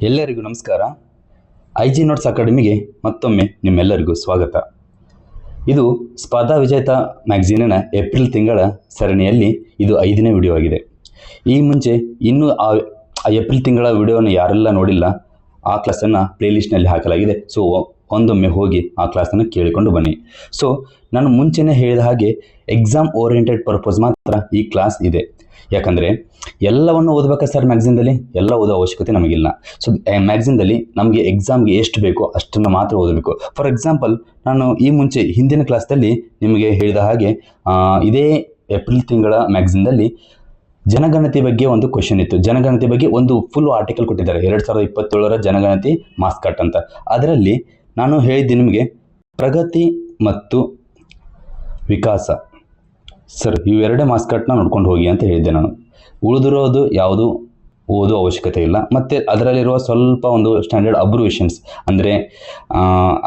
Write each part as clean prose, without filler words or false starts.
ಎಲ್ಲರಿಗೂ ನಮಸ್ಕಾರ. IG notes ಅಕಾಡೆಮಿಗೆ ಮತ್ತೊಮ್ಮೆ ನಿಮ್ಮೆಲ್ಲರಿಗೂ ಸ್ವಾಗತ. ಇದು ಸ್ಪರ್ಧಾ ವಿಜೇತ ಮ್ಯಾಗಝೀನಿನ ಏಪ್ರಿಲ್ ತಿಂಗಳ ಸರಣಿಯಲ್ಲಿ ಇದು 5ನೇ ವಿಡಿಯೋ ಆಗಿದೆ. ಈ ಮುಂಚೆ ಇನ್ನೂ ಆ ಏಪ್ರಿಲ್ ತಿಂಗಳ ವಿಡಿಯೋನ ಯಾರೆಲ್ಲ ನೋಡಿಲ್ಲ ಆ ಕ್ಲಾಸನ್ನು ಪ್ಲೇಲಿಸ್ಟ್ನಲ್ಲಿ ಹಾಕಲಾಗಿದೆ. ಸೊ ಒಂದೊಮ್ಮೆ ಹೋಗಿ ಆ ಕ್ಲಾಸನ್ನು ಕೇಳಿಕೊಂಡು ಬನ್ನಿ. ಸೊ ನಾನು ಮುಂಚೆನೇ ಹೇಳಿದ ಹಾಗೆ ಎಕ್ಸಾಮ್ ಓರಿಯೆಂಟೆಡ್ ಪರ್ಪಸ್ ಮಾತ್ರ ಈ ಕ್ಲಾಸ್ ಇದೆ. ಯಾಕಂದರೆ ಎಲ್ಲವನ್ನು ಓದಬೇಕಾ ಸರ್ ಮ್ಯಾಗ್ಝಿನ್ದಲ್ಲಿ? ಎಲ್ಲ ಓದೋ ಅವಶ್ಯಕತೆ ನಮಗಿಲ್ಲ. ಸೊ ಮ್ಯಾಗ್ಝಿನ್ದಲ್ಲಿ ನಮಗೆ ಎಕ್ಸಾಮ್ಗೆ ಎಷ್ಟು ಬೇಕೋ ಅಷ್ಟನ್ನು ಮಾತ್ರ ಓದಬೇಕು. ಫಾರ್ ಎಕ್ಸಾಂಪಲ್, ನಾನು ಈ ಮುಂಚೆ ಹಿಂದಿನ ಕ್ಲಾಸ್ದಲ್ಲಿ ನಿಮಗೆ ಹೇಳಿದ ಹಾಗೆ ಇದೇ ಏಪ್ರಿಲ್ ತಿಂಗಳ ಮ್ಯಾಗ್ಝಿನ್ದಲ್ಲಿ ಜನಗಣತಿ ಬಗ್ಗೆ ಒಂದು ಕ್ವಶನ್ ಇತ್ತು. ಜನಗಣತಿ ಬಗ್ಗೆ ಒಂದು ಫುಲ್ ಆರ್ಟಿಕಲ್ ಕೊಟ್ಟಿದ್ದಾರೆ, 2027 ಜನಗಣತಿ ಮಾಸ್ಕಟ್ ಅಂತ. ಅದರಲ್ಲಿ ನಾನು ಹೇಳಿದ್ದೆ ನಿಮಗೆ ಪ್ರಗತಿ ಮತ್ತು ವಿಕಾಸ ಸರ್ ಇವೆರಡೇ ಮಾಸ್ಕಟ್ನ ನೋಡ್ಕೊಂಡು ಹೋಗಿ ಅಂತ ಹೇಳಿದ್ದೆ. ನಾನು ಉಳಿದಿರೋದು ಯಾವುದು ಓದೋ ಅವಶ್ಯಕತೆ ಇಲ್ಲ. ಮತ್ತು ಅದರಲ್ಲಿರುವ ಸ್ವಲ್ಪ ಒಂದು ಸ್ಟ್ಯಾಂಡರ್ಡ್ ಅಬ್ರಿವೇಷನ್ಸ್ ಅಂದರೆ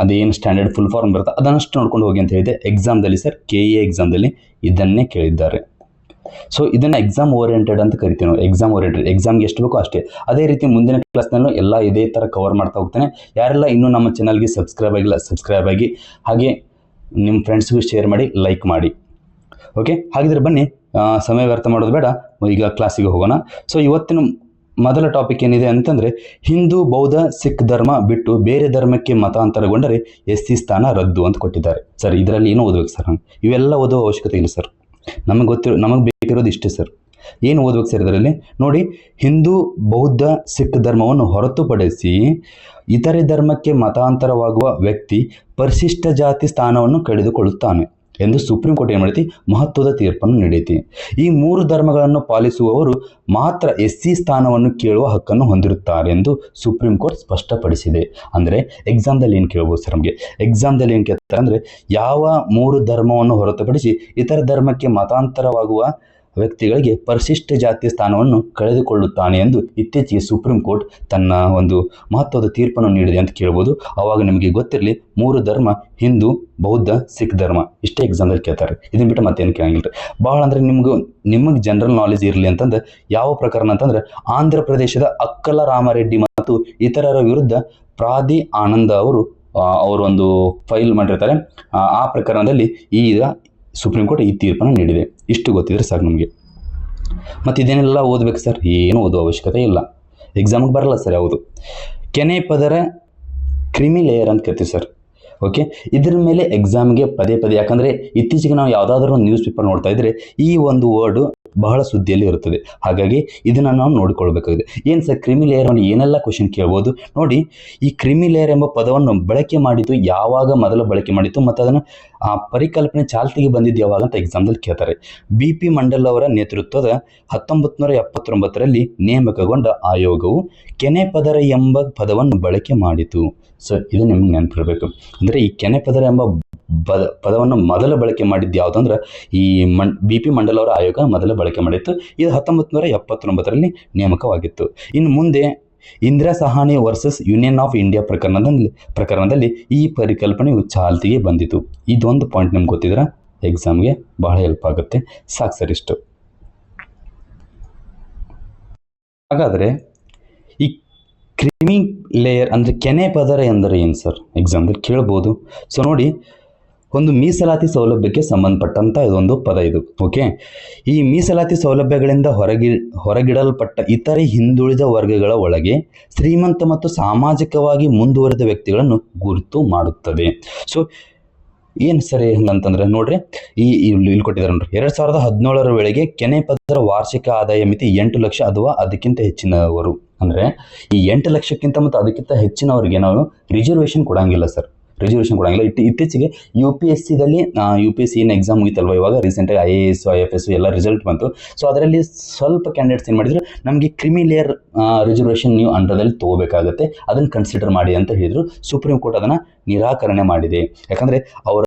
ಅದೇನು ಸ್ಟ್ಯಾಂಡರ್ಡ್ ಫುಲ್ ಫಾರ್ಮ್ ಬರುತ್ತೆ ಅದನ್ನಷ್ಟು ನೋಡ್ಕೊಂಡು ಹೋಗಿ ಅಂತ ಹೇಳಿದೆ. ಎಕ್ಸಾಮ್ದಲ್ಲಿ ಸರ್ KA ಎಕ್ಸಾಮ್ದಲ್ಲಿ ಇದನ್ನೇ ಕೇಳಿದ್ದಾರೆ. ಸೊ ಇದನ್ನು ಎಕ್ಸಾಮ್ ಓರಿಯೆಂಟೆಡ್ ಅಂತ ಕರಿತೀವಿ ನಾವು. ಎಕ್ಸಾಮ್ ಓರಿಯೆಂಟೆಡ್, ಎಕ್ಸಾಮ್ಗೆ ಎಷ್ಟು ಬೇಕೋ ಅಷ್ಟೇ. ಅದೇ ರೀತಿ ಮುಂದಿನ ಕ್ಲಾಸ್ನಲ್ಲೂ ಎಲ್ಲ ಇದೇ ಥರ ಕವರ್ ಮಾಡ್ತಾ ಹೋಗ್ತಾನೆ. ಯಾರೆಲ್ಲ ಇನ್ನೂ ನಮ್ಮ ಚಾನಲ್ಗೆ ಸಬ್ಸ್ಕ್ರೈಬ್ ಆಗಿಲ್ಲ ಸಬ್ಸ್ಕ್ರೈಬ್ ಆಗಿ, ಹಾಗೆ ನಿಮ್ಮ ಫ್ರೆಂಡ್ಸ್ಗೂ ಶೇರ್ ಮಾಡಿ, ಲೈಕ್ ಮಾಡಿ. ಓಕೆ, ಹಾಗಿದ್ರೆ ಬನ್ನಿ, ಸಮಯ ವ್ಯರ್ಥ ಮಾಡೋದು ಬೇಡ, ಈಗ ಕ್ಲಾಸಿಗೆ ಹೋಗೋಣ. ಸೊ ಇವತ್ತಿನ ಮೊದಲ ಟಾಪಿಕ್ ಏನಿದೆ ಅಂತಂದರೆ, ಹಿಂದೂ ಬೌದ್ಧ ಸಿಖ್ ಧರ್ಮ ಬಿಟ್ಟು ಬೇರೆ ಧರ್ಮಕ್ಕೆ ಮತಾಂತರಗೊಂಡರೆ SC ಸ್ಥಾನ ರದ್ದು ಅಂತ ಕೊಟ್ಟಿದ್ದಾರೆ. ಸರ್ ಇದರಲ್ಲಿ ಏನೋ ಓದಬೇಕು ಸರ್? ಇವೆಲ್ಲ ಓದೋ ಅವಶ್ಯಕತೆ ಇಲ್ಲ ಸರ್. ನಮಗೆ ಬೇಕಿರೋದು ಇಷ್ಟೇ ಸರ್. ಏನು ಓದಬೇಕು ಸರ್ ಇದರಲ್ಲಿ? ನೋಡಿ, ಹಿಂದೂ ಬೌದ್ಧ ಸಿಖ್ ಧರ್ಮವನ್ನು ಹೊರತುಪಡಿಸಿ ಇತರೆ ಧರ್ಮಕ್ಕೆ ಮತಾಂತರವಾಗುವ ವ್ಯಕ್ತಿ ಪರಿಶಿಷ್ಟ ಜಾತಿ ಸ್ಥಾನವನ್ನು ಕಳೆದುಕೊಳ್ಳುತ್ತಾನೆ ಎಂದು ಸುಪ್ರೀಂ ಕೋರ್ಟ್ ಏನು ಮಾಡೈತಿ? ಮಹತ್ವದ ತೀರ್ಪನ್ನು ನೀಡೈತಿ. ಈ 3 ಧರ್ಮಗಳನ್ನು ಪಾಲಿಸುವವರು ಮಾತ್ರ SC ಸ್ಥಾನವನ್ನು ಕೇಳುವ ಹಕ್ಕನ್ನು ಹೊಂದಿರುತ್ತಾರೆ ಎಂದು ಸುಪ್ರೀಂ ಕೋರ್ಟ್ ಸ್ಪಷ್ಟಪಡಿಸಿದೆ. ಅಂದರೆ ಎಕ್ಸಾಮ್ದಲ್ಲಿ ಏನು ಕೇಳ್ಬೋದು ಸರ್ ನಮಗೆ? ಎಕ್ಸಾಮ್ದಲ್ಲಿ ಏನು ಕೇಳ್ತಾರೆ ಅಂದರೆ, ಯಾವ 3 ಧರ್ಮವನ್ನು ಹೊರತುಪಡಿಸಿ ಇತರ ಧರ್ಮಕ್ಕೆ ಮತಾಂತರವಾಗುವ ವ್ಯಕ್ತಿಗಳಿಗೆ ಪರಿಶಿಷ್ಟ ಜಾತಿಯ ಸ್ಥಾನವನ್ನು ಕಳೆದುಕೊಳ್ಳುತ್ತಾನೆ ಎಂದು ಇತ್ತೀಚೆಗೆ ಸುಪ್ರೀಂ ಕೋರ್ಟ್ ತನ್ನ ಒಂದು ಮಹತ್ವದ ತೀರ್ಪನ್ನು ನೀಡಿದೆ ಅಂತ ಕೇಳ್ಬೋದು. ಆವಾಗ ನಿಮಗೆ ಗೊತ್ತಿರಲಿ, 3 ಧರ್ಮ ಹಿಂದೂ ಬೌದ್ಧ ಸಿಖ್ ಧರ್ಮ ಇಷ್ಟೇ ಎಕ್ಸಾಮ್ದಲ್ಲಿ ಕೇಳ್ತಾರೆ. ಇದನ್ನ ಬಿಟ್ಟು ಮತ್ತೇನು ಕೇಳಂಗಿಲ್ಲ. ಭಾಳ ಅಂದರೆ ನಿಮಗೆ ಜನರಲ್ ನಾಲೆಜ್ ಇರಲಿ ಅಂತಂದ್ರೆ ಯಾವ ಪ್ರಕರಣ ಅಂತಂದ್ರೆ, ಆಂಧ್ರ ಪ್ರದೇಶದ ಅಕ್ಕಲ ರಾಮರೆಡ್ಡಿ ಮತ್ತು ಇತರರ ವಿರುದ್ಧ ಪ್ರಾದಿ ಆನಂದ ಅವರು ಒಂದು ಫೈಲ್ ಮಾಡಿರ್ತಾರೆ. ಆ ಪ್ರಕರಣದಲ್ಲಿ ಈಗ ಸುಪ್ರೀಂ ಕೋರ್ಟ್ ಈ ತೀರ್ಪನ್ನು ನೀಡಿದೆ. ಇಷ್ಟು ಗೊತ್ತಿದ್ರೆ ಸಾಕು ನಮಗೆ. ಮತ್ತು ಇದೇನೆಲ್ಲ ಓದಬೇಕು ಸರ್? ಏನು ಓದೋ ಅವಶ್ಯಕತೆ ಇಲ್ಲ, ಎಕ್ಸಾಮಿಗೆ ಬರಲ್ಲ ಸರ್ ಯಾವುದು. ಕೆನೆ ಪದರ ಕ್ರಿಮಿ ಲೇಯರ್ ಅಂತ ಕರಿತೀವಿ ಸರ್. ಓಕೆ, ಇದ್ರ ಮೇಲೆ ಎಕ್ಸಾಮ್ಗೆ ಪದೇ ಪದೇ, ಯಾಕಂದರೆ ಇತ್ತೀಚೆಗೆ ನಾವು ಯಾವುದಾದ್ರೂ ಒಂದು ನ್ಯೂಸ್ ಪೇಪರ್ ನೋಡ್ತಾ ಇದ್ರೆ ಈ ಒಂದು ವರ್ಡು ಬಹಳ ಸುದ್ದಿಯಲ್ಲಿ ಇರುತ್ತದೆ. ಹಾಗಾಗಿ ಇದನ್ನು ನಾವು ನೋಡಿಕೊಳ್ಬೇಕಾಗಿದೆ. ಏನು ಸರ್ ಕ್ರಿಮಿ ಲೇಯರ್ ಅನ್ನು ಏನೆಲ್ಲ ಕ್ವಶನ್ ಕೇಳ್ಬೋದು ನೋಡಿ. ಈ ಕ್ರಿಮಿ ಲೇಯರ್ ಎಂಬ ಪದವನ್ನು ಬಳಕೆ ಮಾಡಿದ್ದು ಯಾವಾಗ ಮೊದಲು ಬಳಕೆ ಮಾಡಿತ್ತು ಮತ್ತು ಅದನ್ನು ಆ ಪರಿಕಲ್ಪನೆ ಚಾಲ್ತಿಗೆ ಬಂದಿದ್ದು ಯಾವಾಗ ಅಂತ ಎಕ್ಸಾಮ್ದಲ್ಲಿ ಕೇಳ್ತಾರೆ. BP ಮಂಡಲ್ ಅವರ ನೇತೃತ್ವದ 1979ರಲ್ಲಿ ನೇಮಕಗೊಂಡ ಆಯೋಗವು ಕೆನೆ ಪದರ ಎಂಬ ಪದವನ್ನು ಬಳಕೆ ಮಾಡಿತು. ಸೊ ಇದು ನಿಮ್ಗೆ ನೆನಪಿರಬೇಕು. ಅಂದರೆ ಈ ಕೆನೆ ಪದರ ಎಂಬ ಪದವನ್ನು ಮೊದಲು ಬಳಕೆ ಮಾಡಿದ್ದು ಯಾವುದಂದ್ರೆ ಈ BP ಮಂಡಲ್ ಅವರ ಆಯೋಗ ಮೊದಲು ಬಳಕೆ ಮಾಡಿತ್ತು. ಇದು 1979ರಲ್ಲಿ ನೇಮಕವಾಗಿತ್ತು. ಇನ್ನು ಮುಂದೆ Indira Sawhney versus union of India ಪ್ರಕರಣದಲ್ಲಿ ಈ ಪರಿಕಲ್ಪನೆಯು ಚಾಲ್ತಿಗೆ ಬಂದಿತು. ಇದೊಂದು ಪಾಯಿಂಟ್ ನಿಮ್ಗೆ ಗೊತ್ತಿದ್ರೆ ಎಕ್ಸಾಮ್ಗೆ ಬಹಳ ಹೆಲ್ಪ್ ಆಗುತ್ತೆ. ಸಾಕು ಸರ್ ಇಷ್ಟು. ಹಾಗಾದರೆ ಈ ಕ್ರಿಮಿ ಲೇಯರ್ ಅಂದರೆ ಕೆನೆ ಪದರ ಎಂದರೆ ಏನು ಸರ್? ಎಕ್ಸಾಮ್ದಲ್ಲಿ ಕೇಳ್ಬೋದು. ಸೊ ನೋಡಿ, ಒಂದು ಮೀಸಲಾತಿ ಸೌಲಭ್ಯಕ್ಕೆ ಸಂಬಂಧಪಟ್ಟಂಥ ಇದೊಂದು ಪದ ಇದು. ಓಕೆ, ಈ ಮೀಸಲಾತಿ ಸೌಲಭ್ಯಗಳಿಂದ ಹೊರಗಿಡಲ್ಪಟ್ಟ ಇತರೆ ಹಿಂದುಳಿದ ವರ್ಗಗಳ ಒಳಗೆ ಶ್ರೀಮಂತ ಮತ್ತು ಸಾಮಾಜಿಕವಾಗಿ ಮುಂದುವರೆದ ವ್ಯಕ್ತಿಗಳನ್ನು ಗುರುತು ಮಾಡುತ್ತದೆ. ಸೊ ಏನು ಸರಿ ಹಂಗಂತಂದ್ರೆ ನೋಡ್ರಿ, ಇಲ್ಲಿ ಕೊಟ್ಟಿದ್ದಾರೆ ನೋಡ್ರಿ, 2017ರ ವೇಳೆಗೆ ಕೆನೆ ಪದರ ವಾರ್ಷಿಕ ಆದಾಯ ಮಿತಿ 8 ಲಕ್ಷ ಅಥವಾ ಅದಕ್ಕಿಂತ ಹೆಚ್ಚಿನವರು. ಅಂದರೆ ಈ 8 ಲಕ್ಷಕ್ಕಿಂತ ಮತ್ತು ಅದಕ್ಕಿಂತ ಹೆಚ್ಚಿನವರಿಗೆ ನಾವು ರಿಸರ್ವೇಷನ್ ಕೊಡಂಗಿಲ್ಲ ಸರ್. ರಿಸರ್ವೇಷನ್ ಕೊಡಂಗಿಲ್ಲ. ಇತ್ತೀಚೆಗೆ UPSCದಲ್ಲಿ UPSC ಏನು ಎಕ್ಸಾಮ್ ಮುಗಿತಲ್ವ, ಇವಾಗ ರೀಸೆಂಟಾಗಿ IAS IFS ಎಲ್ಲ ರಿಸಲ್ಟ್ ಬಂತು. ಸೊ ಅದರಲ್ಲಿ ಸ್ವಲ್ಪ ಕ್ಯಾಂಡಿಡೇಟ್ಸ್ ಏನು ಮಾಡಿದ್ರು, ನಮಗೆ ಕ್ರಿಮಿ ಲೇಯರ್ ರಿಸರ್ವೇಷನ್ ನೀವು ಅಂಡರ್ದಲ್ಲಿ ತೊಗೋಬೇಕಾಗತ್ತೆ, ಅದನ್ನು ಕನ್ಸಿಡರ್ ಮಾಡಿ ಅಂತ ಹೇಳಿದರು. ಸುಪ್ರೀಂ ಕೋರ್ಟ್ ಅದನ್ನು ನಿರಾಕರಣೆ ಮಾಡಿದೆ. ಯಾಕಂದರೆ ಅವರ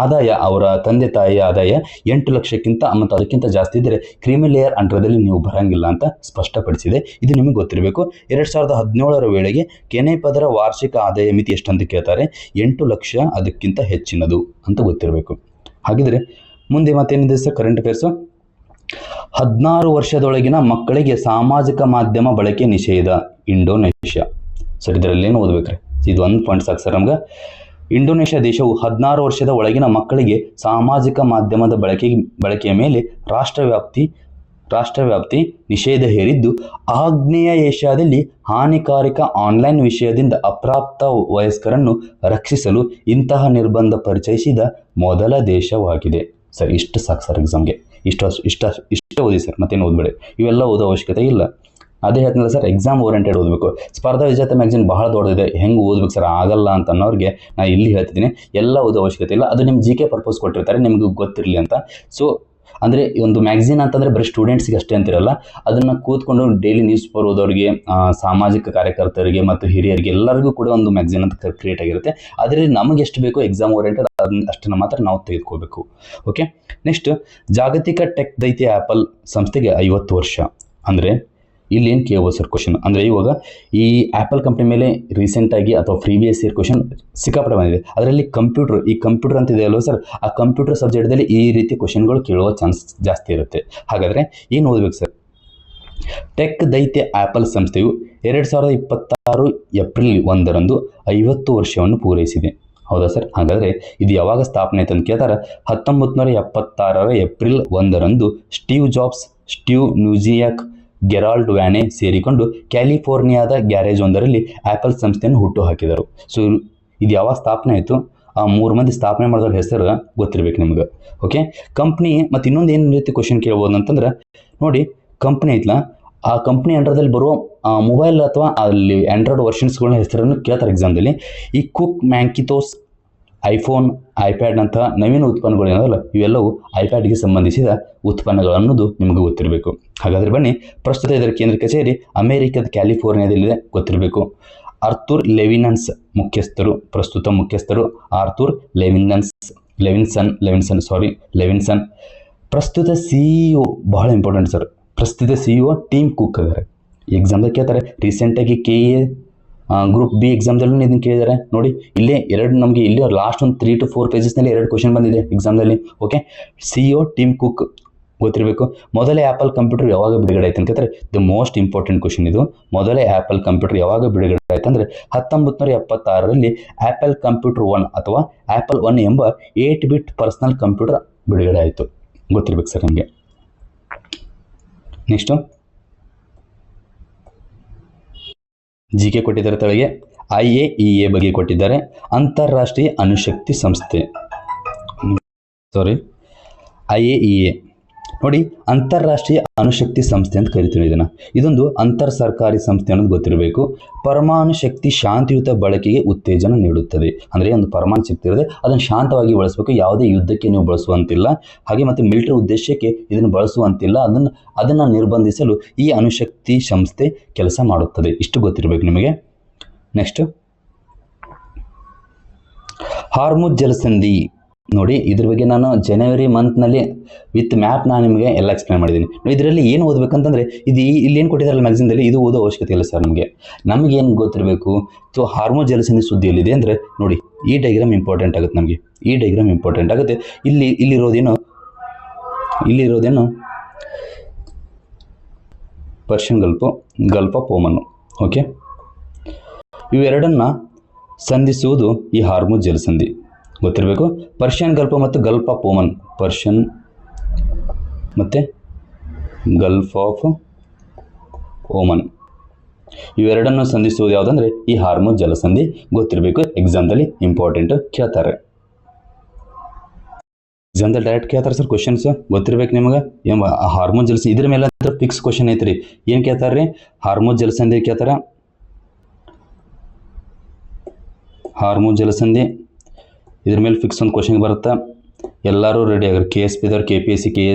ಆದಾಯ, ಅವರ ತಂದೆ ತಾಯಿಯ ಆದಾಯ 8 ಲಕ್ಷಕ್ಕಿಂತ ಮತ್ತು ಅದಕ್ಕಿಂತ ಜಾಸ್ತಿ ಇದ್ದರೆ ಕ್ರಿಮಿ ಲೇಯರ್ ಅಂಡರ್ದಲ್ಲಿ ನೀವು ಬರಂಗಿಲ್ಲ ಅಂತ ಸ್ಪಷ್ಟಪಡಿಸಿದೆ. ಇದು ನಿಮಗೆ ಗೊತ್ತಿರಬೇಕು. 2017ರ ವೇಳೆಗೆ ಕೆನೆ ಪದರ ವಾರ್ಷಿಕ ಆದಾಯ ಮಿತಿ ಎಷ್ಟು ಅಂತ ಕೇಳ್ತಾರೆ? 8 ಲಕ್ಷ ಅದಕ್ಕಿಂತ ಹೆಚ್ಚಿನದು ಅಂತ ಗೊತ್ತಿರಬೇಕು. ಹಾಗಿದ್ರೆ ಮುಂದೆ ಮತ್ತೇನಿದೆ ಸರ್ ಕರೆಂಟ್ ಅಫೇರ್ಸು? 16 ವರ್ಷದೊಳಗಿನ ಮಕ್ಕಳಿಗೆ ಸಾಮಾಜಿಕ ಮಾಧ್ಯಮ ಬಳಕೆ ನಿಷೇಧ ಇಂಡೋನೇಷ್ಯಾ. ಸರ್ ಇದರಲ್ಲಿ ಏನು ಓದ್ಬೇಕ್ರಿ? ಇದು ಒಂದು ಪಾಯಿಂಟ್ ಸಾಕು ಸರ್ ನಮ್ಗೆ. ಇಂಡೋನೇಷ್ಯಾ ದೇಶವು 16 ವರ್ಷದ ಒಳಗಿನ ಮಕ್ಕಳಿಗೆ ಸಾಮಾಜಿಕ ಮಾಧ್ಯಮದ ಬಳಕೆಯ ಮೇಲೆ ರಾಷ್ಟ್ರವ್ಯಾಪ್ತಿ ನಿಷೇಧ ಹೇರಿದ್ದು, ಆಗ್ನೇಯ ಏಷ್ಯಾದಲ್ಲಿ ಹಾನಿಕಾರಕ ಆನ್ಲೈನ್ ವಿಷಯದಿಂದ ಅಪ್ರಾಪ್ತ ವಯಸ್ಕರನ್ನು ರಕ್ಷಿಸಲು ಇಂತಹ ನಿರ್ಬಂಧ ಪರಿಚಯಿಸಿದ ಮೊದಲ ದೇಶವಾಗಿದೆ. ಸರ್ ಇಷ್ಟು ಸಾಕು ಸರ್ ಎಕ್ಸಾಮ್ಗೆ. ಇಷ್ಟೇ ಓದಿ ಸರ್, ಮತ್ತೇನು ಓದ್ಬೇಡಿ. ಇವೆಲ್ಲ ಓದೋ ಅವಶ್ಯಕತೆ ಇಲ್ಲ. ಅದೇ ಹೇಳ್ತಿಲ್ಲ ಸರ್, ಎಕ್ಸಾಮ್ ಓರಿಯೆಂಟೆಡ್ ಓದಬೇಕು. ಸ್ಪರ್ಧಾ ವಿಜೇತ ಮ್ಯಾಗ್ಝಿನ್ ಬಹಳ ದೊಡ್ಡದಿದೆ, ಹೆಂಗೆ ಓದ್ಬೇಕು ಸರ್ ಆಗಲ್ಲ ಅಂತ ಅನ್ನೋರಿಗೆ ನಾನು ಇಲ್ಲಿ ಹೇಳ್ತಿದ್ದೀನಿ, ಎಲ್ಲ ಓದೋ ಅವಶ್ಯಕತೆ ಇಲ್ಲ. ಅದು ನಿಮ್ಮ GK ಪರ್ಪಸ್ ಕೊಟ್ಟಿರ್ತಾರೆ, ನಿಮ್ಗೆ ಗೊತ್ತಿರಲಿ ಅಂತ. ಸೊ ಅಂದರೆ ಒಂದು ಮ್ಯಾಗ್ಝಿನ್ ಅಂತಂದರೆ ಬರೀ ಸ್ಟೂಡೆಂಟ್ಸ್ಗೆ ಅಷ್ಟೇ ಅಂತಿರಲ್ಲ, ಅದನ್ನು ಕೂತ್ಕೊಂಡು ಡೈಲಿ ನ್ಯೂಸ್ ಪೇಪರ್ ಓದೋರಿಗೆ, ಸಾಮಾಜಿಕ ಕಾರ್ಯಕರ್ತರಿಗೆ ಮತ್ತು ಹಿರಿಯರಿಗೆ ಎಲ್ಲರಿಗೂ ಕೂಡ ಒಂದು ಮ್ಯಾಗ್ಝಿನ್ ಅಂತ ಕ್ರಿಯೇಟ್ ಆಗಿರುತ್ತೆ. ಅದರಲ್ಲಿ ನಮಗೆ ಎಷ್ಟು ಬೇಕೋ ಎಕ್ಸಾಮ್ ಓರಿಯೆಂಟೆಡ್ ಅಷ್ಟನ್ನು ಮಾತ್ರ ನಾವು ತೆಗೆದುಕೋಬೇಕು. ಓಕೆ, ನೆಕ್ಸ್ಟ್, ಜಾಗತಿಕ ಟೆಕ್ ದೈತ್ಯ ಆ್ಯಪಲ್ ಸಂಸ್ಥೆಗೆ 50 ವರ್ಷ. ಅಂದರೆ ಇಲ್ಲಿ ಏನು ಕೇಳ್ಬೋದು ಸರ್ ಕ್ವಶನ್ ಅಂದರೆ, ಇವಾಗ ಈ ಆ್ಯಪಲ್ ಕಂಪ್ನಿ ಮೇಲೆ ರೀಸೆಂಟಾಗಿ ಅಥವಾ ಪ್ರೀವಿಯಸ್ ಇಯರ್ ಕ್ವಶನ್ ಸಿಕ್ಕಾಪಟ್ಟೆ ಬಂದಿದೆ. ಅದರಲ್ಲಿ ಕಂಪ್ಯೂಟರ್ ಅಂತ ಇದೆ ಅಲ್ವ ಸರ್, ಆ ಕಂಪ್ಯೂಟರ್ ಸಬ್ಜೆಕ್ಟ್ದಲ್ಲಿ ಈ ರೀತಿ ಕ್ವಶನ್ಗಳು ಕೇಳುವ ಚಾನ್ಸ್ ಜಾಸ್ತಿ ಇರುತ್ತೆ. ಹಾಗಾದರೆ ಏನು ಓದಬೇಕು ಸರ್? ಟೆಕ್ ದೈತ್ಯ ಆ್ಯಪಲ್ ಸಂಸ್ಥೆಯು 2026 ಏಪ್ರಿಲ್ 1ರಂದು 50 ವರ್ಷವನ್ನು ಪೂರೈಸಿದೆ. ಹೌದಾ ಸರ್? ಹಾಗಾದರೆ ಇದು ಯಾವಾಗ ಸ್ಥಾಪನೆ ಆಯ್ತು ಅಂತ ಕೇಳ್ತಾರೆ, 1976 ಏಪ್ರಿಲ್ 1ರಂದು ಸ್ಟೀವ್ ಜಾಬ್ಸ್, ಸ್ಟೀವ್ ನ್ಯೂಜಿಯಾಕ್, ಗೆರಾಲ್ಡ್ ವ್ಯಾನೆ ಸೇರಿಕೊಂಡು ಕ್ಯಾಲಿಫೋರ್ನಿಯಾದ ಗ್ಯಾರೇಜ್ ಒಂದರಲ್ಲಿ ಆ್ಯಪಲ್ ಸಂಸ್ಥೆಯನ್ನು ಹುಟ್ಟು ಹಾಕಿದರು. ಸೊ ಇದು ಯಾವಾಗ ಸ್ಥಾಪನೆ ಆಯಿತು? ಆ 3 ಮಂದಿ ಸ್ಥಾಪನೆ ಮಾಡಿದವ್ರ ಹೆಸರು ಗೊತ್ತಿರ್ಬೇಕು ನಿಮ್ಗೆ. ಓಕೆ, ಕಂಪ್ನಿ ಮತ್ತು ಇನ್ನೊಂದು ಏನು ರೀತಿ ಕ್ವಶನ್ ಕೇಳ್ಬೋದು ಅಂತಂದ್ರೆ, ನೋಡಿ ಕಂಪ್ನಿ ಐತಲ್ಲ, ಆ ಕಂಪ್ನಿ ಅಂಡರ್ದಲ್ಲಿ ಬರುವ ಮೊಬೈಲ್ ಅಥವಾ ಅಲ್ಲಿ ಆಂಡ್ರಾಯ್ಡ್ ವರ್ಷನ್ಸ್ಗಳ ಹೆಸರನ್ನು ಕೇಳ್ತಾರೆ ಎಕ್ಸಾಮ್ದಲ್ಲಿ. ಈ ಕುಕ್, ಮ್ಯಾಕಿಂತೋಶ್, ಐಫೋನ್, ಐಪ್ಯಾಡ್ ನಂತಹ ನವೀನ ಉತ್ಪನ್ನಗಳು ಏನಲ್ಲ, ಇವೆಲ್ಲವೂ ಐಪ್ಯಾಡ್ಗೆ ಸಂಬಂಧಿಸಿದ ಉತ್ಪನ್ನಗಳು ಅನ್ನೋದು ನಿಮಗೆ ಗೊತ್ತಿರಬೇಕು. ಹಾಗಾದರೆ ಬನ್ನಿ, ಪ್ರಸ್ತುತ ಇದರ ಕೇಂದ್ರ ಕಚೇರಿ ಅಮೆರಿಕದ ಕ್ಯಾಲಿಫೋರ್ನಿಯಾದಲ್ಲಿದೆ, ಗೊತ್ತಿರಬೇಕು. ಆರ್ಥರ್ ಪ್ರಸ್ತುತ ಮುಖ್ಯಸ್ಥರು ಆರ್ಥರ್ ಲೆವಿನ್ಸನ್. ಪ್ರಸ್ತುತ CEO, ಬಹಳ ಇಂಪಾರ್ಟೆಂಟ್ ಸರ್, ಪ್ರಸ್ತುತ CEO ಟಿಮ್ ಕುಕ್ ಅದಾರೆ. ಎಕ್ಸಾಮ್ದಾಗ ಕೇಳ್ತಾರೆ. ರೀಸೆಂಟಾಗಿ KA ಗ್ರೂಪ್ B ಎಕ್ಸಾಮ್ದಲ್ಲೂ ಇದನ್ನು ಕೇಳಿದ್ದಾರೆ. ನೋಡಿ ಇಲ್ಲೇ ನಮಗೆ ಇಲ್ಲಿ ಲಾಸ್ಟ್ ಒಂದು 3 to 4 ಪೇಜಸ್ನಲ್ಲಿ 2 ಕ್ವಶನ್ ಬಂದಿದೆ ಎಕ್ಸಾಮ್ದಲ್ಲಿ. ಓಕೆ, CEO ಟಿಮ್ ಕುಕ್ ಗೊತ್ತಿರಬೇಕು. ಮೊದಲೇ ಆ್ಯಪಲ್ ಕಂಪ್ಯೂಟರ್ ಯಾವಾಗ ಬಿಡುಗಡೆ ಆಯ್ತು ಅಂತ ಕೇಳ್ತಾರೆ. ದ ಮೋಸ್ಟ್ ಇಂಪಾರ್ಟೆಂಟ್ ಕ್ವಶನ್ ಇದು. ಮೊದಲೇ ಆ್ಯಪಲ್ ಕಂಪ್ಯೂಟರ್ ಯಾವಾಗ ಬಿಡುಗಡೆ ಆಯ್ತು ಅಂದರೆ 1976ರಲ್ಲಿ ಆ್ಯಪಲ್ ಕಂಪ್ಯೂಟರ್ 1 ಅಥವಾ ಆ್ಯಪಲ್ 1 ಎಂಬ 8-ಬಿಟ್ ಪರ್ಸನಲ್ ಕಂಪ್ಯೂಟರ್ ಬಿಡುಗಡೆ ಆಯಿತು. ಗೊತ್ತಿರಬೇಕು ಸರ್ ನಿಮಗೆ. ನೆಕ್ಸ್ಟು GK ಕೊಟ್ಟಿದ್ದಾರೆ ತಳಗೆ. IAEA ಬಗ್ಗೆ ಕೊಟ್ಟಿದ್ದಾರೆ, ಅಂತಾರಾಷ್ಟ್ರೀಯ ಅಣುಶಕ್ತಿ ಸಂಸ್ಥೆ. IAEA ನೋಡಿ, ಅಂತಾರಾಷ್ಟ್ರೀಯ ಅಣುಶಕ್ತಿ ಸಂಸ್ಥೆ ಅಂತ ಕರಿತೀವಿ ಇದನ್ನು. ಇದೊಂದು ಅಂತರ್ ಸರ್ಕಾರಿ ಸಂಸ್ಥೆ ಅನ್ನೋದು ಗೊತ್ತಿರಬೇಕು. ಪರಮಾಣು ಶಕ್ತಿ ಶಾಂತಿಯುತ ಬಳಕೆಗೆ ಉತ್ತೇಜನ ನೀಡುತ್ತದೆ. ಅಂದರೆ ಒಂದು ಪರಮಾಣು ಶಕ್ತಿ ಇರುತ್ತೆ, ಅದನ್ನು ಶಾಂತವಾಗಿ ಬಳಸಬೇಕು, ಯಾವುದೇ ಯುದ್ಧಕ್ಕೆ ನೀವು ಬಳಸುವಂತಿಲ್ಲ, ಹಾಗೆ ಮತ್ತು ಮಿಲಿಟರಿ ಉದ್ದೇಶಕ್ಕೆ ಇದನ್ನು ಬಳಸುವಂತಿಲ್ಲ. ಅದನ್ನು ನಿರ್ಬಂಧಿಸಲು ಈ ಅಣುಶಕ್ತಿ ಸಂಸ್ಥೆ ಕೆಲಸ ಮಾಡುತ್ತದೆ. ಇಷ್ಟು ಗೊತ್ತಿರಬೇಕು ನಿಮಗೆ. ನೆಕ್ಸ್ಟ್, ಹಾರ್ಮುಜ್ ಜಲಸಂಧಿ. ನೋಡಿ ಇದ್ರ ಬಗ್ಗೆ ನಾನು ಜನವರಿ ಮಂತ್ನಲ್ಲಿ ವಿತ್ ಮ್ಯಾಪ್ ನಾನು ನಿಮಗೆ ಎಲ್ಲ ಎಕ್ಸ್ಪ್ಲೇನ್ ಮಾಡಿದ್ದೀನಿ. ಇದರಲ್ಲಿ ಏನು ಓದಬೇಕಂತಂದರೆ, ಇಲ್ಲಿ ಏನು ಕೊಟ್ಟಿದ್ದಾರಲ್ಲ ಮ್ಯಾಗ್ಝಿನ್ದಲ್ಲಿ, ಇದು ಓದೋ ಅವಶ್ಯಕತೆ ಇಲ್ಲ ಸರ್ ನಮಗೇನು ಗೊತ್ತಿರಬೇಕು. ಸೊ ಹಾರ್ಮುಜ್ ಜಲಸಂಧಿ ಸುದ್ದಿಯಲ್ಲಿದೆ ಅಂದರೆ ನೋಡಿ, ಈ ಡೈಗ್ರಾಮ್ ಇಂಪಾರ್ಟೆಂಟ್ ಆಗುತ್ತೆ ನಮಗೆ. ಇಲ್ಲಿರೋದೇನು Persian Gulf of Oman. Okay, ಇವೆರಡನ್ನು ಸಂಧಿಸುವುದು ಈ ಹಾರ್ಮುಜ್ ಜಲಸಂಧಿ ಗೊತ್ತಿರಬೇಕು. ಪರ್ಷಿಯನ್ ಗಲ್ಫ್ ಮತ್ತು ಗಲ್ಫ್ ಆಫ್ ಓಮನ್, ಪರ್ಷಿಯನ್ ಮತ್ತು ಗಲ್ಫ್ ಆಫ್ ಓಮನ್, ಇವೆರಡನ್ನು ಸಂಧಿಸುವುದು ಯಾವುದಂದ್ರೆ ಈ ಹಾರ್ಮುಜ್ ಜಲಸಂಧಿ. ಗೊತ್ತಿರಬೇಕು, ಎಕ್ಸಾಮ್ದಲ್ಲಿ ಇಂಪಾರ್ಟೆಂಟ್ ಕೇಳ್ತಾರೆ. ಎಕ್ಸಾಮ್ದಲ್ಲಿ ಡೈರೆಕ್ಟ್ ಕೇಳ್ತಾರೆ ಸರ್ ಕ್ವಶನ್ಸ್, ಗೊತ್ತಿರ್ಬೇಕು ನಿಮಗೆ. ಹಾರ್ಮೋನ್ ಜಲಸಂಧಿ ಇದ್ರ ಮೇಲೆ ಫಿಕ್ಸ್ ಕ್ವಶನ್ ಐತ್ರಿ. ಏನು ಕೇಳ್ತಾರೆ ರೀ? ಹಾರ್ಮೋನ್ ಜಲಸಂಧಿ ಕೇಳ್ತಾರ. ಹಾರ್ಮೋನ್ ಜಲಸಂಧಿ ಇದ್ರ ಮೇಲೆ ಫಿಕ್ಸ್ ಒಂದು ಕ್ವಶನ್ ಬರುತ್ತೆ. ಎಲ್ಲರೂ ರೆಡಿ ಆಗ್ರಿ. KSP ಇದ್ದವ್ರು, KPSC,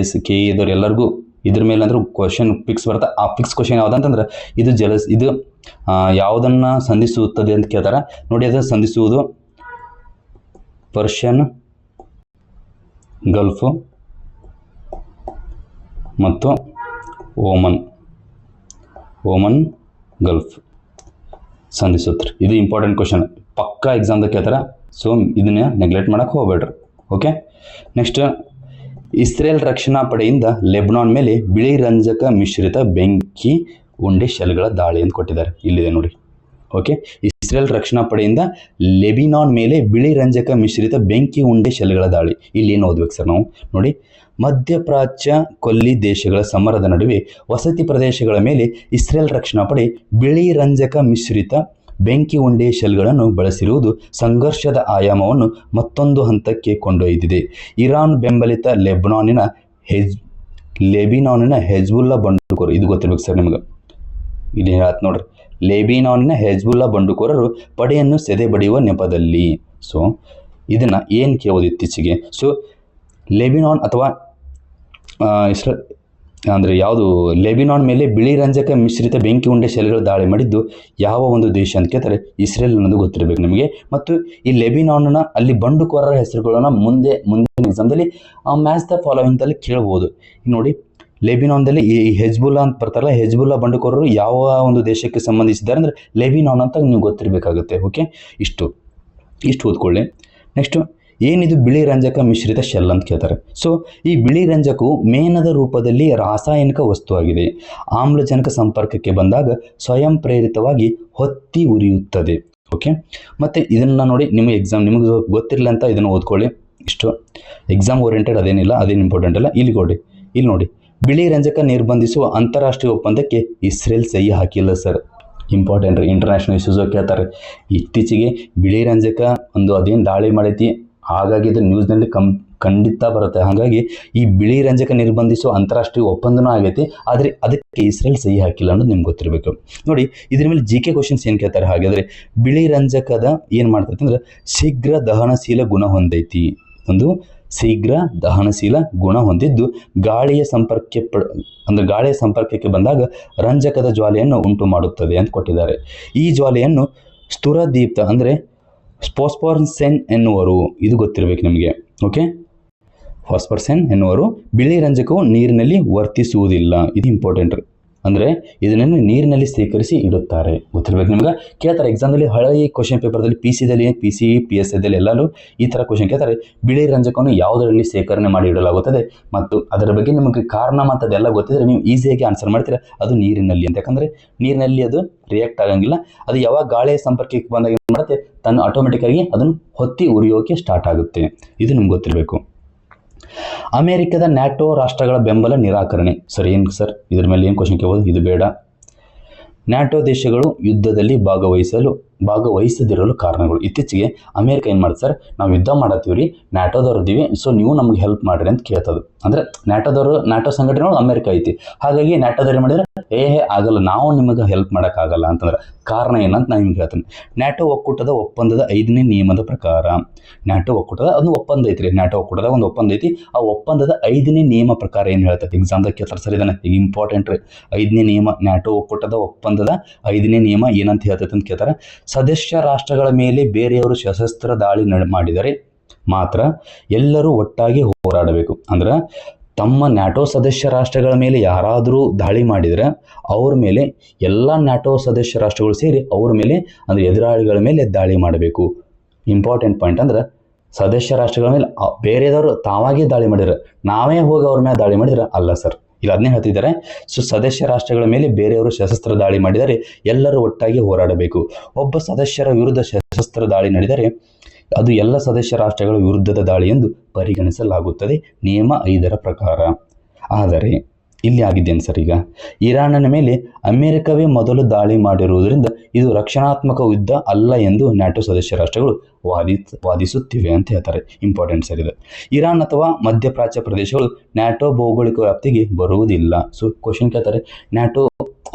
KE ಇದ್ದವ್ರು ಎಲ್ಲರಿಗೂ ಇದ್ರ ಮೇಲೆ ಅಂದ್ರೆ ಕ್ವಶನ್ ಫಿಕ್ಸ್ ಬರುತ್ತೆ. ಆ ಫಿಕ್ಸ್ ಕ್ವಶನ್ ಯಾವುದಂತಂದ್ರೆ ಇದು ಯಾವುದನ್ನು ಸಂಧಿಸುತ್ತದೆ ಅಂತ ಕೇಳ್ತಾರೆ ನೋಡಿ. ಅದು ಸಂಧಿಸುವುದು ಪರ್ಷಿಯನ್ ಗಲ್ಫ್ ಮತ್ತು ಓಮನ್ ಗಲ್ಫ್ ಸಂಧಿಸುತ್ತಾರೆ. ಇದು ಇಂಪಾರ್ಟೆಂಟ್ ಕ್ವಶನ್, ಪಕ್ಕಾ ಎಕ್ಸಾಮ್ದಾಗ ಕೇಳ್ತಾರೆ. ಸೊ ಇದನ್ನ ನೆಗ್ಲೆಕ್ಟ್ ಮಾಡೋಕ್ಕೆ ಹೋಗ್ಬೇಡ್ರಿ. ಓಕೆ, ನೆಕ್ಸ್ಟ್ ಇಸ್ರೇಲ್ ರಕ್ಷಣಾ ಪಡೆಯಿಂದ ಲೆಬನಾನ್ ಮೇಲೆ ಬಿಳಿ ರಂಜಕ ಮಿಶ್ರಿತ ಬೆಂಕಿ ಉಂಡೆ ಶೆಲ್ಗಳ ದಾಳಿ ಅಂತ ಕೊಟ್ಟಿದ್ದಾರೆ. ಇಲ್ಲಿದೆ ನೋಡಿ. ಓಕೆ, ಇಸ್ರೇಲ್ ರಕ್ಷಣಾ ಪಡೆಯಿಂದ ಲೆಬನಾನ್ ಮೇಲೆ ಬಿಳಿ ರಂಜಕ ಮಿಶ್ರಿತ ಬೆಂಕಿ ಉಂಡೆ ಶೆಲ್ಗಳ ದಾಳಿ. ಇಲ್ಲಿ ಏನು ಓದ್ಬೇಕು ಸರ್ ನಾವು? ನೋಡಿ, ಮಧ್ಯಪ್ರಾಚ್ಯ ಕೊಲ್ಲಿ ದೇಶಗಳ ಸಮರದ ನಡುವೆ ವಸತಿ ಪ್ರದೇಶಗಳ ಮೇಲೆ ಇಸ್ರೇಲ್ ರಕ್ಷಣಾ ಪಡೆ ಬಿಳಿ ರಂಜಕ ಮಿಶ್ರಿತ ಬೆಂಕಿ ಉಂಡೆ ಶೆಲ್ಗಳನ್ನು ಬಳಸಿರುವುದು ಸಂಘರ್ಷದ ಆಯಾಮವನ್ನು ಮತ್ತೊಂದು ಹಂತಕ್ಕೆ ಕೊಂಡೊಯ್ದಿದೆ. ಇರಾನ್ ಬೆಂಬಲಿತ ಲೆಬನಾನಿನ ಹೆಜ್ಬುಲ್ಲಾ ಬಂಡುಕೋರರು, ಇದು ಗೊತ್ತಿರ್ಬೇಕು ಸರ್ ನಿಮ್ಗೆ. ಇಲ್ಲಿ ಹೇಳತ್ ನೋಡ್ರಿ, ಲೆಬನಾನಿನ ಹೆಜ್ಬುಲ್ಲಾ ಬಂಡುಕೋರರು ಪಡೆಯನ್ನು ಸೆದೆಬಡಿಯುವ ನೆಪದಲ್ಲಿ. ಸೊ ಇದನ್ನು ಏನು ಕೇಳೋದು ಇತ್ತೀಚೆಗೆ? ಸೊ ಲೆಬನಾನ್ ಅಥವಾ ಇಸ್ರೇಲ್ ಅಂದರೆ ಯಾವುದು, ಲೆಬನಾನ್ ಮೇಲೆ ಬಿಳಿ ರಂಜಕ ಮಿಶ್ರಿತ ಬೆಂಕಿ ಉಂಡೆ ಶೆಲ್ಗಳು ದಾಳಿ ಮಾಡಿದ್ದು ಯಾವ ಒಂದು ದೇಶ ಅಂತ ಕೇಳ್ತಾರೆ? ಇಸ್ರೇಲ್ ಅನ್ನೋದು ಗೊತ್ತಿರಬೇಕು ನಿಮಗೆ. ಮತ್ತು ಈ ಲೆಬನಾನ್ನ ಅಲ್ಲಿ ಬಂಡುಕೋರರ ಹೆಸರುಗಳನ್ನು ಮುಂದಿನ ಎಕ್ಸಾಮ್ದಲ್ಲಿ ಮ್ಯಾಚ್ ದ ಫಾಲೋವಿಂಗ್ದಲ್ಲಿ ಕೇಳ್ಬೋದು. ನೋಡಿ, ಲೆಬನಾನ್ದಲ್ಲಿ ಈ ಹೆಜ್ಬುಲ್ಲಾ ಅಂತ ಬರ್ತಾರಲ್ಲ, ಹೆಜ್ಬುಲ್ಲಾ ಬಂಡುಕೋರರು ಯಾವ ಒಂದು ದೇಶಕ್ಕೆ ಸಂಬಂಧಿಸಿದ್ದಾರೆ ಅಂದರೆ ಲೆಬನಾನ್ ಅಂತ ನೀವು ಗೊತ್ತಿರಬೇಕಾಗುತ್ತೆ. ಓಕೆ, ಇಷ್ಟು ಓದ್ಕೊಳ್ಳಿ. ನೆಕ್ಸ್ಟು, ಏನಿದು ಬಿಳಿ ರಂಜಕ ಮಿಶ್ರಿತ ಶೆಲ್ ಅಂತ ಕೇಳ್ತಾರೆ. ಸೊ ಈ ಬಿಳಿ ರಂಜಕವು ಮೇಣದ ರೂಪದಲ್ಲಿ ರಾಸಾಯನಿಕ ವಸ್ತುವಾಗಿದೆ. ಆಮ್ಲಜನಕ ಸಂಪರ್ಕಕ್ಕೆ ಬಂದಾಗ ಸ್ವಯಂ ಪ್ರೇರಿತವಾಗಿ ಹೊತ್ತಿ ಉರಿಯುತ್ತದೆ. ಓಕೆ, ಮತ್ತು ಇದನ್ನು ನೋಡಿ, ನಿಮಗೆ ನಿಮಗೆ ಗೊತ್ತಿರಲಿಲ್ಲ ಅಂತ ಇದನ್ನು ಓದ್ಕೊಳ್ಳಿ. ಇಷ್ಟು ಎಕ್ಸಾಮ್ ಓರಿಯೆಂಟೆಡ್, ಅದೇನಿಲ್ಲ, ಅದೇನು ಇಂಪಾರ್ಟೆಂಟ್ ಅಲ್ಲ. ಇಲ್ಲಿ ನೋಡಿ, ಬಿಳಿ ರಂಜಕ ನಿರ್ಬಂಧಿಸುವ ಅಂತಾರಾಷ್ಟ್ರೀಯ ಒಪ್ಪಂದಕ್ಕೆ ಇಸ್ರೇಲ್ ಸಹಿ ಹಾಕಿಲ್ಲ ಸರ್. ಇಂಪಾರ್ಟೆಂಟ್, ಇಂಟರ್ನ್ಯಾಷನಲ್ ಇಶ್ಯೂಸ್ ಕೇಳ್ತಾರೆ. ಇತ್ತೀಚೆಗೆ ಬಿಳಿ ರಂಜಕ ಒಂದು ಅದೇನು ದಾಳಿ ಮಾಡೈತಿ, ಹಾಗಾಗಿ ಇದು ನ್ಯೂಸ್ನಲ್ಲಿ ಖಂಡಿತ ಬರುತ್ತೆ. ಹಾಗಾಗಿ ಈ ಬಿಳಿ ರಂಜಕ ನಿರ್ಬಂಧಿಸುವ ಅಂತಾರಾಷ್ಟ್ರೀಯ ಒಪ್ಪಂದನೂ ಆಗೈತಿ, ಆದರೆ ಅದಕ್ಕೆ ಇಸ್ರೇಲ್ ಸಹಿ ಹಾಕಿಲ್ಲ ಅನ್ನೋದು ನಿಮ್ಗೆ ಗೊತ್ತಿರಬೇಕು. ನೋಡಿ, ಇದ್ರ ಮೇಲೆ GK ಕ್ವಶನ್ಸ್ ಏನು ಕೇಳ್ತಾರೆ? ಹಾಗಾದರೆ ಬಿಳಿ ರಂಜಕದ ಏನು ಮಾಡ್ತೈತಿ ಅಂದರೆ ಶೀಘ್ರ ದಹನಶೀಲ ಗುಣ ಹೊಂದೈತಿ. ಒಂದು ಶೀಘ್ರ ದಹನಶೀಲ ಗುಣ ಹೊಂದಿದ್ದು ಗಾಳಿಯ ಸಂಪರ್ಕಕ್ಕೆ ಬಂದಾಗ ರಂಜಕದ ಜ್ವಾಲೆಯನ್ನು ಉಂಟು ಮಾಡುತ್ತದೆ ಅಂತ ಕೊಟ್ಟಿದ್ದಾರೆ. ಈ ಜ್ವಾಲೆಯನ್ನು ಸ್ತುರದೀಪ್ತ ಅಂದರೆ ಫಾಸ್ಫರ್ಸೆನ್ ಎನ್ನುವರು. ಇದು ಗೊತ್ತಿರಬೇಕು ನಿಮಗೆ. ಓಕೆ, ಫಾಸ್ಫರ್ಸೆನ್ ಎನ್ನುವರು ಬಿಳಿ ರಂಜಕವು ನೀರಿನಲ್ಲಿ ವರ್ತಿಸುವುದಿಲ್ಲ. ಇದು ಇಂಪಾರ್ಟೆಂಟ್. ಅಂದರೆ ಇದನ್ನು ನೀರಿನಲ್ಲಿ ಸೇಕರಿಸಿ ಇಡುತ್ತಾರೆ. ಗೊತ್ತಿರಬೇಕು ನಿಮ್ಗೆ. ಕೇಳ್ತಾರೆ ಎಕ್ಸಾಮ್ದಲ್ಲಿ, ಹಳೆಯ ಕ್ವಶನ್ ಪೇಪರ್ದಲ್ಲಿ PCದಲ್ಲಿ, PCE PSIದಲ್ಲಿ ಎಲ್ಲರೂ ಈ ಥರ ಕ್ವಶನ್ ಕೇಳ್ತಾರೆ. ಬಿಳಿ ರಂಜಕವನ್ನು ಯಾವುದರಲ್ಲಿ ಸೇಕರಣೆ ಮಾಡಿ ಇಡಲಾಗುತ್ತದೆ ಮತ್ತು ಅದರ ಬಗ್ಗೆ ನಿಮಗೆ ಕಾರಣ ಮತ್ತು ಅದೆಲ್ಲ ಗೊತ್ತಿದ್ರೆ ನೀವು ಈಸಿಯಾಗಿ ಆನ್ಸರ್ ಮಾಡ್ತೀರಾ. ಅದು ನೀರಿನಲ್ಲಿ ಅಂತ. ಯಾಕಂದರೆ ನೀರಿನಲ್ಲಿ ಅದು ರಿಯಾಕ್ಟ್ ಆಗಂಗಿಲ್ಲ. ಅದು ಯಾವಾಗ ಗಾಳಿಯ ಸಂಪರ್ಕಕ್ಕೆ ಬಂದಾಗ ಏನು ಮಾಡುತ್ತೆ, ತನ್ನ ಆಟೋಮೆಟಿಕ್ಕಾಗಿ ಅದನ್ನು ಹೊತ್ತಿ ಉರಿಯೋಕೆ ಸ್ಟಾರ್ಟ್ ಆಗುತ್ತೆ. ಇದು ನಿಮ್ಗೆ ಗೊತ್ತಿರಬೇಕು. ಅಮೆರಿಕದ ನ್ಯಾಟೋ ರಾಷ್ಟ್ರಗಳ ಬೆಂಬಲ ನಿರಾಕರಣೆ. ಸರ್ ಏನು ಸರ್ ಇದ್ರ ಮೇಲೆ ಏನು ಕ್ವಶನ್ ಕೇಳ್ಬೋದು? ಇದು ಬೇಡ. ನ್ಯಾಟೋ ದೇಶಗಳು ಯುದ್ಧದಲ್ಲಿ ಭಾಗವಹಿಸದಿರಲು ಕಾರಣಗಳು. ಇತ್ತೀಚೆಗೆ ಅಮೆರಿಕ ಏನು ಮಾಡುತ್ತೆ ಸರ್, ನಾವು ಯುದ್ಧ ಮಾಡತ್ತೀವಿ ರೀ, ನ್ಯಾಟೋದವ್ರು ಇದ್ದೀವಿ, ಸೊ ನೀವು ನಮ್ಗೆ ಹೆಲ್ಪ್ ಮಾಡಿರಿ ಅಂತ ಕೇಳ್ತದೆ. ಅಂದರೆ ನ್ಯಾಟೋ ಸಂಘಟನೆಗಳು ಅಮೆರಿಕ ಐತಿ. ಹಾಗಾಗಿ ನ್ಯಾಟೋದವ್ರು ಏನು ಮಾಡಿದ್ರೆ, ಆಗಲ್ಲ, ನಾವು ನಿಮಗೆ ಹೆಲ್ಪ್ ಮಾಡೋಕ್ಕಾಗಲ್ಲ ಅಂತಂದ್ರೆ ಕಾರಣ ಏನಂತ ನಾನು ನಿಮ್ಗೆ ಹೇಳ್ತೀನಿ. ನ್ಯಾಟೋ ಒಕ್ಕೂಟದ ಒಪ್ಪಂದದ 5ನೇ ನಿಯಮದ ಪ್ರಕಾರ, ನ್ಯಾಟೋ ಒಕ್ಕೂಟದ ಒಂದು ಒಪ್ಪಂದ ಐತ್ರಿ, ನ್ಯಾಟೋ ಒಕ್ಕೂಟದ ಒಂದು ಒಪ್ಪಂದ ಐತಿ. ಆ ಒಪ್ಪಂದದ 5ನೇ ನಿಯಮ ಪ್ರಕಾರ ಏನು ಹೇಳ್ತದೆ? ಎಕ್ಸಾಮ್ದಾಗ ಕೇಳ್ತಾರೆ ಸರ್ ಇದನ್ನು. ಈಗ ಇಂಪಾರ್ಟೆಂಟ್ ರೀ. 5ನೇ ನಿಯಮ, ನ್ಯಾಟೋ ಒಕ್ಕೂಟದ ಒಪ್ಪಂದದ 5ನೇ ನಿಯಮ ಏನಂತ ಹೇಳ್ತೈತೆ ಅಂತ ಕೇಳ್ತಾರೆ. ಸದಸ್ಯ ರಾಷ್ಟ್ರಗಳ ಮೇಲೆ ಬೇರೆಯವರು ಸಶಸ್ತ್ರ ದಾಳಿ ಮಾಡಿದರೆ ಮಾತ್ರ ಎಲ್ಲರೂ ಒಟ್ಟಾಗಿ ಹೋರಾಡಬೇಕು. ಅಂದ್ರೆ ತಮ್ಮ ನ್ಯಾಟೋ ಸದಸ್ಯ ರಾಷ್ಟ್ರಗಳ ಮೇಲೆ ಯಾರಾದರೂ ದಾಳಿ ಮಾಡಿದರೆ ಅವ್ರ ಮೇಲೆ ಎಲ್ಲ ನ್ಯಾಟೋ ಸದಸ್ಯ ರಾಷ್ಟ್ರಗಳು ಸೇರಿ ಅವ್ರ ಮೇಲೆ, ಅಂದರೆ ಎದುರಾಳಿಗಳ ಮೇಲೆ ದಾಳಿ ಮಾಡಬೇಕು. Important point. ಅಂದ್ರೆ ಸದಸ್ಯ ರಾಷ್ಟ್ರಗಳ ಮೇಲೆ ಬೇರೆದವರು ತಾವಾಗೇ ದಾಳಿ ಮಾಡಿದ್ರೆ, ನಾವೇ ಹೋಗಿ ಅವ್ರ ಮೇಲೆ ದಾಳಿ ಮಾಡಿದ್ರೆ ಅಲ್ಲ ಸರ್. ಇಲ್ಲಿ ಅದನ್ನೇ ಹೇಳ್ತಿದ್ದಾರೆ. ಸೊ ಸದಸ್ಯ ರಾಷ್ಟ್ರಗಳ ಮೇಲೆ ಬೇರೆಯವರು ಸಶಸ್ತ್ರ ದಾಳಿ ಮಾಡಿದರೆ ಎಲ್ಲರೂ ಒಟ್ಟಾಗಿ ಹೋರಾಡಬೇಕು. ಒಬ್ಬ ಸದಸ್ಯರ ವಿರುದ್ಧ ಸಶಸ್ತ್ರ ದಾಳಿ ನಡೆದರೆ ಅದು ಎಲ್ಲ ಸದಸ್ಯ ರಾಷ್ಟ್ರಗಳ ವಿರುದ್ಧದ ದಾಳಿ ಎಂದು ಪರಿಗಣಿಸಲಾಗುತ್ತದೆ ನಿಯಮ 5ರ ಪ್ರಕಾರ. ಆದರೆ ಇಲ್ಲಿ ಆಗಿದ್ದೇನೆ ಸರ್, ಈಗ ಇರಾನ್ನ ಮೇಲೆ ಅಮೆರಿಕವೇ ಮೊದಲು ದಾಳಿ ಮಾಡಿರುವುದರಿಂದ ಇದು ರಕ್ಷಣಾತ್ಮಕ ಯುದ್ಧ ಅಲ್ಲ ಎಂದು ನ್ಯಾಟೋ ಸದಸ್ಯ ರಾಷ್ಟ್ರಗಳು ವಾದಿಸುತ್ತಿವೆ ಅಂತ ಹೇಳ್ತಾರೆ. ಇಂಪಾರ್ಟೆಂಟ್ ಸರ್ ಇದು. ಇರಾನ್ ಅಥವಾ ಮಧ್ಯಪ್ರಾಚ್ಯ ಪ್ರದೇಶಗಳು ನ್ಯಾಟೋ ಭೌಗೋಳಿಕ ವ್ಯಾಪ್ತಿಗೆ ಬರುವುದಿಲ್ಲ. ಸೊ ಕ್ವಶನ್ ಕೇಳ್ತಾರೆ, ನ್ಯಾಟೋ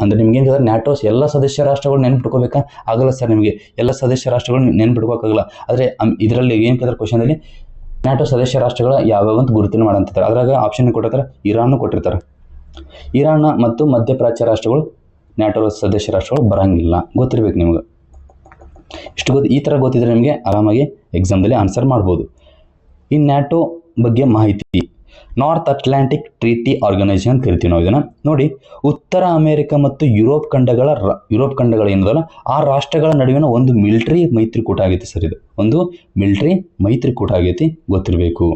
ಅಂದರೆ ನಿಮ್ಗೆ ಏನು ಕೇಳ್ತಾರೆ, ನ್ಯಾಟೋ ಎಲ್ಲ ಸದಸ್ಯ ರಾಷ್ಟ್ರಗಳು ನೆನ್ಪಿಟ್ಕೋಬೇಕಾ? ಆಗಲ್ಲ ಸರ್, ನಿಮಗೆ ಎಲ್ಲ ಸದಸ್ಯ ರಾಷ್ಟ್ರಗಳು ನೆನ್ಪಿಟ್ಕೋಕ್ಕಾಗಲ್ಲ. ಆದರೆ ಇದರಲ್ಲಿ ಏನು ಕೇಳ್ತಾರೆ ಕ್ವಶನಲ್ಲಿ, ನ್ಯಾಟೋ ಸದಸ್ಯ ರಾಷ್ಟ್ರಗಳ ಯಾವ್ಯಾವ ಅಂತ ಗುರುತಿನ ಮಾಡಂತಾರೆ. ಅದ್ರಾಗ ಆಪ್ಷನ್ ಕೊಟ್ಟಿರ್ತಾರೆ, ಇರಾನು ಕೊಟ್ಟಿರ್ತಾರೆ. ಇರಾನ್ ಮತ್ತು ಮಧ್ಯಪ್ರಾಚ್ಯ ರಾಷ್ಟ್ರಗಳು ನ್ಯಾಟೋ ಸದಸ್ಯ ರಾಷ್ಟ್ರಗಳು ಬರಂಗಿಲ್ಲ. ಗೊತ್ತಿರ್ಬೇಕು ನಿಮ್ಗೆ. ಈ ಥರ ಗೊತ್ತಿದ್ರೆ ನಿಮಗೆ ಆರಾಮಾಗಿ ಎಕ್ಸಾಮ್ದಲ್ಲಿ ಆನ್ಸರ್ ಮಾಡ್ಬೋದು. ಈ ನ್ಯಾಟೋ ಬಗ್ಗೆ ಮಾಹಿತಿ, ನಾರ್ತ್ ಅಟ್ಲಾಂಟಿಕ್ ಟ್ರೀಟಿ ಆರ್ಗನೈಸೇಷನ್ ಅಂತ ಕರಿತೀವಿ ನಾವು ಇದನ್ನು. ನೋಡಿ, ಉತ್ತರ ಅಮೆರಿಕ ಮತ್ತು ಯುರೋಪ್ ಖಂಡಗಳ ಏನದಲ್ಲ ಆ ರಾಷ್ಟ್ರಗಳ ನಡುವಿನ ಒಂದು ಮಿಲಿಟರಿ ಮೈತ್ರಿಕೂಟ ಆಗೈತಿ ಸರ್. ಇದು ಒಂದು ಮಿಲಿಟರಿ ಮೈತ್ರಿಕೂಟ ಆಗೈತಿ, ಗೊತ್ತಿರಬೇಕು.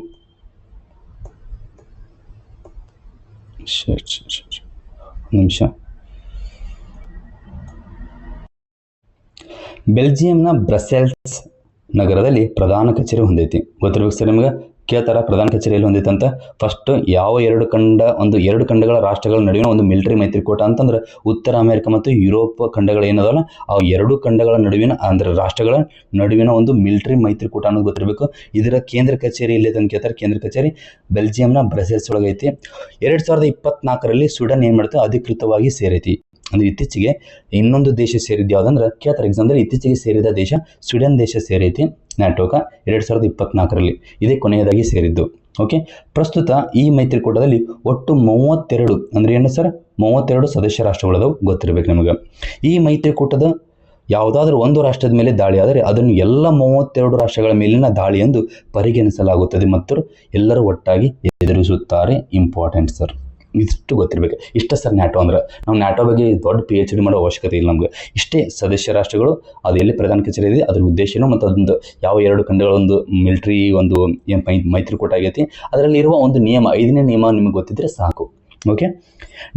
ನಿಮಿಷ. ಬೆಲ್ಜಿಯಂನ ಬ್ರಸೆಲ್ಸ್ ನಗರದಲ್ಲಿ ಪ್ರಧಾನ ಕಚೇರಿ ಹೊಂದೈತಿ. ಗೊತ್ತಿರ್ಬೇಕು ಸರ್ ನಿಮ್ಗೆ. ಕೇಳ್ತಾರ ಪ್ರಧಾನ ಕಚೇರಿಯಲ್ಲಿ ಹೊಂದೈತೆ ಅಂತ. ಫಸ್ಟ್ ಯಾವ ಎರಡು ಖಂಡಗಳ ರಾಷ್ಟ್ರಗಳ ನಡುವಿನ ಒಂದು ಮಿಲಿಟರಿ ಮೈತ್ರಿಕೂಟ ಅಂತಂದ್ರೆ ಉತ್ತರ ಅಮೆರಿಕ ಮತ್ತು ಯುರೋಪ್ ಖಂಡಗಳು ಏನದಲ್ಲ ಆ ಎರಡು ಖಂಡಗಳ ನಡುವಿನ ಅಂದ್ರೆ ರಾಷ್ಟ್ರಗಳ ನಡುವಿನ ಒಂದು ಮಿಲಿಟರಿ ಮೈತ್ರಿಕೂಟ ಅನ್ನೋದು ಗೊತ್ತಿರಬೇಕು. ಇದರ ಕೇಂದ್ರ ಕಚೇರಿ ಇಲ್ಲಿ ಅಂತ ಕೇಳ್ತಾರೆ. ಕೇಂದ್ರ ಕಚೇರಿ ಬೆಲ್ಜಿಯಂನ ಬ್ರಸೆಲ್ಸ್ ಒಳಗೈತಿ. 2024ರಲ್ಲಿ ಸ್ವೀಡನ್ ಏನ್ ಮಾಡ್ತಾ ಅಧಿಕೃತವಾಗಿ ಸೇರೈತಿ. ಅಂದ್ರೆ ಇತ್ತೀಚೆಗೆ ಇನ್ನೊಂದು ದೇಶ ಸೇರಿದ್ದು ಯಾವ್ದಂದ್ರೆ ಕೇಳ್ತಾರೆ ಎಕ್ಸಾಂಪಲ್. ಇತ್ತೀಚೆಗೆ ಸೇರಿದ ದೇಶ ಸ್ವೀಡನ್ ದೇಶ ಸೇರೈತಿ ನ್ಯಾಟೋಕ 2024ರಲ್ಲಿ. ಇದೇ ಕೊನೆಯದಾಗಿ ಸೇರಿದ್ದು. ಓಕೆ, ಪ್ರಸ್ತುತ ಈ ಮೈತ್ರಿಕೂಟದಲ್ಲಿ ಒಟ್ಟು 32 ಅಂದ್ರೆ ಏನು ಸರ್ 32 ಸದಸ್ಯ ರಾಷ್ಟ್ರಗಳದವು ಗೊತ್ತಿರಬೇಕು ನಿಮಗೆ. ಈ ಮೈತ್ರಿಕೂಟದ ಯಾವುದಾದ್ರೂ ಒಂದು ರಾಷ್ಟ್ರದ ಮೇಲೆ ದಾಳಿ ಆದರೆ ಅದನ್ನು ಎಲ್ಲ 32 ರಾಷ್ಟ್ರಗಳ ಮೇಲಿನ ದಾಳಿ ಎಂದು ಪರಿಗಣಿಸಲಾಗುತ್ತದೆ ಮತ್ತು ಎಲ್ಲರೂ ಒಟ್ಟಾಗಿ ಎದುರಿಸುತ್ತಾರೆ. ಇಂಪಾರ್ಟೆಂಟ್ ಸರ್, ಇಷ್ಟು ಗೊತ್ತಿರಬೇಕು. ಇಷ್ಟ ಸರ್ ನ್ಯಾಟೋ ಅಂದ್ರೆ. ನಾವು ನ್ಯಾಟೋ ಬಗ್ಗೆ ದೊಡ್ಡ PhD ಮಾಡೋ ಅವಶ್ಯಕತೆ ಇಲ್ಲ ನಮ್ಗೆ. ಇಷ್ಟೇ ಸದಸ್ಯ ರಾಷ್ಟ್ರಗಳು, ಅದು ಎಲ್ಲಿ ಪ್ರಧಾನ ಕಚೇರಿ ಇದೆ, ಅದ್ರ ಉದ್ದೇಶನೂ ಮತ್ತು ಅದೊಂದು ಯಾವ ಎರಡು ಖಂಡಗಳ ಒಂದು ಮಿಲಿಟರಿ ಒಂದು ಮೈತ್ರಿಕೂಟ ಆಗೈತಿ, ಅದರಲ್ಲಿ ಇರುವ ಒಂದು ನಿಯಮ 5ನೇ ನಿಯಮ ನಿಮಗೆ ಗೊತ್ತಿದ್ರೆ ಸಾಕು. ಓಕೆ,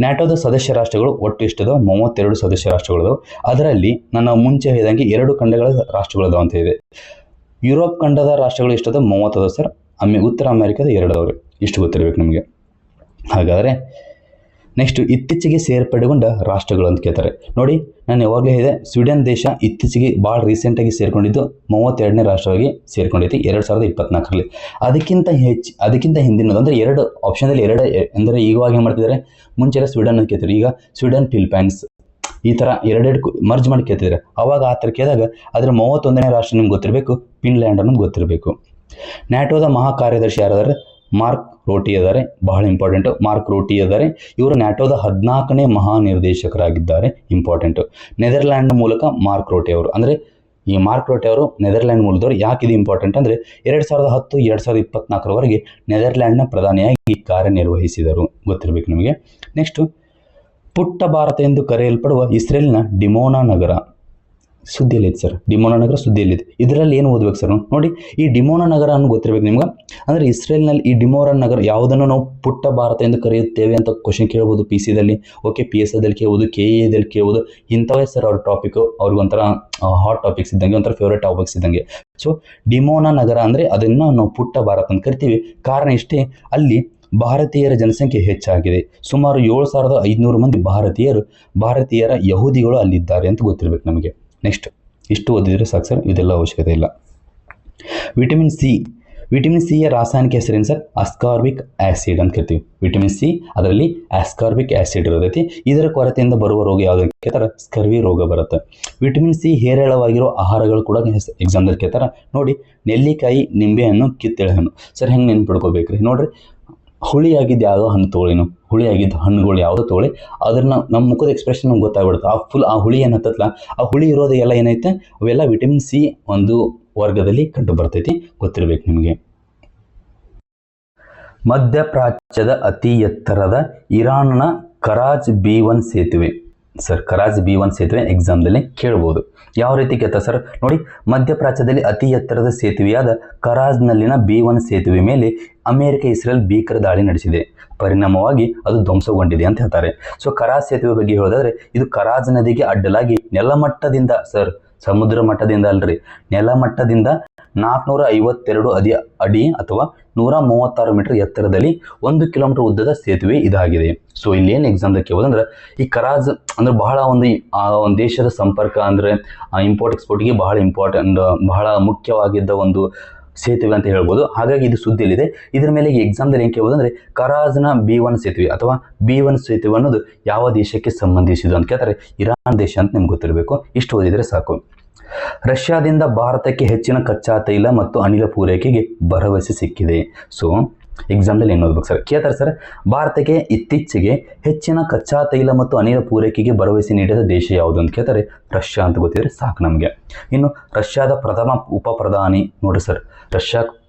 ನ್ಯಾಟೋದ ಸದಸ್ಯ ರಾಷ್ಟ್ರಗಳು ಒಟ್ಟು ಇಷ್ಟದ 32 ಸದಸ್ಯ ರಾಷ್ಟ್ರಗಳು. ಅದರಲ್ಲಿ ನಾನು ಮುಂಚೆ ಹೇಳಿದಂಗೆ 2 ಖಂಡಗಳ ರಾಷ್ಟ್ರಗಳದಾವ ಅಂತ ಇದೆ. ಯುರೋಪ್ ಖಂಡದ ರಾಷ್ಟ್ರಗಳು ಇಷ್ಟದ 30 ಸರ್. ಉತ್ತರ ಅಮೆರಿಕದ 2 ಇಷ್ಟು ಗೊತ್ತಿರಬೇಕು ನಿಮಗೆ. ಹಾಗಾದರೆ ನೆಕ್ಸ್ಟ್ ಇತ್ತೀಚೆಗೆ ಸೇರ್ಪಡೆಗೊಂಡ ರಾಷ್ಟ್ರಗಳು ಅಂತ ಕೇಳ್ತಾರೆ ನೋಡಿ. ನಾನು ಯಾವಾಗಲೇ ಹೇಳಿದೆ ಸ್ವೀಡನ್ ದೇಶ ಇತ್ತೀಚೆಗೆ ಭಾಳ ರೀಸೆಂಟಾಗಿ ಸೇರ್ಕೊಂಡಿದ್ದು 32ನೇ ರಾಷ್ಟ್ರವಾಗಿ ಸೇರ್ಕೊಂಡೈತಿ 2024ರಲ್ಲಿ. ಅದಕ್ಕಿಂತ ಹಿಂದಿನದು ಅಂದರೆ 2 ಆಪ್ಷನಲ್ಲಿ 2 ಅಂದರೆ ಈಗವಾಗ ಏನು ಮಾಡ್ತಿದ್ದಾರೆ, ಮುಂಚೆ ಸ್ವೀಡನ್ ಅಂತ ಕೇಳ್ತಾರೆ, ಈಗ ಸ್ವೀಡನ್ ಫಿಲಿಪೈನ್ಸ್ ಈ ಥರ 2 ಮರ್ಜ್ ಮಾಡಿ ಕೇಳ್ತಿದ್ದಾರೆ. ಅವಾಗ ಆ ಥರ ಕೇಳಿದಾಗ ಅದರ 31ನೇ ರಾಷ್ಟ್ರ ನಿಮ್ಗೆ ಗೊತ್ತಿರಬೇಕು, ಫಿನ್ಲ್ಯಾಂಡ್ ಅನ್ನೋದು ಗೊತ್ತಿರಬೇಕು. ನ್ಯಾಟೋದ ಮಹಾ ಕಾರ್ಯದರ್ಶಿ ಯಾರಾದರೆ ಮಾರ್ಕ್ ರೂಟಿ ಇದ್ದಾರೆ, ಬಹಳ ಇಂಪಾರ್ಟೆಂಟು. ಮಾರ್ಕ್ ರೂಟಿ ಇದ್ದಾರೆ. ಇವರು ನ್ಯಾಟೋದ 14ನೇ ಮಹಾನಿರ್ದೇಶಕರಾಗಿದ್ದಾರೆ. ಇಂಪಾರ್ಟೆಂಟು. ನೆದರ್ಲ್ಯಾಂಡ್ ಮೂಲಕ ಮಾರ್ಕ್ ರೂಟಿ ಅವರು, ಅಂದರೆ ಈ ಮಾರ್ಕ್ ರೂಟಿ ಅವರು ನೆದರ್ಲ್ಯಾಂಡ್ ಮೂಲದವರು. ಯಾಕೆ ಇದು ಇಂಪಾರ್ಟೆಂಟ್ ಅಂದರೆ 2010-2024ವರೆಗೆ ನೆದರ್ಲ್ಯಾಂಡ್ನ ಪ್ರಧಾನಿಯಾಗಿ ಕಾರ್ಯನಿರ್ವಹಿಸಿದರು. ಗೊತ್ತಿರಬೇಕು ನಿಮಗೆ. ನೆಕ್ಸ್ಟು ಪುಟ್ಟ ಭಾರತ ಎಂದು ಕರೆಯಲ್ಪಡುವ ಇಸ್ರೇಲ್ನ ಡಿಮೋನಾ ನಗರ ಸುದ್ದಿಯಲ್ಲಿದೆ ಸರ್. ಡಿಮೋನಾ ನಗರ ಸುದ್ದಿಯಲ್ಲಿದೆ. ಇದರಲ್ಲಿ ಏನು ಓದ್ಬೇಕು ಸರ್ ನೋಡಿ. ಈ ಡಿಮೋನಾ ನಗರ ಅನ್ನು ಗೊತ್ತಿರಬೇಕು ನಿಮ್ಗೆ. ಅಂದರೆ ಇಸ್ರೇಲ್ನಲ್ಲಿ ಈ ಡಿಮೋನಾ ನಗರ ಯಾವುದನ್ನು ನಾವು ಪುಟ್ಟ ಭಾರತ ಎಂದು ಕರೆಯುತ್ತೇವೆ ಅಂತ ಕ್ವಶನ್ ಕೇಳ್ಬೋದು PCದಲ್ಲಿ. ಓಕೆ, PSದಲ್ಲಿ ಕೇಳ್ಬೋದು, KAದಲ್ಲಿ ಕೇಳ್ಬೋದು. ಇಂಥವೇ ಸರ್ ಅವ್ರ ಟಾಪಿಕ್. ಅವ್ರಿಗೊಂಥರ ಹಾಟ್ ಟಾಪಿಕ್ಸ್ ಇದ್ದಂಗೆ, ಒಂಥರ ಫೇವ್ರೇಟ್ ಟಾಪಿಕ್ಸ್ ಇದ್ದಂಗೆ. ಸೊ ಡಿಮೋನಾ ನಗರ ಅಂದರೆ ಅದನ್ನು ನಾವು ಪುಟ್ಟ ಭಾರತ ಅಂತ ಕರಿತೀವಿ. ಕಾರಣ ಇಷ್ಟೇ, ಅಲ್ಲಿ ಭಾರತೀಯರ ಜನಸಂಖ್ಯೆ ಹೆಚ್ಚಾಗಿದೆ. ಸುಮಾರು 7500 ಮಂದಿ ಭಾರತೀಯರ ಯಹೂದಿಗಳು ಅಲ್ಲಿದ್ದಾರೆ ಅಂತ ಗೊತ್ತಿರಬೇಕು ನಮಗೆ. ನೆಕ್ಸ್ಟ್ ಇಷ್ಟು ಓದಿದರೆ ಸಾಕು ಸರ್, ಇದೆಲ್ಲ ಅವಶ್ಯಕತೆ ಇಲ್ಲ. ವಿಟಮಿನ್ ಸಿಯ ರಾಸಾಯನಿಕ ಹೆಸರೇನು ಸರ್? ಅಸ್ಕಾರ್ಬಿಕ್ ಆ್ಯಸಿಡ್ ಅಂತ ಕರಿತೀವಿ. ವಿಟಮಿನ್ ಸಿ ಅದರಲ್ಲಿ ಆಸ್ಕಾರ್ಬಿಕ್ ಆ್ಯಸಿಡ್ ಇರೋದೈತಿ. ಇದರ ಕೊರತೆಯಿಂದ ಬರುವ ರೋಗ ಯಾವುದಕ್ಕೆ ಕೇಳ್ತಾರೆ? ಸ್ಕರ್ವಿ ರೋಗ ಬರುತ್ತೆ. ವಿಟಮಿನ್ ಸಿ ಹೇರಳವಾಗಿರೋ ಆಹಾರಗಳು ಕೂಡ ಎಕ್ಸಾಮ್ದಲ್ಲಿ ಕೇಳ್ತಾರೆ ನೋಡಿ. ನೆಲ್ಲಿಕಾಯಿ, ನಿಂಬೆಹಣ್ಣು, ಕಿತ್ತಳೆ ಹಣ್ಣು. ಸರ್ ಹೆಂಗೆ ನೆನ್ಪಿಡ್ಕೋಬೇಕ್ರಿ ನೋಡ್ರಿ. ಹುಳಿಯಾಗಿದ್ದು ಯಾವುದೋ ಹಣ್ಣು ತೊಗೊಳಿನು, ಹುಳಿಯಾಗಿದ್ದು ಹಣ್ಣುಗಳು ಯಾವುದೋ ತೊಗೊಳಿ, ಅದನ್ನ ನಮ್ಮ ಮುಖದ ಎಕ್ಸ್ಪ್ರೆಷನ್ ನಮ್ಗೆ ಗೊತ್ತಾಗ್ಬಿಡುತ್ತೆ. ಆ ಹುಳಿ ಏನು ಹತ್ತಲ್ಲ, ಆ ಹುಳಿ ಇರೋದು ಎಲ್ಲ ಏನೈತೆ ಅವೆಲ್ಲ ವಿಟಮಿನ್ ಸಿ ಒಂದು ವರ್ಗದಲ್ಲಿ ಕಂಡು ಬರ್ತೈತಿ. ಗೊತ್ತಿರಬೇಕು ನಿಮಗೆ. ಮಧ್ಯಪ್ರಾಚ್ಯದ ಅತಿ ಎತ್ತರದ ಇರಾನ್ನ ಕರಾಜ್ B1 ಸೇತುವೆ. ಸರ್ ಕರಾಜ್ B1 ಸೇತುವೆ ಎಕ್ಸಾಮ್ದಲ್ಲಿ ಕೇಳ್ಬೋದು. ಯಾವ ರೀತಿ ಕೇಳ್ತಾರೆ ಸರ್ ನೋಡಿ. ಮಧ್ಯಪ್ರಾಚ್ಯದಲ್ಲಿ ಅತಿ ಎತ್ತರದ ಸೇತುವೆಯಾದ ಕರಾಜ್ನಲ್ಲಿನ B1 ಸೇತುವೆ ಮೇಲೆ ಅಮೆರಿಕ ಇಸ್ರೇಲ್ ಭೀಕರ ದಾಳಿ ನಡೆಸಿದೆ. ಪರಿಣಾಮವಾಗಿ ಅದು ಧ್ವಂಸಗೊಂಡಿದೆ ಅಂತ ಹೇಳ್ತಾರೆ. ಸೊ ಕರಾಜ್ ಸೇತುವೆ ಬಗ್ಗೆ ಹೇಳೋದಾದ್ರೆ ಇದು ಕರಾಜ್ ನದಿಗೆ ಅಡ್ಡಲಾಗಿ ನೆಲಮಟ್ಟದಿಂದ, ಸರ್ ಸಮುದ್ರ ಮಟ್ಟದಿಂದ ಅಲ್ರಿ, ನೆಲಮಟ್ಟದಿಂದ 452 ಅಡಿ ಅಥವಾ 136 ಮೀಟರ್ ಎತ್ತರದಲ್ಲಿ 1 ಕಿಲೋಮೀಟರ್ ಉದ್ದದ ಸೇತುವೆ ಇದಾಗಿದೆ. ಸೊ ಇಲ್ಲಿ ಏನು ಎಕ್ಸಾಮ್ದಾಗ ಕೇಳೋದಂದ್ರೆ ಈ ಕರಾಜ್ ಅಂದ್ರೆ ಬಹಳ ಒಂದು ದೇಶದ ಸಂಪರ್ಕ ಅಂದರೆ ಇಂಪೋರ್ಟ್ ಎಕ್ಸ್ಪೋರ್ಟ್ಗೆ ಬಹಳ ಮುಖ್ಯವಾಗಿದ್ದ ಒಂದು ಸೇತುವೆ ಅಂತ ಹೇಳ್ಬೋದು. ಹಾಗಾಗಿ ಇದು ಸುದ್ದಿಯಲ್ಲಿದೆ. ಇದರ ಮೇಲೆ ಈ ಎಕ್ಸಾಮ್ದಲ್ಲಿ ಏನು ಕೇಳ್ಬೋದು ಅಂದರೆ ಕರಾಜ್ನ B1 ಸೇತುವೆ ಅಥವಾ B1 ಸೇತುವೆ ಅನ್ನೋದು ಯಾವ ದೇಶಕ್ಕೆ ಸಂಬಂಧಿಸಿದ್ದು ಅಂತ ಕೇಳ್ತಾರೆ. ಇರಾನ್ ದೇಶ ಅಂತ ನಿಮ್ಗೆ ಗೊತ್ತಿರಬೇಕು. ಇಷ್ಟು ಓದಿದರೆ ಸಾಕು. ರಷ್ಯಾದಿಂದ ಭಾರತಕ್ಕೆ ಹೆಚ್ಚಿನ ಕಚ್ಚಾ ತೈಲ ಮತ್ತು ಅನಿಲ ಪೂರೈಕೆಗೆ ಭರವಸೆ ಸಿಕ್ಕಿದೆ. ಸೊ ಎಕ್ಸಾಮ್ದಲ್ಲಿ ಏನು ಓದ್ಬೇಕು ಸರ್ ಕೇಳ್ತಾರೆ ಸರ್. ಭಾರತಕ್ಕೆ ಇತ್ತೀಚೆಗೆ ಹೆಚ್ಚಿನ ಕಚ್ಚಾ ತೈಲ ಮತ್ತು ಅನಿಲ ಪೂರೈಕೆಗೆ ಭರವಸೆ ನೀಡಿದ ದೇಶ ಯಾವುದು ಅಂತ ಕೇಳ್ತಾರೆ. ರಷ್ಯಾ ಅಂತ ಗೊತ್ತಿದ್ರೆ ಸಾಕು ನಮಗೆ. ಇನ್ನು ರಷ್ಯಾದ ಪ್ರಥಮ ಉಪಪ್ರಧಾನಿ ನೋಡ್ರಿ ಸರ್, ರಷ್ಯಾ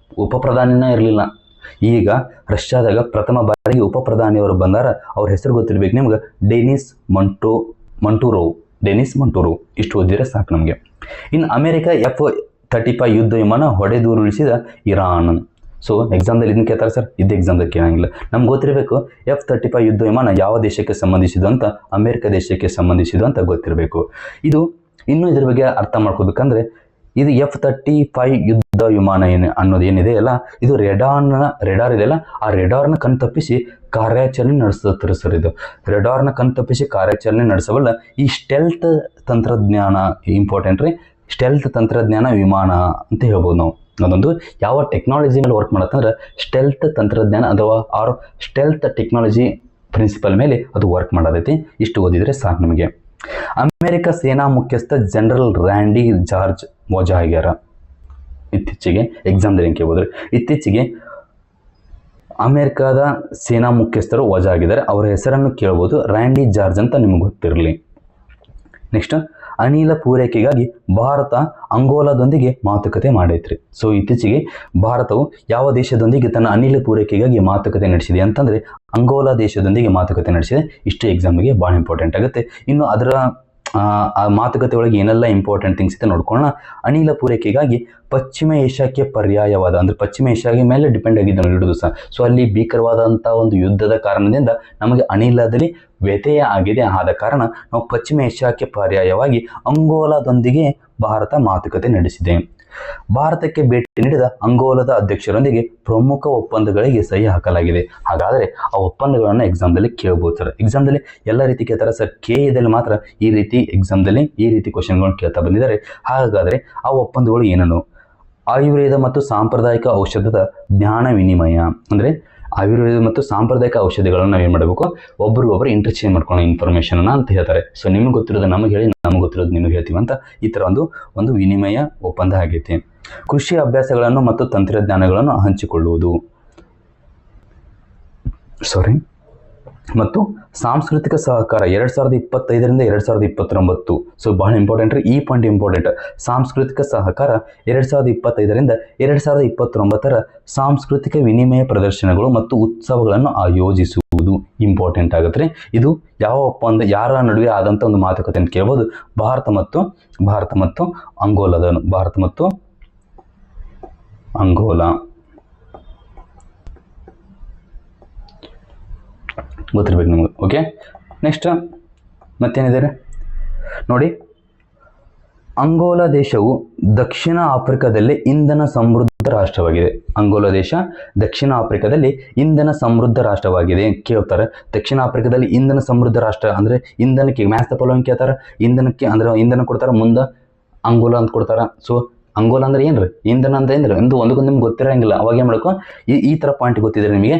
ಉಪಪ್ರಧಾನಿನ ಇರಲಿಲ್ಲ. ಈಗ ರಷ್ಯಾದಾಗ ಪ್ರಥಮ ಬಾರಿಗೆ ಉಪಪ್ರಧಾನಿಯವರು ಬಂದಾರ. ಅವ್ರ ಹೆಸರು ಗೊತ್ತಿರ್ಬೇಕು ನಿಮ್ಗೆ, ಡೆನಿಸ್ ಮಂಟೂರೋವ್. ಇಷ್ಟು ಓದಿದ್ರೆ ಸಾಕು ನಮಗೆ. ಇನ್ನು ಅಮೆರಿಕ F-35 ಯುದ್ಧ ವಿಮಾನ ಹೊಡೆದುರುಳಿಸಿದ ಇರಾನ್. ಸೊ ಎಕ್ಸಾಮ್ದಲ್ಲಿ ಇದನ್ನು ಕೇಳ್ತಾರೆ ಸರ್, ಇದು ಎಕ್ಸಾಮ್ದಲ್ಲಿ ಕೇಳಂಗಿಲ್ಲ. ನಮ್ಗೆ ಗೊತ್ತಿರಬೇಕು F-35 ಯುದ್ಧ ವಿಮಾನ ಯಾವ ದೇಶಕ್ಕೆ ಸಂಬಂಧಿಸಿದ್ದು ಅಂತ, ಅಮೆರಿಕ ದೇಶಕ್ಕೆ ಸಂಬಂಧಿಸಿದ್ದು ಅಂತ ಗೊತ್ತಿರಬೇಕು. ಇದು ಇನ್ನೂ ಇದ್ರ ಬಗ್ಗೆ ಅರ್ಥ ಮಾಡ್ಕೋಬೇಕಂದ್ರೆ ಇದು F-35 ಯುದ್ಧ ವಿಮಾನ ಅನ್ನೋದು ಏನಿದೆ ಅಲ್ಲ, ಇದು ರೆಡಾರ್ ಇದೆಯಲ್ಲ, ಆ ರೆಡಾರ್ನ ಕಣ್ತಪ್ಪಿಸಿ ಕಾರ್ಯಾಚರಣೆ ನಡೆಸುತ್ತೆ ಸರ್. ಇದು ರೆಡಾರ್ನ ಕಣ್ತಪ್ಪಿಸಿ ಕಾರ್ಯಾಚರಣೆ ನಡೆಸಬಲ್ಲ ಈ ಸ್ಟೆಲ್ತ್ ತಂತ್ರಜ್ಞಾನ ಇಂಪಾರ್ಟೆಂಟ್ ರೀ. ಸ್ಟೆಲ್ತ್ ತಂತ್ರಜ್ಞಾನ ವಿಮಾನ ಅಂತ ಹೇಳ್ಬೋದು ನಾವು. ಅದೊಂದು ಯಾವ ಟೆಕ್ನಾಲಜಿ ಮೇಲೆ ವರ್ಕ್ ಮಾಡತ್ತಂದ್ರೆ ಸ್ಟೆಲ್ತ್ ತಂತ್ರಜ್ಞಾನ ಅಥವಾ ಸ್ಟೆಲ್ತ್ ಟೆಕ್ನಾಲಜಿ ಪ್ರಿನ್ಸಿಪಲ್ ಮೇಲೆ ಅದು ವರ್ಕ್ ಮಾಡೋದೈತಿ. ಇಷ್ಟು ಓದಿದರೆ ಸಾಕು ನಿಮಗೆ. ಅಮೆರಿಕ ಸೇನಾ ಮುಖ್ಯಸ್ಥ ಜನರಲ್ ರ್ಯಾಂಡಿ ಜಾರ್ಜ್ ವಜಾ ಆಗ್ಯಾರ. ಇತ್ತೀಚೆಗೆ ಎಕ್ಸಾಮ್ದಲ್ಲಿ ಕೇಳ್ಬೋದ್ರಿ, ಇತ್ತೀಚೆಗೆ ಅಮೆರಿಕದ ಸೇನಾ ಮುಖ್ಯಸ್ಥರು ವಜಾ ಆಗಿದ್ದಾರೆ. ಅವರ ಹೆಸರನ್ನು ಕೇಳ್ಬೋದು, ರ್ಯಾಂಡಿ ಜಾರ್ಜ್ ಅಂತ ನಿಮ್ಗೆ ಗೊತ್ತಿರಲಿ. ನೆಕ್ಸ್ಟ್, ಅನಿಲ ಪೂರೈಕೆಗಾಗಿ ಭಾರತ ಅಂಗೋಲಾದೊಂದಿಗೆ ಮಾತುಕತೆ ಮಾಡೈತ್ರಿ. ಸೊ ಇತ್ತೀಚೆಗೆ ಭಾರತವು ಯಾವ ದೇಶದೊಂದಿಗೆ ತನ್ನ ಅನಿಲ ಪೂರೈಕೆಗಾಗಿ ಮಾತುಕತೆ ನಡೆಸಿದೆ ಅಂತಂದರೆ ಅಂಗೋಲಾ ದೇಶದೊಂದಿಗೆ ಮಾತುಕತೆ ನಡೆಸಿದೆ. ಇಷ್ಟು ಎಕ್ಸಾಮ್ಗೆ ಭಾಳ ಇಂಪಾರ್ಟೆಂಟ್ ಆಗುತ್ತೆ. ಇನ್ನು ಅದರ ಆ ಮಾತುಕತೆ ಒಳಗೆ ಏನೆಲ್ಲ ಇಂಪಾರ್ಟೆಂಟ್ ಥಿಂಗ್ಸ್ ಇದೆ ನೋಡ್ಕೊಳ್ಳೋಣ. ಅನಿಲ ಪೂರೈಕೆಗಾಗಿ ಪಶ್ಚಿಮ ಏಷ್ಯಾಕ್ಕೆ ಪರ್ಯಾಯವಾದ, ಅಂದರೆ ಪಶ್ಚಿಮ ಏಷ್ಯಾಗೆ ಮೇಲೆ ಡಿಪೆಂಡ್ ಆಗಿದ್ದು ನಾವು ಇಡೋದು ಸಹ. ಸೊ ಅಲ್ಲಿ ಭೀಕರವಾದಂಥ ಒಂದು ಯುದ್ಧದ ಕಾರಣದಿಂದ ನಮಗೆ ಅನಿಲದಲ್ಲಿ ವ್ಯತ್ಯಯ ಆಗಿದೆ. ಆದ ಕಾರಣ ನಾವು ಪಶ್ಚಿಮ ಏಷ್ಯಾಕ್ಕೆ ಪರ್ಯಾಯವಾಗಿ ಅಂಗೋಲಾದೊಂದಿಗೆ ಭಾರತ ಮಾತುಕತೆ ನಡೆಸಿದೆ. ಭಾರತಕ್ಕೆ ಭೇಟಿ ನೀಡಿದ ಅಂಗೋಲಾದ ಅಧ್ಯಕ್ಷರೊಂದಿಗೆ ಪ್ರಮುಖ ಒಪ್ಪಂದಗಳಿಗೆ ಸಹಿ ಹಾಕಲಾಗಿದೆ. ಹಾಗಾದರೆ ಆ ಒಪ್ಪಂದಗಳನ್ನು ಎಕ್ಸಾಮ್ದಲ್ಲಿ ಕೇಳ್ಬೋದು ಸರ್. ಎಕ್ಸಾಮ್ದಲ್ಲಿ ಎಲ್ಲ ರೀತಿ ಕೇಳ್ತಾರೆ ಸರ್, KA ಮಾತ್ರ ಈ ರೀತಿ ಎಕ್ಸಾಮ್ದಲ್ಲಿ ಈ ರೀತಿ ಕ್ವಶನ್ಗಳನ್ನು ಕೇಳ್ತಾ ಬಂದಿದ್ದಾರೆ. ಹಾಗಾದರೆ ಆ ಒಪ್ಪಂದಗಳು ಏನನ್ನು? ಆಯುರ್ವೇದ ಮತ್ತು ಸಾಂಪ್ರದಾಯಿಕ ಔಷಧದ ಜ್ಞಾನ ವಿನಿಮಯ, ಅಂದರೆ ಆಯುರ್ವೇದ ಮತ್ತು ಸಾಂಪ್ರದಾಯಿಕ ಔಷಧಿಗಳನ್ನು ನಾವೇನು ಮಾಡಬೇಕು, ಒಬ್ರಿಗೊಬ್ಬರು ಇಂಟರ್ಚೇಂಜ್ ಮಾಡ್ಕೊಳ್ಳೋ ಇನ್ಫಾರ್ಮೇಷನ್ ಅಂತ ಹೇಳ್ತಾರೆ. ಸೊ ನಿಮಗೆ ಗೊತ್ತಿರೋದು ನಮಗೆ ಹೇಳಿ, ನಮಗೆ ಗೊತ್ತಿರೋದು ನಿಮಗೆ ಹೇಳ್ತೀವಿ ಅಂತ ಈ ಥರ ಒಂದು ವಿನಿಮಯ ಒಪ್ಪಂದ ಆಗೈತೆ. ಕೃಷಿ ಅಭ್ಯಾಸಗಳನ್ನು ಮತ್ತು ತಂತ್ರಜ್ಞಾನಗಳನ್ನು ಹಂಚಿಕೊಳ್ಳುವುದು, ಮತ್ತು ಸಾಂಸ್ಕೃತಿಕ ಸಹಕಾರ 2025ರಿಂದ 2029. ಸೊ ಬಹಳ ಇಂಪಾರ್ಟೆಂಟ್ ರೀ, ಈ ಪಾಯಿಂಟ್ ಇಂಪಾರ್ಟೆಂಟ್. ಸಾಂಸ್ಕೃತಿಕ ಸಹಕಾರ 2025ರಿಂದ 2029 ಸಾಂಸ್ಕೃತಿಕ ವಿನಿಮಯ ಪ್ರದರ್ಶನಗಳು ಮತ್ತು ಉತ್ಸವಗಳನ್ನು ಆಯೋಜಿಸುವುದು ಇಂಪಾರ್ಟೆಂಟ್ ಆಗುತ್ತೆ ರೀ. ಇದು ಯಾವ ಒಪ್ಪಂದ, ಯಾರ ನಡುವೆ ಆದಂಥ ಒಂದು ಮಾತುಕತೆ ಅಂತ ಕೇಳ್ಬೋದು. ಭಾರತ ಮತ್ತು ಅಂಗೋಲಾ ಗೊತ್ತಿರ್ಬೇಕು ನಿಮಗೆ. ಓಕೆ, ನೆಕ್ಸ್ಟ್ ಮತ್ತೇನಿದೆ ನೋಡಿ. ಅಂಗೋಲಾ ದೇಶವು ದಕ್ಷಿಣ ಆಫ್ರಿಕಾದಲ್ಲಿ ಇಂಧನ ಸಮೃದ್ಧ ರಾಷ್ಟ್ರವಾಗಿದೆ. ಅಂಗೋಲಾ ದೇಶ ದಕ್ಷಿಣ ಆಫ್ರಿಕಾದಲ್ಲಿ ಇಂಧನ ಸಮೃದ್ಧ ರಾಷ್ಟ್ರವಾಗಿದೆ ಕೇಳ್ತಾರೆ. ದಕ್ಷಿಣ ಆಫ್ರಿಕಾದಲ್ಲಿ ಇಂಧನ ಸಮೃದ್ಧ ರಾಷ್ಟ್ರ ಅಂದರೆ ಇಂಧನಕ್ಕೆ ಮ್ಯಾಚ್ ದ ಫಾಲೋವಿಂಗ್ ಕೇಳ್ತಾರೆ. ಇಂಧನಕ್ಕೆ ಅಂದರೆ ಇಂಧನ ಕೊಡ್ತಾರೆ, ಮುಂದೆ ಅಂಗೋಲಾ ಅಂತ ಕೊಡ್ತಾರೆ. ಸೊ ಅಂಗೋಲಾ ಅಂದ್ರೆ ಏನ್ರಿ, ಇಂಧನ ಅಂತ ಏನ್ರಿ, ಒಂದಕ್ಕೊಂದು ನಿಮ್ಗೆ ಗೊತ್ತಿರಂಗಿಲ್ಲ. ಅವಾಗ ಏನು ಮಾಡಬೇಕು, ಈ ಥರ ಪಾಯಿಂಟ್ ಗೊತ್ತಿದ್ರೆ ನಿಮಗೆ,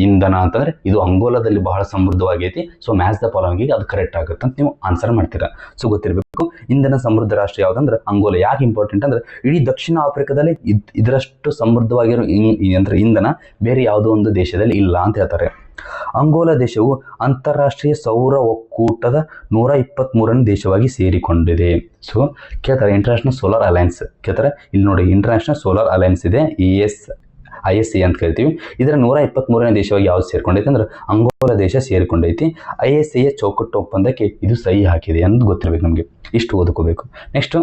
ಇಂಧನ ಅಂತಂದ್ರೆ ಇದು ಅಂಗೋಲಾದಲ್ಲಿ ಬಹಳ ಸಮೃದ್ಧವಾಗೈತಿ. ಸೊ ಮ್ಯಾಚ್ ದ ಫಾಲೋವಿಂಗಿಗೆ ಅದು ಕರೆಕ್ಟ್ ಆಗುತ್ತೆ ಅಂತ ನೀವು ಆನ್ಸರ್ ಮಾಡ್ತೀರಾ. ಸೊ ಗೊತ್ತಿರಬೇಕು ಇಂಧನ ಸಮೃದ್ಧ ರಾಷ್ಟ್ರ ಯಾವುದಂದ್ರೆ ಅಂಗೋಲಾ. ಯಾಕೆ ಇಂಪಾರ್ಟೆಂಟ್ ಅಂದ್ರೆ ಇಡೀ ದಕ್ಷಿಣ ಆಫ್ರಿಕಾದಲ್ಲಿ ಇದರಷ್ಟು ಸಮೃದ್ಧವಾಗಿರೋ ಅಂದ್ರೆ ಇಂಧನ ಬೇರೆ ಯಾವುದೋ ಒಂದು ದೇಶದಲ್ಲಿ ಇಲ್ಲ ಅಂತ ಹೇಳ್ತಾರೆ. ಅಂಗೋಲಾ ದೇಶವು ಅಂತಾರಾಷ್ಟ್ರೀಯ ಸೌರ ಒಕ್ಕೂಟದ 123ನೇ ದೇಶವಾಗಿ ಸೇರಿಕೊಂಡಿದೆ. ಸೊ ಕೇಳ್ತಾರೆ ಇಂಟರ್ನ್ಯಾಷನಲ್ ಸೋಲಾರ್ ಅಲಯನ್ಸ್ ಕೇಳ್ತಾರೆ. ಇಲ್ಲಿ ನೋಡಿ, ಇಂಟರ್ನ್ಯಾಷನಲ್ ಸೋಲಾರ್ ಅಲಯನ್ಸ್ ಇದೆ, ISA ಅಂತ ಕರಿತೀವಿ. ಇದರ 123ನೇ ದೇಶವಾಗಿ ಯಾವ್ದು ಸೇರ್ಕೊಂಡೈತಿ ಅಂದ್ರೆ ಅಂಗೋಲಾ ದೇಶ ಸೇರಿಕೊಂಡೈತಿ. ISA ಚೌಕಟ್ಟು ಒಪ್ಪಂದಕ್ಕೆ ಇದು ಸಹಿ ಹಾಕಿದೆ ಅನ್ನೋದು ಗೊತ್ತಿರಬೇಕು ನಮಗೆ. ಇಷ್ಟು ಓದ್ಕೋಬೇಕು. ನೆಕ್ಸ್ಟ್,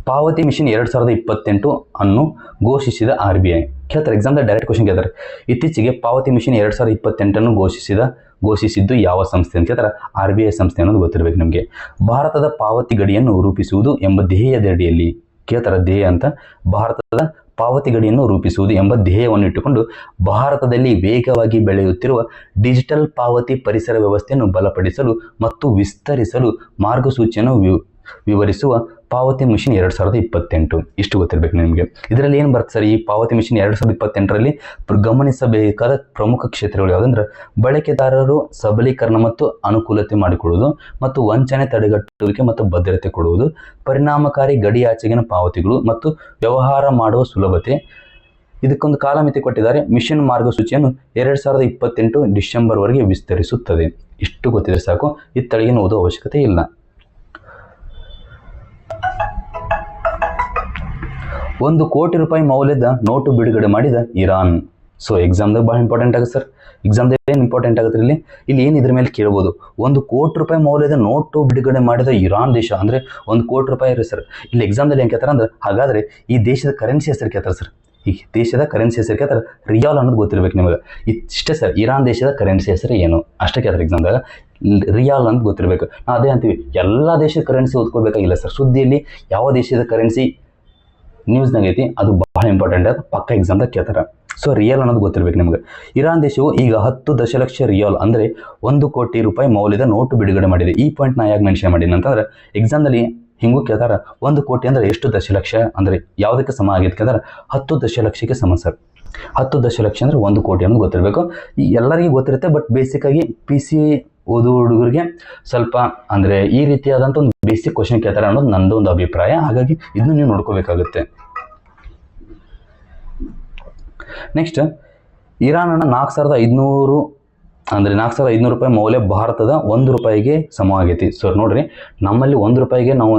ಪಾವತಿ ಮಿಷನ್ 2028 ಅನ್ನು ಘೋಷಿಸಿದ RBI ಕೇಳ್ತಾರೆ. ಎಕ್ಸಾಮ್ದಾಗ ಡೈರೆಕ್ಟ್ ಕ್ವಶನ್ ಕೇಳ್ತಾರೆ. ಇತ್ತೀಚೆಗೆ ಪಾವತಿ ಮಿಷನ್ 2028 ಘೋಷಿಸಿದ್ದು ಯಾವ ಸಂಸ್ಥೆ ಅಂತ ಕೇಳ್ತಾರೆ. RBI ಸಂಸ್ಥೆ ಅನ್ನೋದು ಗೊತ್ತಿರಬೇಕು ನಮಗೆ. ಭಾರತದ ಪಾವತಿ ಗಡಿಯನ್ನು ರೂಪಿಸುವುದು ಎಂಬ ಧ್ಯೇಯದಡಿಯಲ್ಲಿ ಕೇಳ್ತಾರೆ. ಧ್ಯೇಯ ಅಂತ, ಭಾರತದ ಪಾವತಿ ಗಡಿಯನ್ನು ರೂಪಿಸುವುದು ಎಂಬ ಧ್ಯೇಯವನ್ನು ಇಟ್ಟುಕೊಂಡು ಭಾರತದಲ್ಲಿ ವೇಗವಾಗಿ ಬೆಳೆಯುತ್ತಿರುವ ಡಿಜಿಟಲ್ ಪಾವತಿ ಪರಿಸರ ವ್ಯವಸ್ಥೆಯನ್ನು ಬಲಪಡಿಸಲು ಮತ್ತು ವಿಸ್ತರಿಸಲು ಮಾರ್ಗಸೂಚಿಯನ್ನು ವಿವರಿಸುವ ಪಾವತಿ ಮಿಷನ್ 2028. ಇಷ್ಟು ಗೊತ್ತಿರಬೇಕು ನಿಮಗೆ. ಇದರಲ್ಲಿ ಏನು ಬರುತ್ತೆ ಸರ್, ಈ ಪಾವತಿ ಮಿಷನ್ 2028ರಲ್ಲಿ ಗಮನಿಸಬೇಕಾದ ಪ್ರಮುಖ ಕ್ಷೇತ್ರಗಳು ಯಾವುದಂದ್ರೆ ಬಳಕೆದಾರರು ಸಬಲೀಕರಣ ಮತ್ತು ಅನುಕೂಲತೆ ಮಾಡಿಕೊಡುವುದು, ಮತ್ತು ವಂಚನೆ ತಡೆಗಟ್ಟುವಿಕೆ ಮತ್ತು ಭದ್ರತೆ ಕೊಡುವುದು, ಪರಿಣಾಮಕಾರಿ ಗಡಿಯಾಚೆಗಿನ ಪಾವತಿಗಳು ಮತ್ತು ವ್ಯವಹಾರ ಮಾಡುವ ಸುಲಭತೆ. ಇದಕ್ಕೊಂದು ಕಾಲಮಿತಿ ಕೊಟ್ಟಿದ್ದಾರೆ. ಮಿಷನ್ ಮಾರ್ಗಸೂಚಿಯನ್ನು 2028 ಡಿಸೆಂಬರ್ವರೆಗೆ ವಿಸ್ತರಿಸುತ್ತದೆ. ಇಷ್ಟು ಗೊತ್ತಿದ್ರೆ ಸಾಕು, ಇತ್ತಳಿಗೆ ಓದುವ ಅವಶ್ಯಕತೆ ಇಲ್ಲ. 1 ಕೋಟಿ ರೂಪಾಯಿ ಮೌಲ್ಯದ ನೋಟು ಬಿಡುಗಡೆ ಮಾಡಿದ ಇರಾನ್. ಸೊ ಎಕ್ಸಾಮ್ದಾಗ ಭಾಳ ಇಂಪಾರ್ಟೆಂಟ್ ಆಗುತ್ತೆ ಸರ್. ಎಕ್ಸಾಮ್ದಾಗ ಏನು ಇಂಪಾರ್ಟೆಂಟ್ ಆಗುತ್ತೆ ಇಲ್ಲಿ ಏನು ಇದ್ರ ಮೇಲೆ ಕೇಳ್ಬೋದು. 1 ಕೋಟಿ ರೂಪಾಯಿ ಮೌಲ್ಯದ ನೋಟು ಬಿಡುಗಡೆ ಮಾಡಿದ ಇರಾನ್ ದೇಶ ಅಂದರೆ 1 ಕೋಟಿ ರೂಪಾಯಿ ರೀ ಸರ್. ಇಲ್ಲಿ ಎಕ್ಸಾಮ್ದಲ್ಲಿ ಏನು ಕೇಳ್ತಾರೆ ಅಂದ್ರೆ, ಹಾಗಾದರೆ ಈ ದೇಶದ ಕರೆನ್ಸಿ ಹೆಸರು ಕೇಳ್ತಾರೆ ಸರ್. ಈ ದೇಶದ ಕರೆನ್ಸಿ ಹೆಸರು ಕೇಳ್ತಾರೆ, ರಿಯಾಲ್ ಅನ್ನೋದು ಗೊತ್ತಿರ್ಬೇಕು ನಿಮಗೆ. ಇಷ್ಟೇ ಸರ್, ಇರಾನ್ ದೇಶದ ಕರೆನ್ಸಿ ಹೆಸರು ಏನು ಅಷ್ಟೇ ಕೇಳ್ತಾರೆ ಎಕ್ಸಾಮ್ದಾಗ. ರಿಯಾಲ್ ಅಂತ ಗೊತ್ತಿರಬೇಕು. ನಾವು ಅದೇ ಅಂತೀವಿ, ಎಲ್ಲ ದೇಶದ ಕರೆನ್ಸಿ ಓದ್ಕೋಬೇಕಾಗಿಲ್ಲ ಸರ್. ಸುದ್ದಿಯಲ್ಲಿ ಯಾವ ದೇಶದ ಕರೆನ್ಸಿ ನ್ಯೂಸ್ನಾಗ ಐತಿ ಅದು ಬಹಳ ಇಂಪಾರ್ಟೆಂಟ್, ಅದು ಪಕ್ಕ ಎಕ್ಸಾಮ್ದಾಗ ಕೇಳ್ತಾರೆ. ಸೊ ರಿಯಲ್ ಅನ್ನೋದು ಗೊತ್ತಿರ್ಬೇಕು ನಿಮಗೆ. ಇರಾನ್ ದೇಶವು ಈಗ 10 ದಶಲಕ್ಷ ರಿಯಾಲ್ ಅಂದರೆ 1 ಕೋಟಿ ರೂಪಾಯಿ ಮೌಲ್ಯದ ನೋಟು ಬಿಡುಗಡೆ ಮಾಡಿದೆ. ಈ ಪಾಯಿಂಟ್ ನಾ ಯಾಕೆ ಮೆನ್ಷನ್ ಮಾಡೀನಿ ಅಂತಂದ್ರೆ ಎಕ್ಸಾಮ್ದಲ್ಲಿ ಹಿಂಗೂ ಕೇಳ್ತಾರೆ, 1 ಕೋಟಿ ಅಂದರೆ ಎಷ್ಟು ದಶಲಕ್ಷ ಅಂದರೆ ಯಾವುದಕ್ಕೆ ಸಮ ಆಗಿತ್ತು ಕೇಳ್ತಾರೆ, 10 ದಶಲಕ್ಷಕ್ಕೆ ಸಮ ಸರ್. 10 ದಶಲಕ್ಷ ಅಂದರೆ 1 ಕೋಟಿ ಅನ್ನೋದು ಗೊತ್ತಿರಬೇಕು. ಈ ಎಲ್ಲರಿಗೂ ಗೊತ್ತಿರುತ್ತೆ, ಬಟ್ ಬೇಸಿಕ್ಕಾಗಿ PC ಓದೋ ಹುಡುಗರಿಗೆ ಸ್ವಲ್ಪ ಅಂದರೆ ಈ ರೀತಿಯಾದಂಥ ಒಂದು ಬೇಸಿಕ್ ಕ್ವಶನ್ ಕೇಳ್ತಾರೆ ಅನ್ನೋದು ನಂದು ಒಂದು ಅಭಿಪ್ರಾಯ. ಹಾಗಾಗಿ ಇದನ್ನು ನೀವು ನೋಡ್ಕೋಬೇಕಾಗುತ್ತೆ. ನೆಕ್ಸ್ಟ್, ಇರಾನ್ನ 4500 ಅಂದರೆ 4500 ರೂಪಾಯಿ ಮೌಲ್ಯ ಭಾರತದ 1 ರೂಪಾಯಿಗೆ ಸಮವಾಗೈತಿ. ಸೊ ನೋಡ್ರಿ, ನಮ್ಮಲ್ಲಿ 1 ರೂಪಾಯಿಗೆ ನಾವು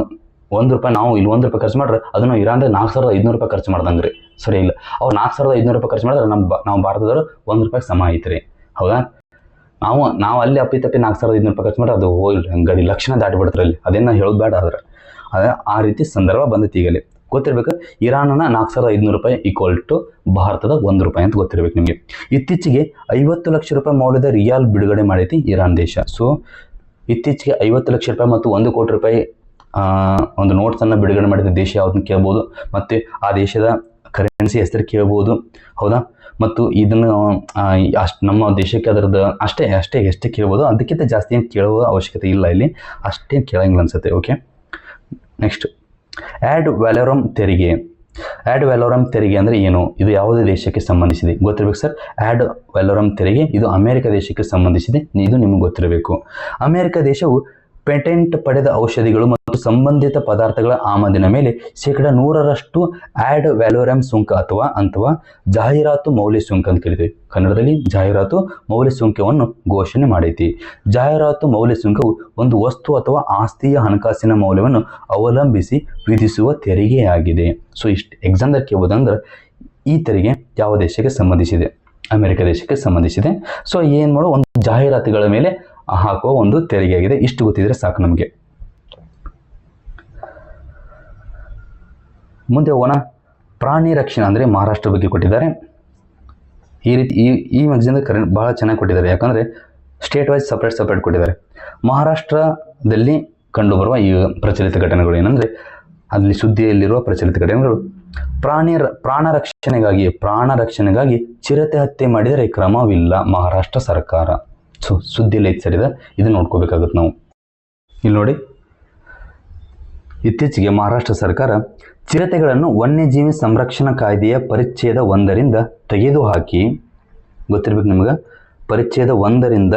1 ರೂಪಾಯಿ ನಾವು ಇಲ್ಲಿ 1 ರೂಪಾಯಿ ಖರ್ಚು ಮಾಡ್ರೆ ಅದನ್ನು ಇರಾನ್ದಾಗ 4500 ರೂಪಾಯಿ ಖರ್ಚು ಮಾಡ್ದಂಗೆ ರೀ. ಸರಿ ಇಲ್ಲ, ಅವ್ರು 4500 ರೂಪಾಯಿ ಖರ್ಚು ಮಾಡಿದ್ರೆ ನಾವು ಭಾರತದವರು 1 ರೂಪಾಯಿಗೆ ಸಮ ಐತೆ ರೀ. ಹೌದಾ? ನಾವು ಅಲ್ಲಿ ಅಪ್ಪಿತಪ್ಪಿ 4500 ರೂಪಾಯಿ ಖರ್ಚು ಮಾಡ್ರೆ ಅದು ಹೋಗಿ ಗಡಿ ಲಕ್ಷಣ ದಾಟಿಬಿಡ್ತಾರೆ ಅಲ್ಲಿ. ಅದೇನು ಹೇಳೋದು ಬೇಡ. ಆದ್ರೆ ಆ ರೀತಿ ಸಂದರ್ಭ ಬಂದೈತಿ. ಈಗಲೇ ಗೊತ್ತಿರಬೇಕು, ಇರಾನ್ನ 4500 ರೂಪಾಯಿ ಈಕ್ವಲ್ ಟು ಭಾರತದ 1 ರೂಪಾಯಿ ಅಂತ ಗೊತ್ತಿರಬೇಕು ನಿಮಗೆ. ಇತ್ತೀಚೆಗೆ 50 ಲಕ್ಷ ರೂಪಾಯಿ ಮೌಲ್ಯದ ರಿಯಾಲ್ ಬಿಡುಗಡೆ ಮಾಡೈತಿ ಇರಾನ್ ದೇಶ. ಸೊ ಇತ್ತೀಚೆಗೆ 50 ಲಕ್ಷ ರೂಪಾಯಿ ಮತ್ತು 1 ಕೋಟಿ ರೂಪಾಯಿ ಒಂದು ನೋಟ್ಸನ್ನು ಬಿಡುಗಡೆ ಮಾಡಿದ ದೇಶ ಯಾವುದನ್ನು ಕೇಳ್ಬೋದು, ಮತ್ತು ಆ ದೇಶದ ಕರೆನ್ಸಿ ಹೆಸರು ಕೇಳ್ಬೋದು. ಹೌದಾ? ಮತ್ತು ಇದನ್ನು ಅಷ್ಟು ನಮ್ಮ ದೇಶಕ್ಕೆ ಅದರದ್ದು ಅಷ್ಟೇ ಕೇಳ್ಬೋದು. ಅದಕ್ಕಿಂತ ಜಾಸ್ತಿ ಏನು ಕೇಳುವ ಅವಶ್ಯಕತೆ ಇಲ್ಲ ಇಲ್ಲಿ, ಅಷ್ಟೇನು ಕೇಳಂಗಿಲ್ಲ ಅನ್ಸುತ್ತೆ. ಓಕೆ, ನೆಕ್ಸ್ಟ್, ಆ್ಯಡ್ ವ್ಯಾಲೋರಮ್ ತೆರಿಗೆ. ಆ್ಯಡ್ ವ್ಯಾಲೋರಮ್ ತೆರಿಗೆ ಅಂದರೆ ಏನು? ಇದು ಯಾವುದೇ ದೇಶಕ್ಕೆ ಸಂಬಂಧಿಸಿದೆ ಗೊತ್ತಿರಬೇಕು ಸರ್. ಆ್ಯಡ್ ವ್ಯಾಲೋರಮ್ ತೆರಿಗೆ ಇದು ಅಮೆರಿಕ ದೇಶಕ್ಕೆ ಸಂಬಂಧಿಸಿದೆ. ಇದು ನಿಮಗೆ ಗೊತ್ತಿರಬೇಕು. ಅಮೆರಿಕ ದೇಶವು ಪೇಟೆಂಟ್ ಪಡೆದ ಔಷಧಿಗಳು ಮತ್ತು ಸಂಬಂಧಿತ ಪದಾರ್ಥಗಳ ಆಮದಿನ ಮೇಲೆ 100% ಆ್ಯಡ್ ವ್ಯಾಲೋರಮ್ ಸುಂಕ ಅಥವಾ ಜಾಹೀರಾತು ಮೌಲ್ಯ ಸುಂಕ ಅಂತ ಕರೀತೀವಿ. ಕನ್ನಡದಲ್ಲಿ ಜಾಹೀರಾತು ಮೌಲ್ಯ ಸುಂಕವನ್ನು ಘೋಷಣೆ ಮಾಡೈತಿ. ಜಾಹೀರಾತು ಮೌಲ್ಯ ಸುಂಕವು ಒಂದು ವಸ್ತು ಅಥವಾ ಆಸ್ತಿಯ ಹಣಕಾಸಿನ ಮೌಲ್ಯವನ್ನು ಅವಲಂಬಿಸಿ ವಿಧಿಸುವ ತೆರಿಗೆಯಾಗಿದೆ. ಸೊ ಇಷ್ಟು ಎಕ್ಸಾಮ್ದಾಗ ಕೇಳ್ಬೋದಂದ್ರೆ ಈ ತೆರಿಗೆ ಯಾವ ದೇಶಕ್ಕೆ ಸಂಬಂಧಿಸಿದೆ? ಅಮೆರಿಕ ದೇಶಕ್ಕೆ ಸಂಬಂಧಿಸಿದೆ. ಸೊ ಏನು ಮಾಡೋ, ಒಂದು ಜಾಹೀರಾತುಗಳ ಮೇಲೆ ಹಾಕುವ ಒಂದು ತೆರಿಗೆ ಆಗಿದೆ. ಇಷ್ಟು ಗೊತ್ತಿದ್ರೆ ಸಾಕು ನಮಗೆ. ಮುಂದೆ ಹೋಗೋಣ. ಪ್ರಾಣಿ ರಕ್ಷಣೆ ಅಂದರೆ ಮಹಾರಾಷ್ಟ್ರ ಬಗ್ಗೆ ಕೊಟ್ಟಿದ್ದಾರೆ. ಈ ರೀತಿ ಈ ಮ್ಯಾಗ್ಝಿನ್ದ ಕರೆಂಟ್ ಭಾಳ ಚೆನ್ನಾಗಿ ಕೊಟ್ಟಿದ್ದಾರೆ. ಯಾಕಂದರೆ ಸ್ಟೇಟ್ ವೈಸ್ ಸಪ್ರೇಟ್ ಕೊಟ್ಟಿದ್ದಾರೆ. ಮಹಾರಾಷ್ಟ್ರದಲ್ಲಿ ಕಂಡುಬರುವ ಈ ಪ್ರಚಲಿತ ಘಟನೆಗಳು ಏನಂದರೆ, ಅಲ್ಲಿ ಸುದ್ದಿಯಲ್ಲಿರುವ ಪ್ರಚಲಿತ ಘಟನೆಗಳು, ಪ್ರಾಣ ರಕ್ಷಣೆಗಾಗಿ ಚಿರತೆ ಹತ್ಯೆ ಮಾಡಿದರೆ ಕ್ರಮವಿಲ್ಲ ಮಹಾರಾಷ್ಟ್ರ ಸರ್ಕಾರ. ಸೊ ಸುದ್ದಿಯಲ್ಲಿ ಐತೆ ಸರಿದ, ಇದನ್ನು ನೋಡ್ಕೋಬೇಕಾಗುತ್ತೆ ನಾವು. ಇಲ್ಲಿ ನೋಡಿ, ಇತ್ತೀಚೆಗೆ ಮಹಾರಾಷ್ಟ್ರ ಸರ್ಕಾರ ಚಿರತೆಗಳನ್ನು ವನ್ಯಜೀವಿ ಸಂರಕ್ಷಣಾ ಕಾಯ್ದೆಯ ಪರಿಚ್ಛೇದ 1ರಿಂದ ತೆಗೆದುಹಾಕಿ, ಗೊತ್ತಿರ್ಬೇಕು ನಿಮಗೆ, ಪರಿಚ್ಛೇದ 1ರಿಂದ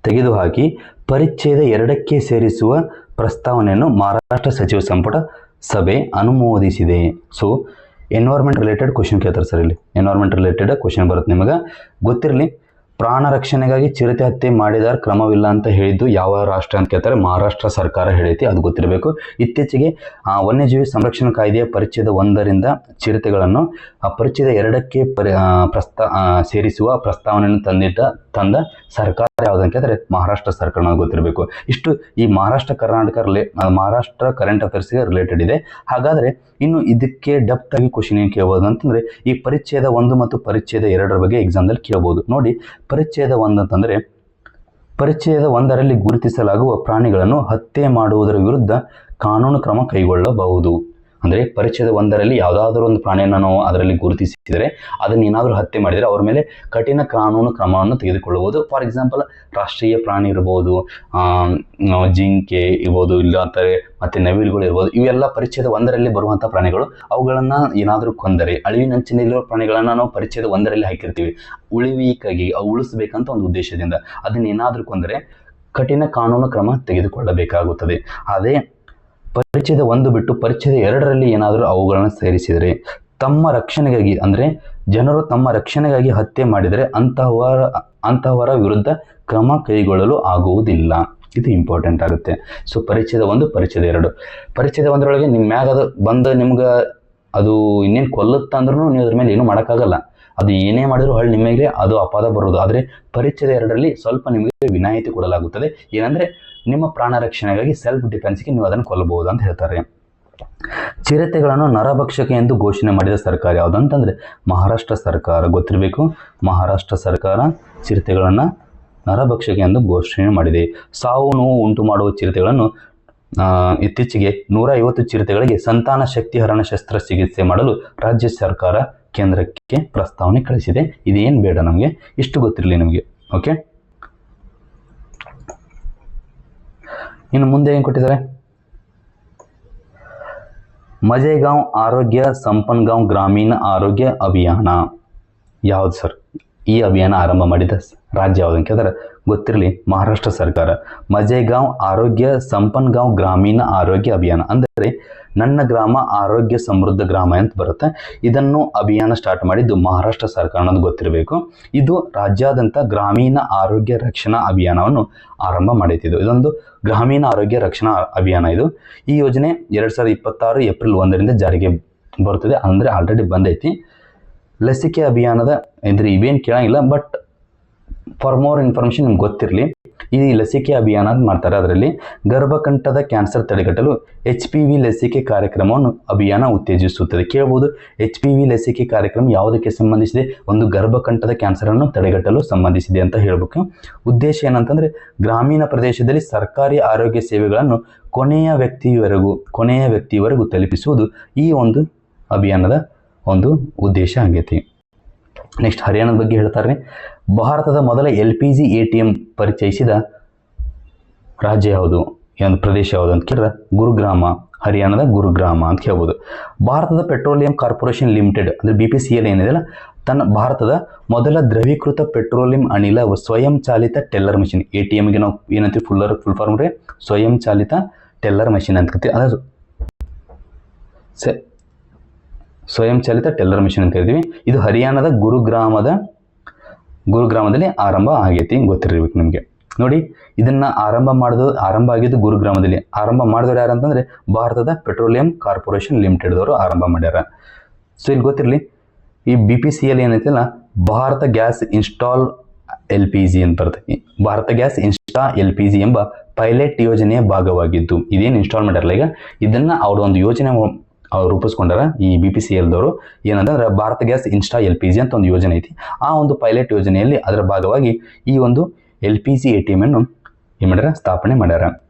ತೆಗೆದುಹಾಕಿ ಪರಿಚ್ಛೇದ 2ಕ್ಕೆ ಸೇರಿಸುವ ಪ್ರಸ್ತಾವನೆಯನ್ನು ಮಹಾರಾಷ್ಟ್ರ ಸಚಿವ ಸಂಪುಟ ಸಭೆ ಅನುಮೋದಿಸಿದೆ. ಸೊ ಎನ್ವೈರ್ಮೆಂಟ್ ರಿಲೇಟೆಡ್ ಕ್ವಶನ್ ಕೇಳ್ತಾರೆ ಸರ್. ಇಲ್ಲಿ ಎನ್ವೈರ್ಮೆಂಟ್ ರಿಲೇಟೆಡ್ ಕ್ವಶನ್ ಬರುತ್ತೆ ನಿಮಗೆ. ಗೊತ್ತಿರಲಿ, ಪ್ರಾಣ ರಕ್ಷಣೆಗಾಗಿ ಚಿರತೆ ಹತ್ಯೆ ಮಾಡಿದಾರ ಕ್ರಮವಿಲ್ಲ ಅಂತ ಹೇಳಿದ್ದು ಯಾವ ರಾಷ್ಟ್ರ ಅಂತ ಕೇಳ್ತಾರೆ? ಮಹಾರಾಷ್ಟ್ರ ಸರ್ಕಾರ ಹೇಳೈತಿ, ಅದು ಗೊತ್ತಿರಬೇಕು. ಇತ್ತೀಚೆಗೆ ವನ್ಯಜೀವಿ ಸಂರಕ್ಷಣಾ ಕಾಯ್ದೆಯ ಪರಿಚ್ಛೇದ 1ರಿಂದ ಚಿರತೆಗಳನ್ನು ಪರಿಚ್ಛೇದ 2ಕ್ಕೆ ಸೇರಿಸುವ ಪ್ರಸ್ತಾವನೆಯನ್ನು ತಂದ ಸರ್ಕಾರ ಯಾವುದು ಅಂತ ಕೇಳಿದ್ರೆ ಮಹಾರಾಷ್ಟ್ರ ಸರ್ಕಾರ, ನಾವು ಗೊತ್ತಿರಬೇಕು. ಇಷ್ಟು ಈ ಮಹಾರಾಷ್ಟ್ರ ಕರೆಂಟ್ ಅಫೇರ್ಸ್ಗೆ ರಿಲೇಟೆಡ್ ಇದೆ. ಹಾಗಾದರೆ ಇನ್ನು ಇದಕ್ಕೆ ಡೆಪ್ತ್ ಆಗಿ ಕ್ವಶನ್ ಏನು ಕೇಳ್ಬೋದು ಅಂತಂದರೆ, ಈ ಪರಿಚ್ಛೇದ 1 ಮತ್ತು ಪರಿಚ್ಛೇದ 2ರ ಬಗ್ಗೆ ಎಕ್ಸಾಮ್ದಲ್ಲಿ ಕೇಳ್ಬೋದು. ನೋಡಿ, ಪರಿಚ್ಛೇದ 1 ಅಂತಂದರೆ, ಪರಿಚ್ಛೇದ 1ರಲ್ಲಿ ಗುರುತಿಸಲಾಗುವ ಪ್ರಾಣಿಗಳನ್ನು ಹತ್ಯೆ ಮಾಡುವುದರ ವಿರುದ್ಧ ಕಾನೂನು ಕ್ರಮ ಕೈಗೊಳ್ಳಬಹುದು. ಅಂದರೆ ಪರಿಚ್ಛೇದ 1ರಲ್ಲಿ ಯಾವುದಾದ್ರೂ ಒಂದು ಪ್ರಾಣಿಯನ್ನು ನಾವು ಅದರಲ್ಲಿ ಗುರುತಿಸಿದರೆ, ಅದನ್ನು ಏನಾದರೂ ಹತ್ಯೆ ಮಾಡಿದರೆ ಅವರ ಮೇಲೆ ಕಠಿಣ ಕಾನೂನು ಕ್ರಮವನ್ನು ತೆಗೆದುಕೊಳ್ಳಬಹುದು. ಫಾರ್ ಎಕ್ಸಾಂಪಲ್, ರಾಷ್ಟ್ರೀಯ ಪ್ರಾಣಿ ಇರ್ಬೋದು, ಜಿಂಕೆ ಇರ್ಬೋದು, ಇಲ್ಲ ಅಂತಾರೆ ಮತ್ತು ನವಿಲುಗಳು ಇರ್ಬೋದು. ಇವೆಲ್ಲ ಪರಿಚ್ಛೇದ 1ರಲ್ಲಿ ಬರುವಂಥ ಪ್ರಾಣಿಗಳು. ಅವುಗಳನ್ನು ಏನಾದರೂ ಕೊಂದರೆ, ಅಳಿವಿನಂಚಿನಲ್ಲಿರುವ ಪ್ರಾಣಿಗಳನ್ನು ನಾವು ಪರಿಚ್ಛೇದ 1ರಲ್ಲಿ ಹಾಕಿರ್ತೀವಿ. ಉಳಿವಿಗಾಗಿ ಉಳಿಸಬೇಕಂತ ಒಂದು ಉದ್ದೇಶದಿಂದ ಅದನ್ನು ಏನಾದರೂ ಕೊಂದರೆ ಕಠಿಣ ಕಾನೂನು ಕ್ರಮ ತೆಗೆದುಕೊಳ್ಳಬೇಕಾಗುತ್ತದೆ. ಅದೇ ಪರಿಚ್ಛೇದ 1 ಬಿಟ್ಟು ಪರಿಚ್ಛೇದ 2ರಲ್ಲಿ ಏನಾದರೂ ಅವುಗಳನ್ನು ಸೇರಿಸಿದರೆ ತಮ್ಮ ರಕ್ಷಣೆಗಾಗಿ, ಅಂದರೆ ಜನರು ತಮ್ಮ ರಕ್ಷಣೆಗಾಗಿ ಹತ್ಯೆ ಮಾಡಿದರೆ ಅಂತಹವರ ವಿರುದ್ಧ ಕ್ರಮ ಕೈಗೊಳ್ಳಲು ಆಗುವುದಿಲ್ಲ. ಇದು ಇಂಪಾರ್ಟೆಂಟ್ ಆಗುತ್ತೆ. ಸೊ ಪರಿಚ್ಛೇದ 1, ಪರಿಚ್ಛೇದ 2. ಪರಿಚ್ಛೇದ 1ರೊಳಗೆ ನಿಮ್ಮ ಮ್ಯಾಗ ಅದು ಬಂದು ನಿಮ್ಗೆ ಅದು ಇನ್ನೇನು ಕೊಲ್ಲುತ್ತ ಅಂದ್ರೂ ನೀವು ಅದ್ರ ಮೇಲೆ ಏನೂ ಮಾಡೋಕ್ಕಾಗಲ್ಲ. ಅದು ಏನೇ ಮಾಡಿದ್ರು ಹೊಳ್ಳಿ ನಿಮಗೆ ಅದು ಅಪರಾಧ ಬರೋದು. ಆದರೆ ಪರಿಚ್ಛೇದ 2ರಲ್ಲಿ ಸ್ವಲ್ಪ ನಿಮಗೆ ವಿನಾಯಿತಿ ಕೊಡಲಾಗುತ್ತದೆ. ಏನಂದರೆ ನಿಮ್ಮ ಪ್ರಾಣ ರಕ್ಷಣೆಗಾಗಿ ಸೆಲ್ಫ್ ಡಿಫೆನ್ಸ್ಗೆ ನೀವು ಅದನ್ನು ಕೊಲ್ಲಬಹುದು ಅಂತ ಹೇಳ್ತಾರೆ. ಚಿರತೆಗಳನ್ನು ನರಭಕ್ಷಕ ಎಂದು ಘೋಷಣೆ ಮಾಡಿದ ಸರ್ಕಾರ ಯಾವುದಂತಂದರೆ ಮಹಾರಾಷ್ಟ್ರ ಸರ್ಕಾರ. ಗೊತ್ತಿರಬೇಕು, ಮಹಾರಾಷ್ಟ್ರ ಸರ್ಕಾರ ಚಿರತೆಗಳನ್ನು ನರಭಕ್ಷಕ ಎಂದು ಘೋಷಣೆ ಮಾಡಿದೆ. ಸಾವು ನೋವು ಉಂಟು ಮಾಡುವ ಚಿರತೆಗಳನ್ನು ಇತ್ತೀಚೆಗೆ 150 ಚಿರತೆಗಳಿಗೆ ಸಂತಾನ ಶಕ್ತಿಹರಣ ಶಸ್ತ್ರಚಿಕಿತ್ಸೆ ಮಾಡಲು ರಾಜ್ಯ ಸರ್ಕಾರ ಕೇಂದ್ರಕ್ಕೆ ಪ್ರಸ್ತಾವನೆ ಕಳಿಸಿದೆ. ಇದೇನು ಬೇಡ, ನಮಗೆ ಇಷ್ಟು ಗೊತ್ತಿರಲಿ ನಮಗೆ. ಓಕೆ, ಇನ್ನು ಮುಂದೆ ಏನು ಕೊಟ್ಟಿದ್ದಾರೆ? ಮಜೇಗಾಂವ್ ಆರೋಗ್ಯ ಸಂಪನ್ಗಾಂವ್ ಗ್ರಾಮೀಣ ಆರೋಗ್ಯ ಅಭಿಯಾನ ಯಾವುದು ಸರ್? ಈ ಅಭಿಯಾನ ಆರಂಭ ಮಾಡಿದ ರಾಜ್ಯ ಯಾವುದು ಅಂತ ಕೇಳಿದ್ರೆ ಗೊತ್ತಿರಲಿ, ಮಹಾರಾಷ್ಟ್ರ ಸರ್ಕಾರ. ಮಜೇಗಾಂವ್ ಆರೋಗ್ಯ ಸಂಪನ್ಗಾಂವ್ ಗ್ರಾಮೀಣ ಆರೋಗ್ಯ ಅಭಿಯಾನ ಅಂದರೆ ನನ್ನ ಗ್ರಾಮ ಆರೋಗ್ಯ ಸಮೃದ್ಧ ಗ್ರಾಮ ಅಂತ ಬರುತ್ತೆ. ಇದನ್ನು ಅಭಿಯಾನ ಸ್ಟಾರ್ಟ್ ಮಾಡಿದ್ದು ಮಹಾರಾಷ್ಟ್ರ ಸರ್ಕಾರ ಅನ್ನೋದು ಗೊತ್ತಿರಬೇಕು. ಇದು ರಾಜ್ಯಾದ್ಯಂತ ಗ್ರಾಮೀಣ ಆರೋಗ್ಯ ರಕ್ಷಣಾ ಅಭಿಯಾನವನ್ನು ಆರಂಭ ಮಾಡೈತಿದ್ದು. ಇದೊಂದು ಗ್ರಾಮೀಣ ಆರೋಗ್ಯ ರಕ್ಷಣಾ ಅಭಿಯಾನ. ಇದು ಈ ಯೋಜನೆ 2026 ಏಪ್ರಿಲ್ 1ರಿಂದ ಜಾರಿಗೆ ಬರುತ್ತದೆ. ಅಂದರೆ ಆಲ್ರೆಡಿ ಬಂದೈತಿ. ಲಸಿಕೆ ಅಭಿಯಾನದ ಅಂದರೆ ಇವೇನು ಕೇಳಂಗಿಲ್ಲ, ಬಟ್ ಫಾರ್ ಮೋರ್ ಇನ್ಫಾರ್ಮೇಷನ್ ನಿಮ್ಗೆ ಗೊತ್ತಿರಲಿ. ಈ ಲಸಿಕೆ ಅಭಿಯಾನ ಮಾಡ್ತಾರೆ. ಅದರಲ್ಲಿ ಗರ್ಭಕಂಠದ ಕ್ಯಾನ್ಸರ್ ತಡೆಗಟ್ಟಲು HPV ಲಸಿಕೆ ಕಾರ್ಯಕ್ರಮವನ್ನು ಅಭಿಯಾನ ಉತ್ತೇಜಿಸುತ್ತದೆ. ಕೇಳಬಹುದು, HPV ಲಸಿಕೆ ಕಾರ್ಯಕ್ರಮ ಯಾವುದಕ್ಕೆ ಸಂಬಂಧಿಸಿದೆ? ಒಂದು ಗರ್ಭಕಂಠದ ಕ್ಯಾನ್ಸರನ್ನು ತಡೆಗಟ್ಟಲು ಸಂಬಂಧಿಸಿದೆ ಅಂತ ಹೇಳಬೇಕು. ಉದ್ದೇಶ ಏನಂತಂದರೆ ಗ್ರಾಮೀಣ ಪ್ರದೇಶದಲ್ಲಿ ಸರ್ಕಾರಿ ಆರೋಗ್ಯ ಸೇವೆಗಳನ್ನು ಕೊನೆಯ ವ್ಯಕ್ತಿಯವರೆಗೂ ತಲುಪಿಸುವುದು ಈ ಒಂದು ಅಭಿಯಾನದ ಒಂದು ಉದ್ದೇಶ ಆಗೈತಿ. ನೆಕ್ಸ್ಟ್ ಹರಿಯಾಣದ ಬಗ್ಗೆ ಹೇಳ್ತಾರೆ. ಭಾರತದ ಮೊದಲ LPG ATM ಪರಿಚಯಿಸಿದ ರಾಜ್ಯ ಯಾವುದು, ಒಂದು ಪ್ರದೇಶ ಯಾವುದು ಅಂತ ಕೇಳಿದ್ರೆ ಗುರುಗ್ರಾಮ. ಹರಿಯಾಣದ ಗುರುಗ್ರಾಮ ಅಂತ ಹೇಳ್ಬೋದು. ಭಾರತದ ಪೆಟ್ರೋಲಿಯಂ ಕಾರ್ಪೊರೇಷನ್ ಲಿಮಿಟೆಡ್ ಅಂದರೆ BPCL ಏನಿದೆಯಲ್ಲ, ತನ್ನ ಭಾರತದ ಮೊದಲ ದ್ರವೀಕೃತ ಪೆಟ್ರೋಲಿಯಂ ಅನಿಲ ಸ್ವಯಂ ಚಾಲಿತ ಟೆಲ್ಲರ್ ಮಷಿನ್, ATMಗೆ ನಾವು ಏನಂತೀವಿ ಫುಲ್ ಫಾರ್ಮ್ ರೀ, ಸ್ವಯಂ ಚಾಲಿತ ಟೆಲ್ಲರ್ ಮಷಿನ್ ಅಂತ ಕರಿತೀವಿ. ಅದು ಸ್ವಯಂ ಚಾಲಿತ ಟೆಲ್ಲರ್ ಮಿಷನ್ ಅಂತ ಹೇಳ್ತೀವಿ. ಇದು ಹರಿಯಾಣದ ಗುರುಗ್ರಾಮದಲ್ಲಿ ಆರಂಭ ಆಗೈತಿ, ಗೊತ್ತಿರಬೇಕು ನಿಮಗೆ. ನೋಡಿ, ಇದನ್ನ ಆರಂಭ ಆಗಿದ್ದು ಗುರುಗ್ರಾಮದಲ್ಲಿ. ಆರಂಭ ಮಾಡಿದವರು ಯಾರು ಅಂತಂದ್ರೆ ಭಾರತದ ಪೆಟ್ರೋಲಿಯಂ ಕಾರ್ಪೊರೇಷನ್ ಲಿಮಿಟೆಡ್ದವರು ಆರಂಭ ಮಾಡ್ಯಾರ. ಸೊ ಇಲ್ಲಿ ಗೊತ್ತಿರಲಿ, ಈ BPCL ಏನೈತಿಲ್ಲ, ಭಾರತ ಗ್ಯಾಸ್ ಇನ್ಸ್ಟಾಲ್ LPG ಅಂತ ಬರುತ್ತೆ. ಭಾರತ ಗ್ಯಾಸ್ ಇನ್ಸ್ಟಾ LPG ಎಂಬ ಪೈಲಟ್ ಯೋಜನೆಯ ಭಾಗವಾಗಿದ್ದು, ಇದೇನು ಇನ್ಸ್ಟಾಲ್ ಮಾಡ್ಯಾರಲ್ಲ ಈಗ, ಇದನ್ನ ಅವ್ರ ಒಂದು ಯೋಜನೆ ಅವ್ರು ರೂಪಿಸ್ಕೊಂಡಾರ. ಈ BPCLದವರು ಏನಂತಂದ್ರೆ ಭಾರತ ಗ್ಯಾಸ್ ಇನ್ಸ್ಟಾ LPG ಅಂತ ಒಂದು ಯೋಜನೆ ಐತಿ. ಆ ಒಂದು ಪೈಲಟ್ ಯೋಜನೆಯಲ್ಲಿ ಅದರ ಭಾಗವಾಗಿ ಈ ಒಂದು LPG ATM ಅನ್ನು ಏನು ಮಾಡ್ಯಾರ, ಸ್ಥಾಪನೆ ಮಾಡ್ಯಾರ.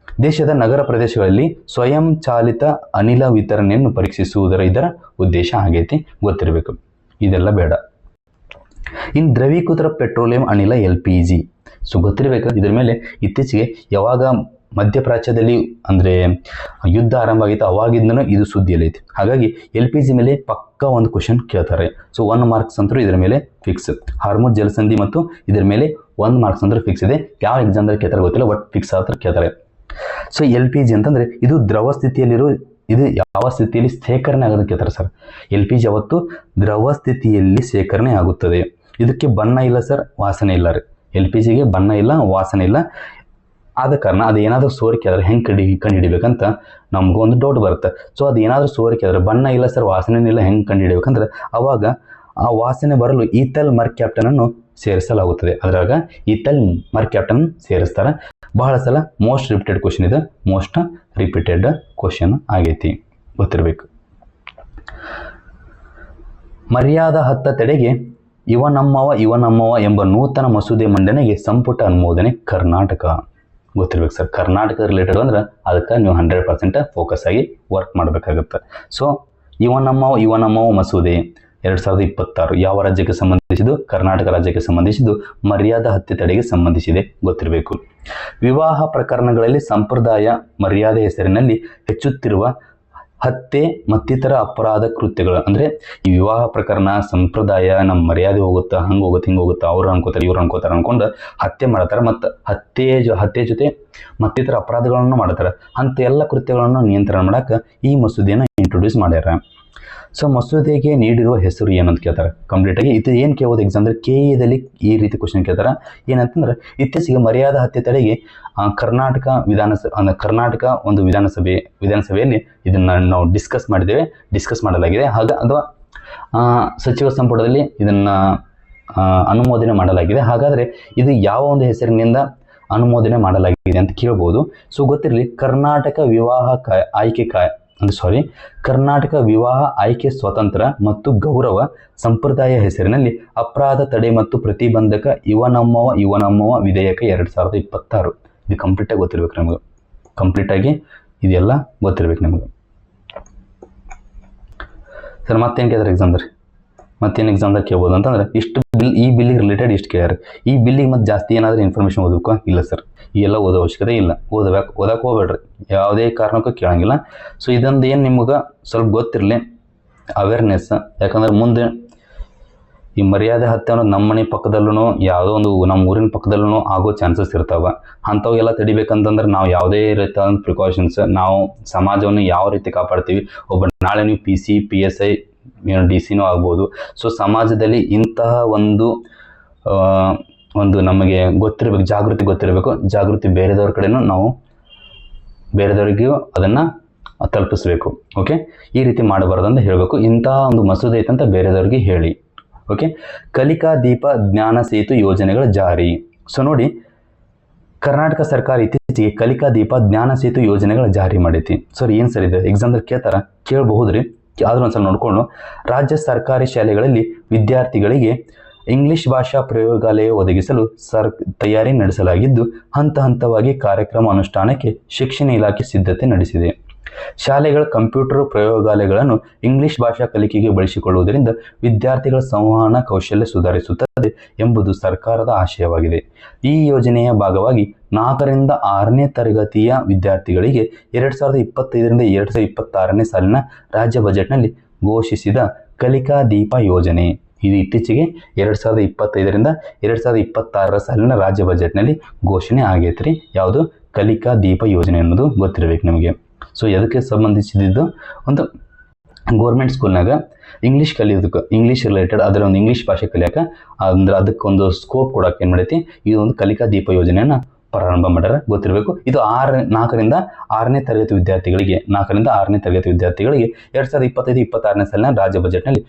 ದೇಶದ ನಗರ ಪ್ರದೇಶಗಳಲ್ಲಿ ಸ್ವಯಂ ಚಾಲಿತ ಅನಿಲ ವಿತರಣೆಯನ್ನು ಪರೀಕ್ಷಿಸುವುದರ ಇದರ ಉದ್ದೇಶ ಆಗೈತಿ, ಗೊತ್ತಿರಬೇಕು. ಇದೆಲ್ಲ ಬೇಡ. ಇನ್ನು ದ್ರವೀಕೃತ ಪೆಟ್ರೋಲಿಯಂ ಅನಿಲ LPG, ಸೊ ಗೊತ್ತಿರಬೇಕು. ಇದ್ರ ಮೇಲೆ ಇತ್ತೀಚೆಗೆ ಯಾವಾಗ ಮಧ್ಯಪ್ರಾಚ್ಯದಲ್ಲಿ ಅಂದರೆ ಯುದ್ಧ ಆರಂಭ ಆಗಿತ್ತು ಅವಾಗಿಂದನೂ ಇದು ಸುದ್ದಿಯಲ್ಲಿ ಐತಿ. ಹಾಗಾಗಿ LPG ಮೇಲೆ ಪಕ್ಕಾ ಒಂದು ಕ್ವಶನ್ ಕೇಳ್ತಾರೆ. ಸೊ 1 ಮಾರ್ಕ್ಸ್ ಅಂತೂ ಇದರ ಮೇಲೆ ಫಿಕ್ಸ್. ಹಾರ್ಮುಜ್ ಜಲಸಂಧಿ ಮತ್ತು ಇದರ ಮೇಲೆ 1 ಮಾರ್ಕ್ಸ್ ಅಂದ್ರೆ ಫಿಕ್ಸ್ ಇದೆ. ಯಾವ ಎಕ್ಸಾಮ್ದಲ್ಲಿ ಕೇಳ್ತಾರೆ ಗೊತ್ತಿಲ್ಲ, ಬಟ್ ಫಿಕ್ಸ್ ಆದ್ರೆ ಕೇಳ್ತಾರೆ. ಸೊ LPG ಅಂತಂದ್ರೆ ಇದು ದ್ರವ ಸ್ಥಿತಿಯಲ್ಲಿರೋ, ಇದು ಯಾವ ಸ್ಥಿತಿಯಲ್ಲಿ ಶೇಖರಣೆ ಆಗೋದಕ್ಕೆ ಕೇಳ್ತಾರೆ ಸರ್. LPG ಯಾವತ್ತು ದ್ರವ ಸ್ಥಿತಿಯಲ್ಲಿ ಶೇಖರಣೆ ಆಗುತ್ತದೆ. ಇದಕ್ಕೆ ಬಣ್ಣ ಇಲ್ಲ ಸರ್, ವಾಸನೆ ಇಲ್ಲ ರೀ. LPGಗೆ ಬಣ್ಣ ಇಲ್ಲ, ವಾಸನೆ ಇಲ್ಲ. ಆದ ಕಾರಣ ಅದು ಏನಾದರೂ ಸೋರಿಕೆ ಆದರೆ ಹೆಂಗೆ ಕಂಡುಹಿಡಿಬೇಕಂತ ನಮಗೊಂದು ಡೌಟ್ ಬರುತ್ತೆ. ಸೊ ಅದು ಏನಾದರೂ ಸೋರಿಕೆ ಆದರೆ ಬಣ್ಣ ಇಲ್ಲ ಸರ್, ವಾಸನೆ ಇಲ್ಲ, ಹೆಂಗೆ ಕಂಡುಹಿಡಿಬೇಕಂದ್ರೆ ಅವಾಗ ಆ ವಾಸನೆ ಬರಲು ಈಥಲ್ ಮರ್ಕ್ಯಾಪ್ಟನನ್ನು ಸೇರಿಸಲಾಗುತ್ತದೆ. ಅದರಾಗ ಈಥಲ್ ಮರ್ಕ್ಯಾಪ್ಟನ್ ಸೇರಿಸ್ತಾರೆ. ಬಹಳ ಸಲ ಮೋಸ್ಟ್ ರಿಪೀಟೆಡ್ ಕ್ವಶನ್ ಆಗೈತಿ, ಗೊತ್ತಿರಬೇಕು. ಮರ್ಯಾದಾ ಹತ್ತ ತಡೆಗೆ ಇವನಮ್ಮವ ಎಂಬ ನೂತನ ಮಸೂದೆ ಮಂಡನೆಗೆ ಸಂಪುಟ ಅನುಮೋದನೆ. ಕರ್ನಾಟಕ, ಗೊತ್ತಿರ್ಬೇಕು ಸರ್. ಕರ್ನಾಟಕ ರಿಲೇಟೆಡ್ ಅಂದ್ರೆ ಅದಕ್ಕೆ ನೀವು 100% ಫೋಕಸ್ ಆಗಿ ವರ್ಕ್ ಮಾಡಬೇಕಾಗುತ್ತೆ. ಸೊ ಇವನಮ್ಮವ ಮಸೂದೆ 2026 ಯಾವ ರಾಜ್ಯಕ್ಕೆ ಸಂಬಂಧಿಸಿದ್ದು? ಕರ್ನಾಟಕ ರಾಜ್ಯಕ್ಕೆ ಸಂಬಂಧಿಸಿದ್ದು. ಮರ್ಯಾದಾ ಹತ್ಯೆ ತಡೆಗೆ ಸಂಬಂಧಿಸಿದೆ, ಗೊತ್ತಿರಬೇಕು. ವಿವಾಹ ಪ್ರಕರಣಗಳಲ್ಲಿ ಸಂಪ್ರದಾಯ ಮರ್ಯಾದೆ ಹೆಸರಿನಲ್ಲಿ ಹೆಚ್ಚುತ್ತಿರುವ ಹತ್ಯೆ ಮತ್ತಿತರ ಅಪರಾಧ ಕೃತ್ಯಗಳು, ಅಂದರೆ ಈ ವಿವಾಹ ಪ್ರಕರಣ ಸಂಪ್ರದಾಯ ನಮ್ಮ ಮರ್ಯಾದೆ ಹೋಗುತ್ತಾ, ಹಂಗೆ ಹೋಗುತ್ತೆ ಹಿಂಗೆ ಹೋಗುತ್ತಾ, ಅವ್ರು ಅನ್ಕೋತಾರೆ ಇವ್ರು ಅನ್ಕೋತಾರೆ ಅನ್ಕೊಂಡು ಹತ್ಯೆ ಮಾಡ್ತಾರೆ. ಮತ್ತು ಹತ್ಯೆ ಜೊತೆ ಮತ್ತಿತರ ಅಪರಾಧಗಳನ್ನು ಮಾಡ್ತಾರೆ. ಅಂಥ ಎಲ್ಲ ಕೃತ್ಯಗಳನ್ನು ನಿಯಂತ್ರಣ ಮಾಡೋಕೆ ಈ ಮಸೂದೆಯನ್ನು ಇಂಟ್ರೊಡ್ಯೂಸ್ ಮಾಡ್ಯಾರ. ಸೊ ಮಸೂದೆಗೆ ನೀಡಿರುವ ಹೆಸರು ಏನಂತ ಕೇಳ್ತಾರೆ ಕಂಪ್ಲೀಟಾಗಿ. ಇದು ಏನು ಕೇಳೋದು ಎಕ್ಸಾಮ್ದಲ್ಲಿ KEದಲ್ಲಿ ಈ ರೀತಿ ಕ್ವಶನ್ ಕೇಳ್ತಾರೆ. ಏನಂತಂದ್ರೆ ಇತ್ತೀಚೆಗೆ ಮರ್ಯಾದಾ ಹತ್ಯೆ ತಡೆಗೆ ಕರ್ನಾಟಕ ಒಂದು ವಿಧಾನಸಭೆಯಲ್ಲಿ ಇದನ್ನು ನಾವು ಡಿಸ್ಕಸ್ ಮಾಡಲಾಗಿದೆ. ಅಥವಾ ಸಚಿವ ಸಂಪುಟದಲ್ಲಿ ಇದನ್ನು ಅನುಮೋದನೆ ಮಾಡಲಾಗಿದೆ. ಹಾಗಾದರೆ ಇದು ಯಾವ ಒಂದು ಹೆಸರಿನಿಂದ ಅನುಮೋದನೆ ಮಾಡಲಾಗಿದೆ ಅಂತ ಕೇಳ್ಬೋದು. ಸೊ ಗೊತ್ತಿರಲಿ, ಕರ್ನಾಟಕ ವಿವಾಹ ಕರ್ನಾಟಕ ವಿವಾಹ ಆಯ್ಕೆ ಸ್ವತಂತ್ರ ಮತ್ತು ಗೌರವ ಸಂಪ್ರದಾಯ ಹೆಸರಿನಲ್ಲಿ ಅಪರಾಧ ತಡೆ ಮತ್ತು ಪ್ರತಿಬಂಧಕ ಇವನಮ್ಮವ ವಿಧೇಯಕ 2026. ಇದು ಕಂಪ್ಲೀಟಾಗಿ ಗೊತ್ತಿರ್ಬೇಕು ನಮಗೆ. ಕಂಪ್ಲೀಟಾಗಿ ಇದೆಲ್ಲ ಗೊತ್ತಿರ್ಬೇಕು ನಿಮಗೆ. ಸರ್ ಮತ್ತೇನು ಕೇಳಿದ್ರೆ ಎಕ್ಸಾಮ್ದಾಗ ಕೇಳ್ಬೋದು ಅಂತಂದ್ರೆ ಇಷ್ಟು ಈ ಬಿಲ್ಲಿಗೆ ರಿಲೇಟೆಡ್ ಇಷ್ಟು ಕೇಳ್ಯಾರ. ಈ ಬಿಲ್ಲಿಗೆ ಮತ್ತೆ ಜಾಸ್ತಿ ಏನಾದರೂ ಇನ್ಫಾರ್ಮೇಷನ್ ಓದಬೇಕು ಇಲ್ಲ ಸರ್, ಇವೆಲ್ಲ ಓದೋ ಅವಶ್ಯಕತೆ ಇಲ್ಲ. ಓದಕ್ಕೆ ಹೋಗ್ಬೇಡ್ರಿ, ಯಾವುದೇ ಕಾರಣಕ್ಕೂ ಕೇಳಂಗಿಲ್ಲ. ಸೊ ಇದೊಂದು ಏನು ನಿಮ್ಗೆ ಸ್ವಲ್ಪ ಗೊತ್ತಿರಲಿ, ಅವೇರ್ನೆಸ್. ಯಾಕಂದ್ರೆ ಮುಂದೆ ಈ ಮರ್ಯಾದೆ ಹತ್ಯೆ ಅನ್ನೋದು ನಮ್ಮ ಮನೆ ಪಕ್ಕದಲ್ಲೂ ಯಾವುದೋ ಒಂದು ನಮ್ಮ ಊರಿನ ಪಕ್ಕದಲ್ಲೂ ಆಗೋ ಚಾನ್ಸಸ್ ಇರ್ತಾವೆ. ಅಂಥವೆಲ್ಲ ತಡಿಬೇಕಂತಂದ್ರೆ ನಾವು ಯಾವುದೇ ರೀತಿಯಾದ ಪ್ರಿಕಾಷನ್ಸ್, ನಾವು ಸಮಾಜವನ್ನು ಯಾವ ರೀತಿ ಕಾಪಾಡ್ತೀವಿ. ನಾಳೆ ನೀವು PC PSI DC ಆಗ್ಬೋದು. ಸೊ ಸಮಾಜದಲ್ಲಿ ಇಂತಹ ಒಂದು ನಮಗೆ ಗೊತ್ತಿರಬೇಕು, ಜಾಗೃತಿ ಬೇರೆದವ್ರ ಕಡೆನೂ ನಾವು ಬೇರೆದವ್ರಿಗೂ ಅದನ್ನು ತಲುಪಿಸ್ಬೇಕು. ಓಕೆ, ಈ ರೀತಿ ಮಾಡಬಾರ್ದು ಅಂತ ಹೇಳಬೇಕು. ಇಂತಹ ಒಂದು ಮಸೂದೆ ಐತಂತ ಬೇರೆದವ್ರಿಗೆ ಹೇಳಿ. ಓಕೆ, ಕಲಿಕಾ ದೀಪ ಜ್ಞಾನ ಸೇತು ಯೋಜನೆಗಳ ಜಾರಿ. ಸೊ ನೋಡಿ, ಕರ್ನಾಟಕ ಸರ್ಕಾರ ಇತ್ತೀಚೆಗೆ ಕಲಿಕಾ ದೀಪ ಜ್ಞಾನ ಸೇತು ಯೋಜನೆಗಳ ಜಾರಿ ಮಾಡೈತಿ. ಸರ್ ಏನು ಸರ್ ಇದೆ ಎಕ್ಸಾಮ್ದಲ್ಲಿ ಕೇಳಬಹುದ್ರಿ, ಆದ್ರೂ ಒಂದ್ಸಲ ನೋಡ್ಕೊಂಡು. ರಾಜ್ಯ ಸರ್ಕಾರಿ ಶಾಲೆಗಳಲ್ಲಿ ವಿದ್ಯಾರ್ಥಿಗಳಿಗೆ ಇಂಗ್ಲಿಷ್ ಭಾಷಾ ಪ್ರಯೋಗಾಲಯ ಒದಗಿಸಲು ತಯಾರಿ ನಡೆಸಲಾಗಿದ್ದು, ಹಂತ ಹಂತವಾಗಿ ಕಾರ್ಯಕ್ರಮ ಅನುಷ್ಠಾನಕ್ಕೆ ಶಿಕ್ಷಣ ಇಲಾಖೆ ಸಿದ್ಧತೆ ನಡೆಸಿದೆ. ಶಾಲೆಗಳ ಕಂಪ್ಯೂಟರ್ ಪ್ರಯೋಗಾಲಯಗಳನ್ನು ಇಂಗ್ಲಿಷ್ ಭಾಷಾ ಕಲಿಕೆಗೆ ಬಳಸಿಕೊಳ್ಳುವುದರಿಂದ ವಿದ್ಯಾರ್ಥಿಗಳ ಸಂವಹನ ಕೌಶಲ್ಯ ಸುಧಾರಿಸುತ್ತದೆ ಎಂಬುದು ಸರ್ಕಾರದ ಆಶಯವಾಗಿದೆ. ಈ ಯೋಜನೆಯ ಭಾಗವಾಗಿ 4ರಿಂದ 6ನೇ ತರಗತಿಯ ವಿದ್ಯಾರ್ಥಿಗಳಿಗೆ 2025ರಿಂದ 2026ನೇ ಸಾಲಿನ ರಾಜ್ಯ ಬಜೆಟ್ನಲ್ಲಿ ಘೋಷಿಸಿದ ಕಲಿಕಾ ದೀಪ ಯೋಜನೆ. ಇದು ಇತ್ತೀಚೆಗೆ 2025ರಿಂದ 2026ರ ಸಾಲಿನ ರಾಜ್ಯ ಬಜೆಟ್ನಲ್ಲಿ ಘೋಷಣೆ ಆಗೈತ್ರಿ. ಯಾವುದು? ಕಲಿಕಾ ದೀಪ ಯೋಜನೆ ಅನ್ನೋದು ಗೊತ್ತಿರಬೇಕು ನಿಮಗೆ. ಸೊ ಅದಕ್ಕೆ ಸಂಬಂಧಿಸಿದ್ದು ಒಂದು ಗೋರ್ಮೆಂಟ್ ಸ್ಕೂಲ್ನಾಗ ಇಂಗ್ಲೀಷ್ ಕಲಿಯೋದಕ್ಕೆ, ಇಂಗ್ಲೀಷ್ ರಿಲೇಟೆಡ್ ಅದರ ಒಂದು ಇಂಗ್ಲೀಷ್ ಭಾಷೆ ಕಲಿಯೋಕೆ ಅಂದ್ರೆ ಅದಕ್ಕೊಂದು ಸ್ಕೋಪ್ ಕೊಡೋಕೆ ಏನು ಮಾಡೈತಿ, ಇದು ಒಂದು ಕಲಿಕಾ ದೀಪ ಯೋಜನೆಯನ್ನು ಪ್ರಾರಂಭ ಮಾಡ್ಯಾರ, ಗೊತ್ತಿರಬೇಕು. ಇದು 4ರಿಂದ 6ನೇ ತರಗತಿ ವಿದ್ಯಾರ್ಥಿಗಳಿಗೆ 2025-26ನೇ ಸಾಲಿನ ರಾಜ್ಯ ಬಜೆಟ್ನಲ್ಲಿ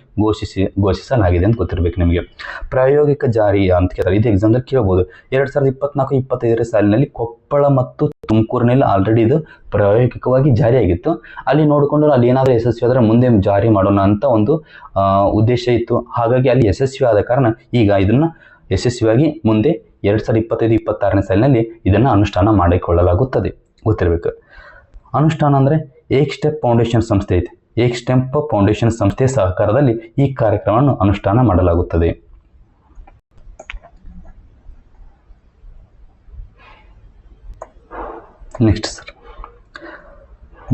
ಘೋಷಿಸಲಾಗಿದೆ ಅಂತ ಗೊತ್ತಿರಬೇಕು ನಿಮಗೆ. ಪ್ರಾಯೋಗಿಕ ಜಾರಿ ಅಂತ ಕೇಳ್ತಾರೆ, ಇದು ಎಕ್ಸಾಮ್ದಲ್ಲಿ ಕೇಳಬಹುದು. 2024-25ರ ಸಾಲಿನಲ್ಲಿ ಕೊಪ್ಪಳ ಮತ್ತು ತುಮಕೂರಿನಲ್ಲಿ ಆಲ್ರೆಡಿ ಇದು ಪ್ರಾಯೋಗಿಕವಾಗಿ ಜಾರಿಯಾಗಿತ್ತು. ಅಲ್ಲಿ ನೋಡಿಕೊಂಡು ಅಲ್ಲಿ ಏನಾದರೂ ಯಶಸ್ವಿ ಆದರೆ ಮುಂದೆ ಜಾರಿ ಮಾಡೋಣ ಅಂತ ಒಂದು ಉದ್ದೇಶ ಇತ್ತು. ಹಾಗಾಗಿ ಅಲ್ಲಿ ಯಶಸ್ವಿ ಆದ ಕಾರಣ ಈಗ ಇದನ್ನು ಯಶಸ್ವಿಯಾಗಿ ಮುಂದೆ 2025-26ನೇ ಸಾಲಿನಲ್ಲಿ ಇದನ್ನು ಅನುಷ್ಠಾನ ಮಾಡಿಕೊಳ್ಳಲಾಗುತ್ತದೆ, ಗೊತ್ತಿರಬೇಕು. ಅನುಷ್ಠಾನ ಅಂದರೆ ಏಕ್ ಸ್ಟೆಪ್ ಫೌಂಡೇಶನ್ ಸಂಸ್ಥೆ ಐತೆ. ಏಕ್ ಸ್ಟೆಪ್ ಫೌಂಡೇಶನ್ ಸಂಸ್ಥೆಯ ಸಹಕಾರದಲ್ಲಿ ಈ ಕಾರ್ಯಕ್ರಮವನ್ನು ಅನುಷ್ಠಾನ ಮಾಡಲಾಗುತ್ತದೆ. ನೆಕ್ಸ್ಟ್ ಸರ್,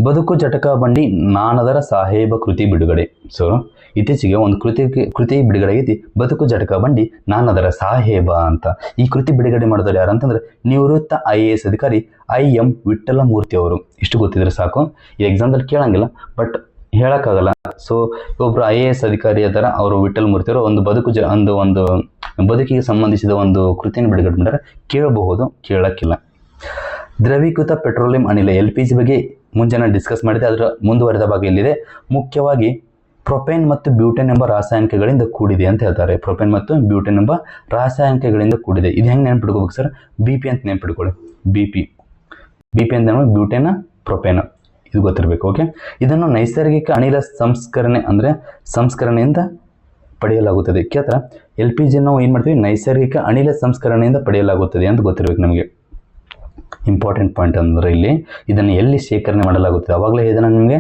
ಬದುಕು ಜಟಕ ಬಂಡಿ ನಾನದರ ಸಾಹೇಬ ಕೃತಿ ಬಿಡುಗಡೆ. ಸೊ ಇತ್ತೀಚೆಗೆ ಒಂದು ಕೃತಿ ಬಿಡುಗಡೆ ಆಗೈತಿ, ಬದುಕು ಜಟಕ ಬಂಡಿ ನಾನದರ ಸಾಹೇಬ ಅಂತ. ಈ ಕೃತಿ ಬಿಡುಗಡೆ ಮಾಡಿದವರು ಯಾರು ಅಂತಂದ್ರೆ ನಿವೃತ್ತ IAS ಅಧಿಕಾರಿ IM ವಿಠ್ಠಲಮೂರ್ತಿ ಅವರು. ಇಷ್ಟು ಗೊತ್ತಿದ್ರೆ ಸಾಕು, ಈ ಎಕ್ಸಾಮ್ದಲ್ಲಿ ಕೇಳಂಗಿಲ್ಲ ಬಟ್ ಹೇಳಕ್ಕಾಗಲ್ಲ. ಸೊ ಒಬ್ಬರು IAS ಅಧಿಕಾರಿ ಅದರ ಅವರು ವಿಠ್ಠಲಮೂರ್ತಿ ಅವರು ಒಂದು ಬದುಕಿಗೆ ಸಂಬಂಧಿಸಿದ ಒಂದು ಕೃತಿಯನ್ನು ಬಿಡುಗಡೆ ಮಾಡ್ಯಾರ. ಕೇಳಬಹುದು, ಕೇಳಕ್ಕಿಲ್ಲ. ದ್ರವೀಕೃತ ಪೆಟ್ರೋಲಿಯಂ ಅನಿಲ LPG ಬಗ್ಗೆ ಮುಂಚೆನೇ ಡಿಸ್ಕಸ್ ಮಾಡಿದೆ, ಅದರ ಮುಂದುವರೆದ ಭಾಗ ಇಲ್ಲಿದೆ. ಮುಖ್ಯವಾಗಿ ಪ್ರೊಪೇನ್ ಮತ್ತು ಬ್ಯೂಟೇನ್ ಎಂಬ ರಾಸಾಯನಿಕಗಳಿಂದ ಕೂಡಿದೆ ಅಂತ ಹೇಳ್ತಾರೆ. ಪ್ರೊಪೇನ್ ಮತ್ತು ಬ್ಯೂಟೇನ್ ಎಂಬ ರಾಸಾಯನಿಕಗಳಿಂದ ಕೂಡಿದೆ. ಇದು ಹೆಂಗೆ ನೆನ್ಪಿಟ್ಕೋಬೇಕು ಸರ್? BP ಅಂತ ನೆನ್ಪಿಟ್ಕೊಳ್ಳಿ. BP ಅಂತ ಬ್ಯೂಟೇನ ಪ್ರೊಪೇನ, ಇದು ಗೊತ್ತಿರಬೇಕು. ಓಕೆ, ಇದನ್ನು ನೈಸರ್ಗಿಕ ಅನಿಲ ಸಂಸ್ಕರಣೆಯಿಂದ ಪಡೆಯಲಾಗುತ್ತದೆ. ಕೇಳ್ತಾರೆ, LPG ನಾವು ಏನು ಮಾಡ್ತೀವಿ? ನೈಸರ್ಗಿಕ ಅನಿಲ ಸಂಸ್ಕರಣೆಯಿಂದ ಪಡೆಯಲಾಗುತ್ತದೆ ಅಂತ ಗೊತ್ತಿರಬೇಕು ನಮಗೆ. ಇಂಪಾರ್ಟೆಂಟ್ ಪಾಯಿಂಟ್ ಅಂದರೆ ಇಲ್ಲಿ ಇದನ್ನು ಎಲ್ಲಿ ಶೇಖರಣೆ ಮಾಡಲಾಗುತ್ತದೆ? ಅವಾಗಲೇ ಇದನ್ನು ನಿಮಗೆ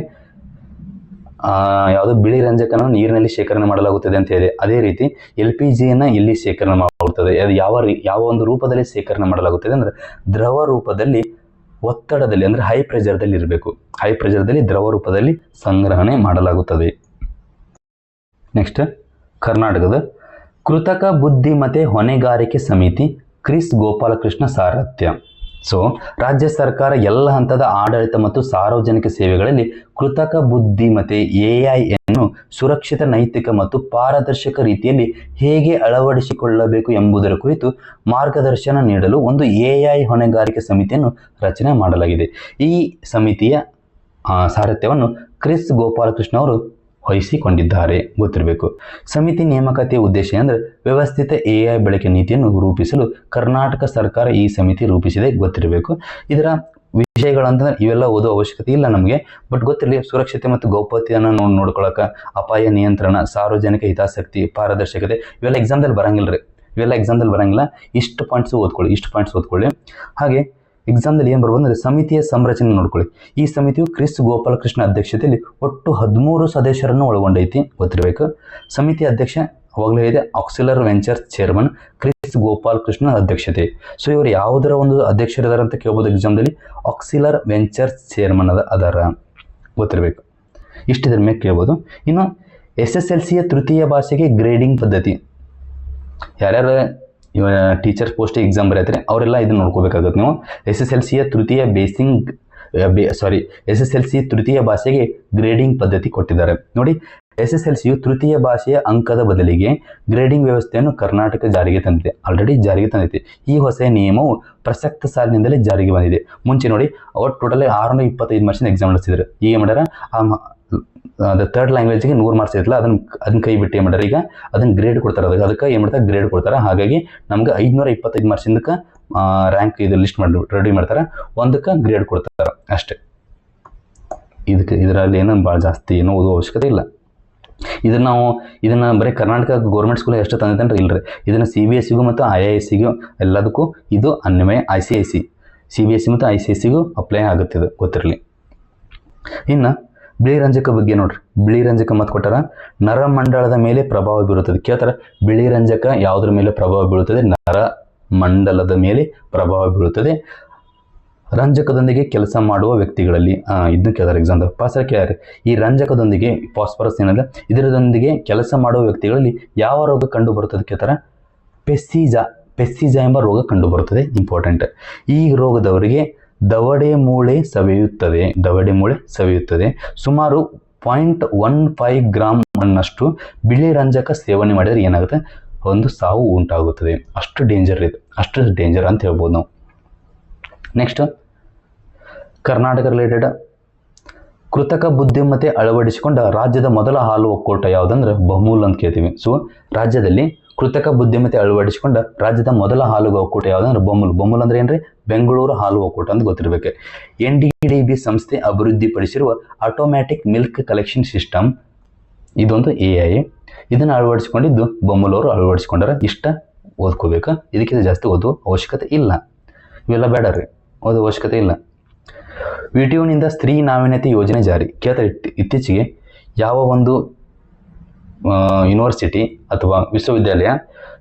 ಯಾವುದೋ ಬಿಳಿ ರಂಜಕನ ನೀರಿನಲ್ಲಿ ಶೇಖರಣೆ ಮಾಡಲಾಗುತ್ತದೆ ಅಂತ ಇದೆ. ಅದೇ ರೀತಿ LPGಯನ್ನು ಎಲ್ಲಿ ಶೇಖರಣೆ ಮಾಡಲಾಗುತ್ತದೆ? ಅದು ಯಾವ ಒಂದು ರೂಪದಲ್ಲಿ ಶೇಖರಣೆ ಮಾಡಲಾಗುತ್ತದೆ ಅಂದರೆ ದ್ರವ ರೂಪದಲ್ಲಿ, ಒತ್ತಡದಲ್ಲಿ ಅಂದರೆ ಹೈ ಪ್ರೆಷರ್ದಲ್ಲಿ ಇರಬೇಕು. ಹೈ ಪ್ರೆಷರ್ದಲ್ಲಿ ದ್ರವ ರೂಪದಲ್ಲಿ ಸಂಗ್ರಹಣೆ ಮಾಡಲಾಗುತ್ತದೆ. ನೆಕ್ಸ್ಟ್, ಕರ್ನಾಟಕದ ಕೃತಕ ಬುದ್ಧಿಮತ್ತೆ ಹೊಣೆಗಾರಿಕೆ ಸಮಿತಿ ಕ್ರಿಸ್ ಗೋಪಾಲಕೃಷ್ಣ ಸಾರಥ್ಯ. ಸೊ ರಾಜ್ಯ ಸರ್ಕಾರ ಎಲ್ಲ ಹಂತದ ಆಡಳಿತ ಮತ್ತು ಸಾರ್ವಜನಿಕ ಸೇವೆಗಳಲ್ಲಿ ಕೃತಕ ಬುದ್ಧಿಮತ್ತೆ AI ಅನ್ನು ಸುರಕ್ಷಿತ, ನೈತಿಕ ಮತ್ತು ಪಾರದರ್ಶಕ ರೀತಿಯಲ್ಲಿ ಹೇಗೆ ಅಳವಡಿಸಿಕೊಳ್ಳಬೇಕು ಎಂಬುದರ ಕುರಿತು ಮಾರ್ಗದರ್ಶನ ನೀಡಲು ಒಂದು AI ಹೊಣೆಗಾರಿಕೆ ಸಮಿತಿಯನ್ನು ರಚನೆ ಮಾಡಲಾಗಿದೆ. ಈ ಸಮಿತಿಯ ಸಾರಥ್ಯವನ್ನು ಕ್ರಿಸ್ ಗೋಪಾಲಕೃಷ್ಣ ಅವರು ವಹಿಸಿಕೊಂಡಿದ್ದಾರೆ, ಗೊತ್ತಿರಬೇಕು. ಸಮಿತಿ ನೇಮಕಾತಿಯ ಉದ್ದೇಶ ಅಂದರೆ ವ್ಯವಸ್ಥಿತ AI ಬಳಕೆ ನೀತಿಯನ್ನು ರೂಪಿಸಲು ಕರ್ನಾಟಕ ಸರ್ಕಾರ ಈ ಸಮಿತಿ ರೂಪಿಸಿದೆ, ಗೊತ್ತಿರಬೇಕು. ಇದರ ವಿಷಯಗಳಂತಂದ್ರೆ ಇವೆಲ್ಲ ಓದೋ ಅವಶ್ಯಕತೆ ಇಲ್ಲ ನಮಗೆ. ಬಟ್ ಗೊತ್ತಿರಲಿ, ಸುರಕ್ಷತೆ ಮತ್ತು ಗೌಪ್ಯತೆಯನ್ನು ನೋಡ್ಕೊಳಕ್ಕೆ, ಅಪಾಯ ನಿಯಂತ್ರಣ, ಸಾರ್ವಜನಿಕ ಹಿತಾಸಕ್ತಿ, ಪಾರದರ್ಶಕತೆ, ಇವೆಲ್ಲ ಎಕ್ಸಾಮ್ದಲ್ಲಿ ಬರಂಗಿಲ್ಲ ರೀ. ಇವೆಲ್ಲ ಎಕ್ಸಾಮ್ದಲ್ಲಿ ಬರಂಗಿಲ್ಲ. ಇಷ್ಟು ಪಾಯಿಂಟ್ಸ್ ಓದ್ಕೊಳ್ಳಿ. ಹಾಗೆ ಎಕ್ಸಾಮ್ದಲ್ಲಿ ಏನು ಬರ್ಬೋದು ಅಂದರೆ ಸಮಿತಿಯ ಸಂರಚನೆ ನೋಡ್ಕೊಳ್ಳಿ. ಈ ಸಮಿತಿಯು ಕ್ರಿಸ್ ಗೋಪಾಲಕೃಷ್ಣ ಅಧ್ಯಕ್ಷತೆಯಲ್ಲಿ ಒಟ್ಟು 13 ಸದಸ್ಯರನ್ನು ಒಳಗೊಂಡೈತಿ, ಗೊತ್ತಿರಬೇಕು. ಸಮಿತಿ ಅಧ್ಯಕ್ಷ ಅವಾಗಲೇ ಇದೆ, ಆಕ್ಸಿಲರ್ ವೆಂಚರ್ಸ್ ಚೇರ್ಮನ್ ಕ್ರಿಸ್ ಗೋಪಾಲಕೃಷ್ಣ ಅಧ್ಯಕ್ಷತೆ. ಸೊ ಇವರು ಯಾವುದರ ಒಂದು ಅಧ್ಯಕ್ಷರಿದಾರ ಅಂತ ಕೇಳ್ಬೋದು ಎಕ್ಸಾಮ್ದಲ್ಲಿ. ಆಕ್ಸಿಲರ್ ವೆಂಚರ್ಸ್ ಚೇರ್ಮನ್ ಅದಾರ, ಗೊತ್ತಿರಬೇಕು. ಇಷ್ಟಿದ್ರ ಮೇಲೆ ಕೇಳ್ಬೋದು. ಇನ್ನು SSLCಯ ತೃತೀಯ ಭಾಷೆಗೆ ಗ್ರೇಡಿಂಗ್ ಪದ್ಧತಿ. ಯಾರ್ಯಾರು ಟೀಚರ್ಸ್ ಪೋಸ್ಟಿಗೆ ಎಕ್ಸಾಮ್ ಬರೀತಾರೆ ಅವರೆಲ್ಲ ಇದನ್ನ ನೋಡ್ಕೋಬೇಕಾಗುತ್ತೆ ನೀವು. SSLCಯ ತೃತೀಯ ಭಾಷೆಗೆ ಗ್ರೇಡಿಂಗ್ ಪದ್ಧತಿ ಕೊಟ್ಟಿದ್ದಾರೆ ನೋಡಿ. SSLCಯು ತೃತೀಯ ಭಾಷೆಯ ಅಂಕದ ಬದಲಿಗೆ ಗ್ರೇಡಿಂಗ್ ವ್ಯವಸ್ಥೆಯನ್ನು ಕರ್ನಾಟಕ ಆಲ್ರೆಡಿ ಜಾರಿಗೆ ತಂದಿದೆ. ಈ ಹೊಸ ನಿಯಮವು ಪ್ರಸಕ್ತ ಸಾಲಿನಿಂದಲೇ ಜಾರಿಗೆ ಬಂದಿದೆ. ಮುಂಚೆ ನೋಡಿ ಅವ್ರು ಟೋಟಲ್ 625 ಮಾರ್ಕ್ಸಿನ ಎಕ್ಸಾಮ್ ನಡೆಸಿದ್ರು. ಈಗ ಏನು ಮಾಡ್ಯಾರ, ಅದು ಥರ್ಡ್ ಲ್ಯಾಂಗ್ವೇಜ್ಗೆ 100 ಮಾರ್ಕ್ಸ್ ಇರಲ್ಲ, ಅದನ್ನ ಕೈ ಬಿಟ್ಟು ಏನು ಮಾಡ್ಯಾರ, ಈಗ ಅದನ್ನ ಗ್ರೇಡ್ ಕೊಡ್ತಾರೆ. ಅದಕ್ಕೆ ಏನು ಮಾಡ್ತಾರೆ, ಗ್ರೇಡ್ ಕೊಡ್ತಾರೆ. ಹಾಗಾಗಿ ನಮ್ಗೆ 525 ಮಾರ್ಕ್ಸಿಂದಕ್ಕೆ ರ್ಯಾಂಕ್ ಇದು ಲಿಸ್ಟ್ ರೆಡಿ ಮಾಡ್ತಾರೆ, ಒಂದಕ್ಕೆ ಗ್ರೇಡ್ ಕೊಡ್ತಾರೆ ಅಷ್ಟೇ. ಇದರಲ್ಲಿ ಏನೋ ಭಾಳ ಜಾಸ್ತಿ ಏನೋ ಓದೋ ಅವಶ್ಯಕತೆ ಇಲ್ಲ. ಇದನ್ನ ಬರೀ ಕರ್ನಾಟಕ ಗೌರ್ಮೆಂಟ್ ಸ್ಕೂಲ್ ಎಷ್ಟು ತಂದಿದ್ದಾನೆ ಇಲ್ಲರಿ. ಇದನ್ನು CBSEಗೂ ಮತ್ತು IISCಗೂ ಎಲ್ಲದಕ್ಕೂ ಇದು ಅನ್ವಯ. CBSE ಮತ್ತು ICSEಗೂ ಅಪ್ಲೈ ಆಗುತ್ತೆ, ಇದು ಗೊತ್ತಿರಲಿ. ಇನ್ನು ಬಿಳಿ ರಂಜಕ ಬಗ್ಗೆ ನೋಡ್ರಿ. ಬಿಳಿ ರಂಜಕ ಮತ್ ಕೊಟ್ಟಾರ, ನರಮಂಡಲದ ಮೇಲೆ ಪ್ರಭಾವ ಬೀರುತ್ತದೆ. ಕೇಳ್ತಾರ, ಬಿಳಿ ರಂಜಕ ಯಾವುದ್ರ ಮೇಲೆ ಪ್ರಭಾವ ಬೀಳುತ್ತದೆ? ನರಮಂಡಲದ ಮೇಲೆ ಪ್ರಭಾವ ಬೀಳುತ್ತದೆ. ರಂಜಕದೊಂದಿಗೆ ಕೆಲಸ ಮಾಡುವ ವ್ಯಕ್ತಿಗಳಲ್ಲಿ ಇದನ್ನು ಕೇಳ್ತಾರೆ ಎಕ್ಸಾಮ್ ಪಾಸರ್ ಕೇಳ್ಯಾರ. ಈ ರಂಜಕದೊಂದಿಗೆ ಫಾಸ್ಫರಸ್ ಏನಲ್ಲ, ಇದರದೊಂದಿಗೆ ಕೆಲಸ ಮಾಡುವ ವ್ಯಕ್ತಿಗಳಲ್ಲಿ ಯಾವ ರೋಗ ಕಂಡು ಬರುತ್ತದೆ ಕೇಳ್ತಾರ? ಪೆಸ್ಸಿಜಾ ಎಂಬ ರೋಗ ಕಂಡು ಬರುತ್ತದೆ. ಇಂಪಾರ್ಟೆಂಟ್. ಈ ರೋಗದವರಿಗೆ ದವಡೆ ಮೂಳೆ ಸವೆಯುತ್ತದೆ. ಸುಮಾರು 0.15 ಗ್ರಾಮ್ ಅನ್ನಷ್ಟು ಬಿಳಿ ರಂಜಕ ಸೇವನೆ ಮಾಡಿದರೆ ಏನಾಗುತ್ತೆ, ಒಂದು ಸಾವು ಉಂಟಾಗುತ್ತದೆ. ಅಷ್ಟು ಡೇಂಜರ್ ಅಂತ ಹೇಳ್ಬೋದು ನಾವು. ನೆಕ್ಸ್ಟ್ ಕರ್ನಾಟಕ ರಿಲೇಟೆಡ್, ಕೃತಕ ಬುದ್ಧಿಮತ್ತೆ ಅಳವಡಿಸಿಕೊಂಡ ರಾಜ್ಯದ ಮೊದಲ ಹಾಲು ಒಕ್ಕೂಟ ಯಾವುದಂದ್ರೆ ಬಮೂಲ್ ಅಂತ ಕೇಳ್ತೀವಿ. ಸೊ ರಾಜ್ಯದಲ್ಲಿ ಕೃತಕ ಬುದ್ಧಿಮತ್ತೆ ಅಳವಡಿಸಿಕೊಂಡ ರಾಜ್ಯದ ಮೊದಲ ಹಾಲು ಒಕ್ಕೂಟ ಯಾವುದಂದ್ರೆ ಬಮೂಲ್ ಅಂದ್ರೆ ಏನ್ರಿ, ಬೆಂಗಳೂರು ಹಾಲು ಒಕ್ಕೂಟ ಅಂತ ಗೊತ್ತಿರಬೇಕು. NDDB ಸಂಸ್ಥೆ ಅಭಿವೃದ್ಧಿಪಡಿಸಿರುವ ಆಟೋಮ್ಯಾಟಿಕ್ ಮಿಲ್ಕ್ ಕಲೆಕ್ಷನ್ ಸಿಸ್ಟಮ್, ಇದೊಂದು AI. ಇದನ್ನು ಅಳವಡಿಸಿಕೊಂಡಿದ್ದು ಬಮೂಲ್ ಅವರು ಅಳವಡಿಸಿಕೊಂಡಾರ. ಇಷ್ಟ ಓದ್ಕೋಬೇಕು, ಇದಕ್ಕಿಂತ ಜಾಸ್ತಿ ಓದುವ ಅವಶ್ಯಕತೆ ಇಲ್ಲ. ಇವೆಲ್ಲ ಬೇಡ ರೀ, ಓದೋ ಅವಶ್ಯಕತೆ ಇಲ್ಲ. VTUನಿಂದ ಸ್ತ್ರೀ ನಾವೀನ್ಯತೆ ಯೋಜನೆ ಜಾರಿ. ಕೇಳ್ತಾರೆ, ಇತ್ತೀಚೆಗೆ ಯಾವ ಒಂದು ಯೂನಿವರ್ಸಿಟಿ ಅಥವಾ ವಿಶ್ವವಿದ್ಯಾಲಯ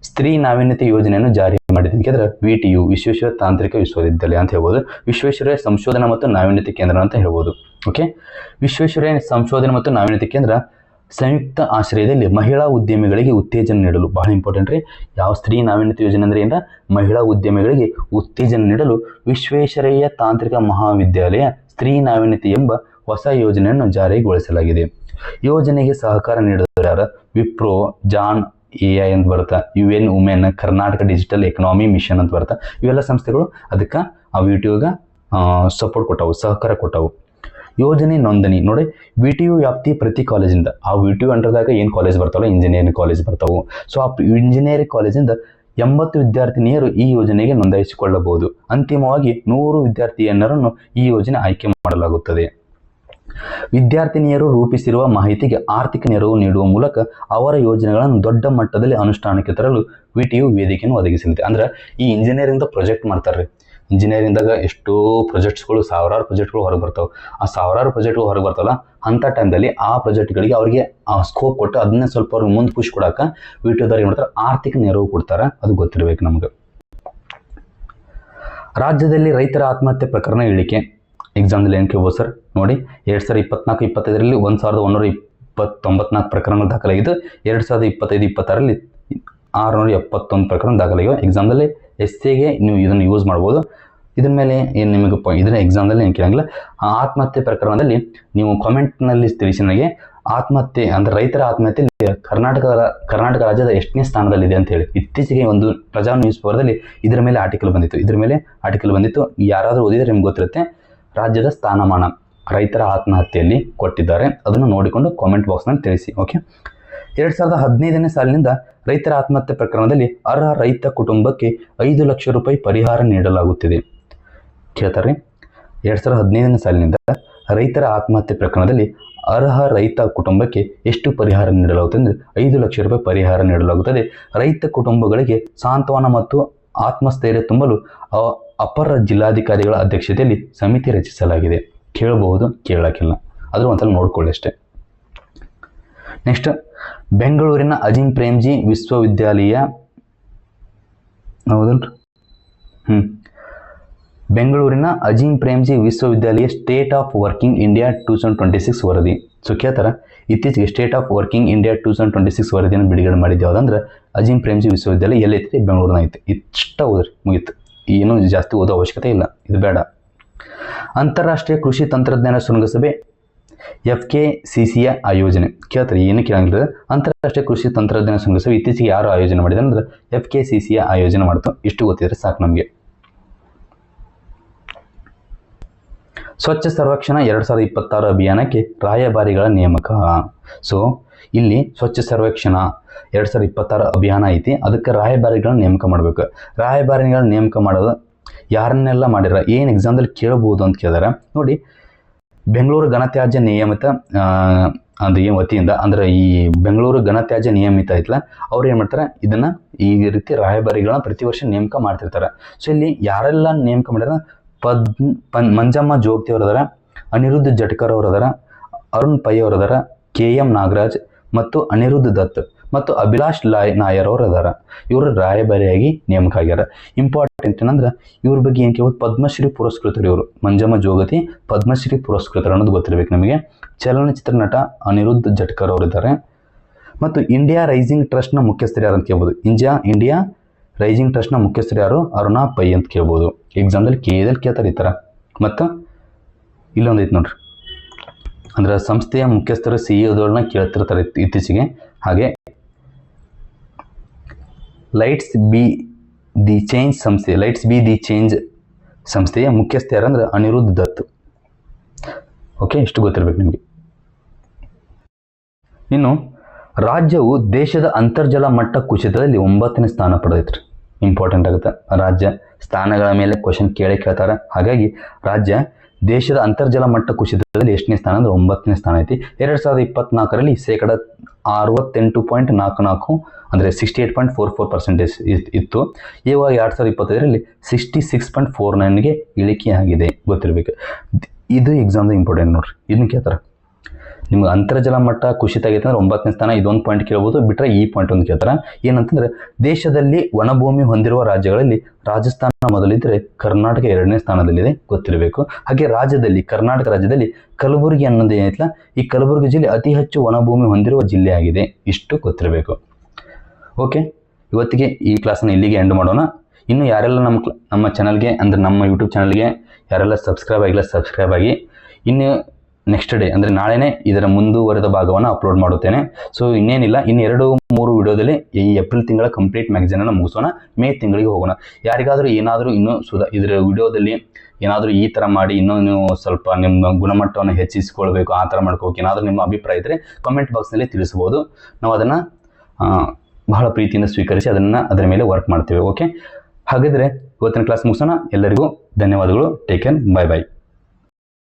ಸ್ತ್ರೀ ನಾವೀನ್ಯತೆ ಯೋಜನೆಯನ್ನು ಜಾರಿ ಮಾಡಿದೆ ಕೇಳಿದ್ರೆ VTU, ವಿಶ್ವೇಶ್ವರ ತಾಂತ್ರಿಕ ವಿಶ್ವವಿದ್ಯಾಲಯ ಅಂತ ಹೇಳ್ಬೋದು. ವಿಶ್ವೇಶ್ವರಯ್ಯ ಸಂಶೋಧನಾ ಮತ್ತು ನಾವೀನ್ಯತೆ ಕೇಂದ್ರ ಅಂತ ಹೇಳ್ಬೋದು. ಓಕೆ, ವಿಶ್ವೇಶ್ವರಯ್ಯ ಸಂಶೋಧನೆ ಮತ್ತು ನಾವೀನ್ಯತೆ ಕೇಂದ್ರ ಸಂಯುಕ್ತ ಆಶ್ರಯದಲ್ಲಿ ಮಹಿಳಾ ಉದ್ಯಮಿಗಳಿಗೆ ಉತ್ತೇಜನ ನೀಡಲು, ಬಹಳ ಇಂಪಾರ್ಟೆಂಟ್ ರೀ. ಯಾವ ಸ್ತ್ರೀ ನಾವೀನ್ಯತೆ ಯೋಜನೆ ಅಂದ್ರೆ ಏನ, ಮಹಿಳಾ ಉದ್ಯಮಿಗಳಿಗೆ ಉತ್ತೇಜನ ನೀಡಲು ವಿಶ್ವೇಶ್ವರಯ್ಯ ತಾಂತ್ರಿಕ ಮಹಾವಿದ್ಯಾಲಯ ಸ್ತ್ರೀ ನಾವೀನ್ಯತೆ ಎಂಬ ಹೊಸ ಯೋಜನೆಯನ್ನು ಜಾರಿಗೊಳಿಸಲಾಗಿದೆ. ಯೋಜನೆಗೆ ಸಹಕಾರ ನೀಡಿದವರು ಯಾರು? ವಿಪ್ರೋ, ಜಾನ್ AI ಅಂತ ಬರುತ್ತಾ, UN women, Karnataka digital economy mission ಅಂತ ಬರುತ್ತಾ. ಇವೆಲ್ಲ ಸಂಸ್ಥೆಗಳು ಅದಕ್ಕೆ ಆ VTUಗೆ ಸಪೋರ್ಟ್ ಕೊಟ್ಟವು, ಸಹಕಾರ ಕೊಟ್ಟವು. ಯೋಜನೆ ನೋಂದಣಿ ನೋಡಿ, VTU ವ್ಯಾಪ್ತಿ ಪ್ರತಿ ಕಾಲೇಜಿಂದ, ಆ VTU ಅಂಡರ್ದಾಗ ಏನು ಕಾಲೇಜ್ ಬರ್ತಾವಲ್ಲ, ಇಂಜಿನಿಯರಿಂಗ್ ಕಾಲೇಜ್ ಬರ್ತಾವು. ಸೊ ಆ ಇಂಜಿನಿಯರಿಂಗ್ ಕಾಲೇಜಿಂದ 80 ವಿದ್ಯಾರ್ಥಿನಿಯರು ಈ ಯೋಜನೆಗೆ ನೋಂದಾಯಿಸಿಕೊಳ್ಳಬಹುದು. ಅಂತಿಮವಾಗಿ 100 ವಿದ್ಯಾರ್ಥಿನಿಯರನ್ನು ಈ ಯೋಜನೆ ಆಯ್ಕೆ ಮಾಡಲಾಗುತ್ತದೆ. ವಿದ್ಯಾರ್ಥಿನಿಯರು ರೂಪಿಸಿರುವ ಮಾಹಿತಿಗೆ ಆರ್ಥಿಕ ನೆರವು ನೀಡುವ ಮೂಲಕ ಅವರ ಯೋಜನೆಗಳನ್ನು ದೊಡ್ಡ ಮಟ್ಟದಲ್ಲಿ ಅನುಷ್ಠಾನಕ್ಕೆ ತರಲು VTU ವೇದಿಕೆಯನ್ನು ಒದಗಿಸಲಿದೆ. ಅಂದ್ರೆ ಈ ಇಂಜಿನಿಯರಿಂಗ್ ಪ್ರಾಜೆಕ್ಟ್ ಮಾಡ್ತಾರೆ. ಇಂಜಿನಿಯರಿಂಗ್ದಾಗ ಎಷ್ಟೋ ಪ್ರಾಜೆಕ್ಟ್ಸ್ಗಳು, ಸಾವಿರಾರು ಪ್ರಾಜೆಕ್ಟ್ಗಳು ಹೊರಗೆ ಬರ್ತಾವೆ. ಆ ಸಾವಿರಾರು ಪ್ರಾಜೆಕ್ಟ್ಗಳು ಹೊರಗೆ ಬರ್ತಾವಲ್ಲ, ಅಂಥ ಟೈಮ್ದಲ್ಲಿ ಆ ಪ್ರಾಜೆಕ್ಟ್ಗಳಿಗೆ ಅವರಿಗೆ ಆ ಸ್ಕೋಪ್ ಕೊಟ್ಟು ಅದನ್ನೇ ಸ್ವಲ್ಪ ಅವ್ರಿಗೆ ಮುಂದೆ ಪುಷ್ ಕೊಡೋಕೆ VTUದವ್ರು ಏನು ಮಾಡ್ತಾರೆ, ಆರ್ಥಿಕ ನೆರವು ಕೊಡ್ತಾರೆ. ಅದು ಗೊತ್ತಿರಬೇಕು ನಮ್ಗೆ. ರಾಜ್ಯದಲ್ಲಿ ರೈತರ ಆತ್ಮಹತ್ಯೆ ಪ್ರಕರಣ ಇಳಿಕೆ. ಎಕ್ಸಾಮ್ದಲ್ಲಿ ಏನು ಕೇಳ್ಬೋದು ಸರ್ ನೋಡಿ, 2024-25ರಲ್ಲಿ 1194 ಪ್ರಕರಣಗಳು ದಾಖಲಾಗಿದ್ದು, 2025-26ರಲ್ಲಿ 671 ಪ್ರಕರಣ ದಾಖಲಾಗಿವೆ. ಎಕ್ಸಾಮ್ದಲ್ಲಿ ಎಸ್ಸೆಗೆ ನೀವು ಇದನ್ನು ಯೂಸ್ ಮಾಡ್ಬೋದು. ಇದ್ರ ಮೇಲೆ ಏನು ನಿಮಗೆ ಇದನ್ನ ಎಕ್ಸಾಮ್ದಲ್ಲಿ ಏನು ಕೇಳಂಗಿಲ್ಲ. ಆತ್ಮಹತ್ಯೆ ಪ್ರಕರಣದಲ್ಲಿ ನೀವು ಕಾಮೆಂಟ್ನಲ್ಲಿ ತಿಳಿಸಿ ನನಗೆ, ಆತ್ಮಹತ್ಯೆ ಅಂದರೆ ರೈತರ ಆತ್ಮಹತ್ಯೆಯಲ್ಲಿ ಕರ್ನಾಟಕ ರಾಜ್ಯದ ಎಷ್ಟನೇ ಸ್ಥಾನದಲ್ಲಿದೆ ಅಂತ ಹೇಳಿ. ಇತ್ತೀಚೆಗೆ ಒಂದು ಪ್ರಜಾ ನ್ಯೂಸ್ ಪೇಪರ್ದಲ್ಲಿ ಇದರ ಮೇಲೆ ಆರ್ಟಿಕಲ್ ಬಂದಿತ್ತು. ಯಾರಾದರೂ ಓದಿದರೆ ನಿಮ್ಗೆ ಗೊತ್ತಿರುತ್ತೆ. ರಾಜ್ಯದ ಸ್ಥಾನಮಾನ ರೈತರ ಆತ್ಮಹತ್ಯೆಯಲ್ಲಿ ಕೊಟ್ಟಿದ್ದಾರೆ, ಅದನ್ನು ನೋಡಿಕೊಂಡು ಕಾಮೆಂಟ್ ಬಾಕ್ಸ್ನಲ್ಲಿ ತಿಳಿಸಿ. ಓಕೆ, 2015ನೇ ಸಾಲಿನಿಂದ ರೈತರ ಆತ್ಮಹತ್ಯೆ ಪ್ರಕರಣದಲ್ಲಿ ಅರ್ಹ ರೈತ ಕುಟುಂಬಕ್ಕೆ 5 ಲಕ್ಷ ರೂಪಾಯಿ ಪರಿಹಾರ ನೀಡಲಾಗುತ್ತಿದೆ. ಕೇಳ್ತಾರೆ, 2015ನೇ ಸಾಲಿನಿಂದ ರೈತರ ಆತ್ಮಹತ್ಯೆ ಪ್ರಕರಣದಲ್ಲಿ ಅರ್ಹ ರೈತ ಕುಟುಂಬಕ್ಕೆ ಎಷ್ಟು ಪರಿಹಾರ ನೀಡಲಾಗುತ್ತದೆ ಅಂದರೆ 5 ಲಕ್ಷ ರೂಪಾಯಿ ಪರಿಹಾರ ನೀಡಲಾಗುತ್ತದೆ. ರೈತ ಕುಟುಂಬಗಳಿಗೆ ಸಾಂತ್ವನ ಮತ್ತು ಆತ್ಮಸ್ಥೈರ್ಯ ತುಂಬಲು ಅಪರ ಜಿಲ್ಲಾಧಿಕಾರಿಗಳ ಅಧ್ಯಕ್ಷತೆಯಲ್ಲಿ ಸಮಿತಿ ರಚಿಸಲಾಗಿದೆ. ಕೇಳಬಹುದು, ಕೇಳಕ್ಕಿಲ್ಲ, ಆದರೂ ಒಂದ್ಸಲ ನೋಡ್ಕೊಳ್ಳಿ ಅಷ್ಟೇ. ನೆಕ್ಸ್ಟ್, ಬೆಂಗಳೂರಿನ ಅಜಿಂ ಪ್ರೇಮ್ಜಿ ವಿಶ್ವವಿದ್ಯಾಲಯ ಹೌದಲ್ರಿ ಬೆಂಗಳೂರಿನ ಅಜಿಂ ಪ್ರೇಮ್ಜಿ ವಿಶ್ವವಿದ್ಯಾಲಯ ಸ್ಟೇಟ್ ಆಫ್ ವರ್ಕಿಂಗ್ ಇಂಡಿಯಾ 2026 ವರದಿ. ಸೊ ಕೇಳ್ತಾರ, ಇತ್ತೀಚೆಗೆ ಸ್ಟೇಟ್ ಆಫ್ ವರ್ಕಿಂಗ್ ಇಂಡಿಯಾ 2026 ವರದಿಯನ್ನು ಬಿಡುಗಡೆ ಮಾಡಿದ್ದು ಯಾವುದಂದ್ರೆ ಅಜಿಂ ಪ್ರೇಮ್ಜಿ ವಿಶ್ವವಿದ್ಯಾಲಯ ಎಲ್ಲೈತಿ? ಬೆಂಗಳೂರಿನ ಐತಿ. ಇಷ್ಟ ಓದ್ರಿ, ಮುಗೀತು, ಏನು ಜಾಸ್ತಿ ಓದೋ ಅವಶ್ಯಕತೆ ಇಲ್ಲ, ಇದು ಬೇಡ. ಅಂತಾರಾಷ್ಟ್ರೀಯ ಕೃಷಿ ತಂತ್ರಜ್ಞಾನ ಶೃಂಗಸಭೆ FKCCಯ ಆಯೋಜನೆ. ಕೇಳ್ತಾರೆ, ಏನು ಕೇಳಂಗಿಲ್ಲ. ಅಂತಾರಾಷ್ಟ್ರೀಯ ಕೃಷಿ ತಂತ್ರಜ್ಞಾನ ಶೃಂಗಸಭೆ ಇತ್ತೀಚೆಗೆ ಯಾರು ಆಯೋಜನೆ ಮಾಡಿದೆ ಅಂದ್ರೆ FKCCಯ ಆಯೋಜನೆ ಮಾಡ್ತು. ಇಷ್ಟು ಗೊತ್ತಿದ್ರೆ ಸಾಕು ನಮಗೆ. ಸ್ವಚ್ಛ ಸರ್ವೇಕ್ಷಣಾ 2026 ಅಭಿಯಾನಕ್ಕೆ ರಾಯಭಾರಿಗಳ ನೇಮಕ. ಸೊ ಇಲ್ಲಿ ಸ್ವಚ್ಛ ಸರ್ವೇಕ್ಷಣಾ 2026 ಅಭಿಯಾನ ಐತಿ, ಅದಕ್ಕೆ ರಾಯಭಾರಿಗಳನ್ನ ನೇಮಕ ಮಾಡಬೇಕು. ರಾಯಭಾರಿಗಳನ್ನ ನೇಮಕ ಮಾಡೋದು ಯಾರನ್ನೆಲ್ಲ ಮಾಡಿರ, ಏನು ಎಕ್ಸಾಮ್ದಲ್ಲಿ ಕೇಳಬಹುದು ಅಂತ ಕೇಳಿದಾರೆ ನೋಡಿ. ಬೆಂಗಳೂರು ಘನತ್ಯಾಜ್ಯ ನಿಯಮಿತ ಅದು ಏನು ವತಿಯಿಂದ ಅಂದ್ರೆ ಈ ಬೆಂಗಳೂರು ಘನತ್ಯಾಜ್ಯ ನಿಯಮಿತ ಐತಲ್ಲ, ಅವ್ರು ಏನು ಮಾಡ್ತಾರೆ, ಇದನ್ನ ಈ ರೀತಿ ರಾಯಭಾರಿಗಳನ್ನ ಪ್ರತಿ ವರ್ಷ ನೇಮಕ ಮಾಡ್ತಿರ್ತಾರೆ. ಸೊ ಇಲ್ಲಿ ಯಾರೆಲ್ಲ ನೇಮಕ ಮಾಡ್ಯಾರ, ಮಂಜಮ್ಮ ಜೋಗತಿ ಅವರದಾರ, ಅನಿರುದ್ಧ ಜಟ್ಕರ್ ಅವರದಾರ, ಅರುಣ್ ಪೈ ಅವರದಾರ, KM ನಾಗರಾಜ್ ಮತ್ತು ಅನಿರುದ್ಧ ದತ್ ಮತ್ತು ಅಭಿಲಾಷ್ ನಾಯರ್ ಅವರು ಅದಾರ. ಇವರು ರಾಯಭಾರಿಯಾಗಿ ನೇಮಕ ಆಗ್ಯಾರ. ಇಂಪಾರ್ಟೆಂಟ್ ಏನಂದ್ರೆ ಇವ್ರ ಬಗ್ಗೆ ಏನು ಕೇಳೋದು, ಪದ್ಮಶ್ರೀ ಪುರಸ್ಕೃತರು ಇವರು. ಮಂಜಮ್ಮ ಜೋಗತಿ ಪದ್ಮಶ್ರೀ ಪುರಸ್ಕೃತರು ಅನ್ನೋದು ಗೊತ್ತಿರಬೇಕು ನಮಗೆ. ಚಲನಚಿತ್ರ ನಟ ಅನಿರುದ್ಧ ಜಟ್ಕರ್ ಅವರು ಇದ್ದಾರೆ. ಮತ್ತು ಇಂಡಿಯಾ ರೈಸಿಂಗ್ ಟ್ರಸ್ಟ್ನ ಮುಖ್ಯಸ್ಥರು ಯಾರು ಅಂತ ಕೇಳ್ಬೋದು. ಇಂಡಿಯಾ ರೈಸಿಂಗ್ ಟ್ರಸ್ಟ್ನ ಮುಖ್ಯಸ್ಥರು ಯಾರು? ಅರುಣಾ ಪೈ ಅಂತ ಕೇಳ್ಬೋದು. ಎಕ್ಸಾಮ್ದಲ್ಲಿ ಕೇಳ್ತಾರೆ ಈ ಥರ. ಮತ್ತು ಇಲ್ಲೊಂದು ಐತೆ ನೋಡ್ರಿ, ಅಂದ್ರೆ ಸಂಸ್ಥೆಯ ಮುಖ್ಯಸ್ಥರು CEOದವ್ರನ್ನ ಕೇಳ್ತಿರ್ತಾರೆ ಇತ್ತೀಚೆಗೆ. ಹಾಗೆ ಲೈಟ್ಸ್ ಬಿ ದಿ ಚೇಂಜ್ ಸಂಸ್ಥೆಯ ಮುಖ್ಯಸ್ಥ ಯಾರಂದ್ರೆ ಅನಿರುದ್ಧ ದತ್. ಓಕೆ, ಇಷ್ಟು ಗೊತ್ತಿರ್ಬೇಕು ನಿಮಗೆ. ಇನ್ನು ರಾಜ್ಯವು ದೇಶದ ಅಂತರ್ಜಲ ಮಟ್ಟ ಕುಸಿತದಲ್ಲಿ 9ನೇ ಸ್ಥಾನ ಪಡೆದೈತ್ರಿ. ಇಂಪಾರ್ಟೆಂಟ್ ಆಗುತ್ತೆ. ರಾಜ್ಯ ಸ್ಥಾನಗಳ ಮೇಲೆ ಕ್ವಶನ್ ಕೇಳ್ತಾರೆ. ಹಾಗಾಗಿ ರಾಜ್ಯ ದೇಶದ ಅಂತರ್ಜಲ ಮಟ್ಟ ಕುಸಿತದಲ್ಲಿ ಎಷ್ಟನೇ ಸ್ಥಾನ ಅಂದ್ರೆ 9ನೇ ಸ್ಥಾನ ಐತಿ. 2024ರಲ್ಲಿ 68.44 ಅಂದರೆ 68.44% ಇತ್ತು. ಇವಾಗ 2025ರಲ್ಲಿ 66.49ಗೆ ಇಳಿಕೆಯಾಗಿದೆ. ಗೊತ್ತಿರಬೇಕು. ಇದು ಎಕ್ಸಾಮ್ದು ಇಂಪಾರ್ಟೆಂಟ್ ನೋಡ್ರಿ. ಇದನ್ನ ಕೇಳ್ತಾರೆ, ನಿಮ್ಗೆ ಅಂತರ್ಜಲ ಮಟ್ಟ ಕುಸಿತ ಆಗೈತೆ ಅಂದ್ರೆ 9ನೇ ಸ್ಥಾನ. ಇದೊಂದು ಪಾಯಿಂಟ್ ಕೇಳ್ಬೋದು, ಬಿಟ್ಟರೆ ಈ ಪಾಯಿಂಟ್ ಒಂದು ಕೇಳ್ತಾರೆ. ಏನಂತಂದ್ರೆ ದೇಶದಲ್ಲಿ ವನಭೂಮಿ ಹೊಂದಿರುವ ರಾಜ್ಯಗಳಲ್ಲಿ ರಾಜಸ್ಥಾನ ಮೊದಲಿದ್ರೆ ಕರ್ನಾಟಕ 2ನೇ ಸ್ಥಾನದಲ್ಲಿದೆ. ಗೊತ್ತಿರಬೇಕು. ಹಾಗೆ ಕರ್ನಾಟಕ ರಾಜ್ಯದಲ್ಲಿ ಕಲಬುರಗಿ ಅನ್ನೋದು ಏನೈತಲ್ಲ, ಈ ಕಲಬುರಗಿ ಜಿಲ್ಲೆ ಅತಿ ಹೆಚ್ಚು ವನಭೂಮಿ ಹೊಂದಿರುವ ಜಿಲ್ಲೆ ಆಗಿದೆ. ಇಷ್ಟು ಗೊತ್ತಿರಬೇಕು. ಓಕೆ, ಇವತ್ತಿಗೆ ಈ ಕ್ಲಾಸನ್ನು ಇಲ್ಲಿಗೆ ಎಂಡ್ ಮಾಡೋಣ. ಇನ್ನು ಯಾರೆಲ್ಲ ನಮ್ಮ ಚಾನಲ್ಗೆ ಅಂದ್ರೆ ನಮ್ಮ ಯೂಟ್ಯೂಬ್ ಚಾನಲ್ಗೆ ಯಾರೆಲ್ಲ ಸಬ್ಸ್ಕ್ರೈಬ್ ಆಗಿ ಇನ್ನು ನೆಕ್ಸ್ಟ್ ಡೇ ಅಂದರೆ ನಾಳೆನೇ ಇದರ ಮುಂದುವರೆದ ಭಾಗವನ್ನು ಅಪ್ಲೋಡ್ ಮಾಡುತ್ತೇನೆ. ಸೊ ಇನ್ನೇನಿಲ್ಲ, ಇನ್ನು 2-3 ವಿಡಿಯೋದಲ್ಲಿ ಈ ಏಪ್ರಿಲ್ ತಿಂಗಳ ಕಂಪ್ಲೀಟ್ ಮ್ಯಾಗಝೀನನ್ನು ಮುಗಿಸೋಣ. ಮೇ ತಿಂಗಳಿಗೆ ಹೋಗೋಣ. ಯಾರಿಗಾದರೂ ಏನಾದರೂ ಇನ್ನೂ ಇದರ ವಿಡಿಯೋದಲ್ಲಿ ಏನಾದರೂ ಈ ಥರ ಮಾಡಿ ಇನ್ನೂ ನೀವು ಸ್ವಲ್ಪ ನಿಮ್ಮ ಗುಣಮಟ್ಟವನ್ನು ಹೆಚ್ಚಿಸಿಕೊಳ್ಬೇಕು, ಆ ಥರ ಮಾಡ್ಕೋಬೇಕು, ಏನಾದರೂ ನಿಮ್ಮ ಅಭಿಪ್ರಾಯ ಇದ್ದರೆ ಕಮೆಂಟ್ ಬಾಕ್ಸ್ನಲ್ಲಿ ತಿಳಿಸ್ಬೋದು. ನಾವು ಅದನ್ನು ಬಹಳ ಪ್ರೀತಿಯಿಂದ ಸ್ವೀಕರಿಸಿ ಅದರ ಮೇಲೆ ವರ್ಕ್ ಮಾಡ್ತೇವೆ. ಓಕೆ, ಹಾಗಿದ್ರೆ ಇವತ್ತಿನ ಕ್ಲಾಸ್ ಮುಗಿಸೋಣ. ಎಲ್ಲರಿಗೂ ಧನ್ಯವಾದಗಳು. ಟೇಕ್ ಕೇರ್, ಬಾಯ್.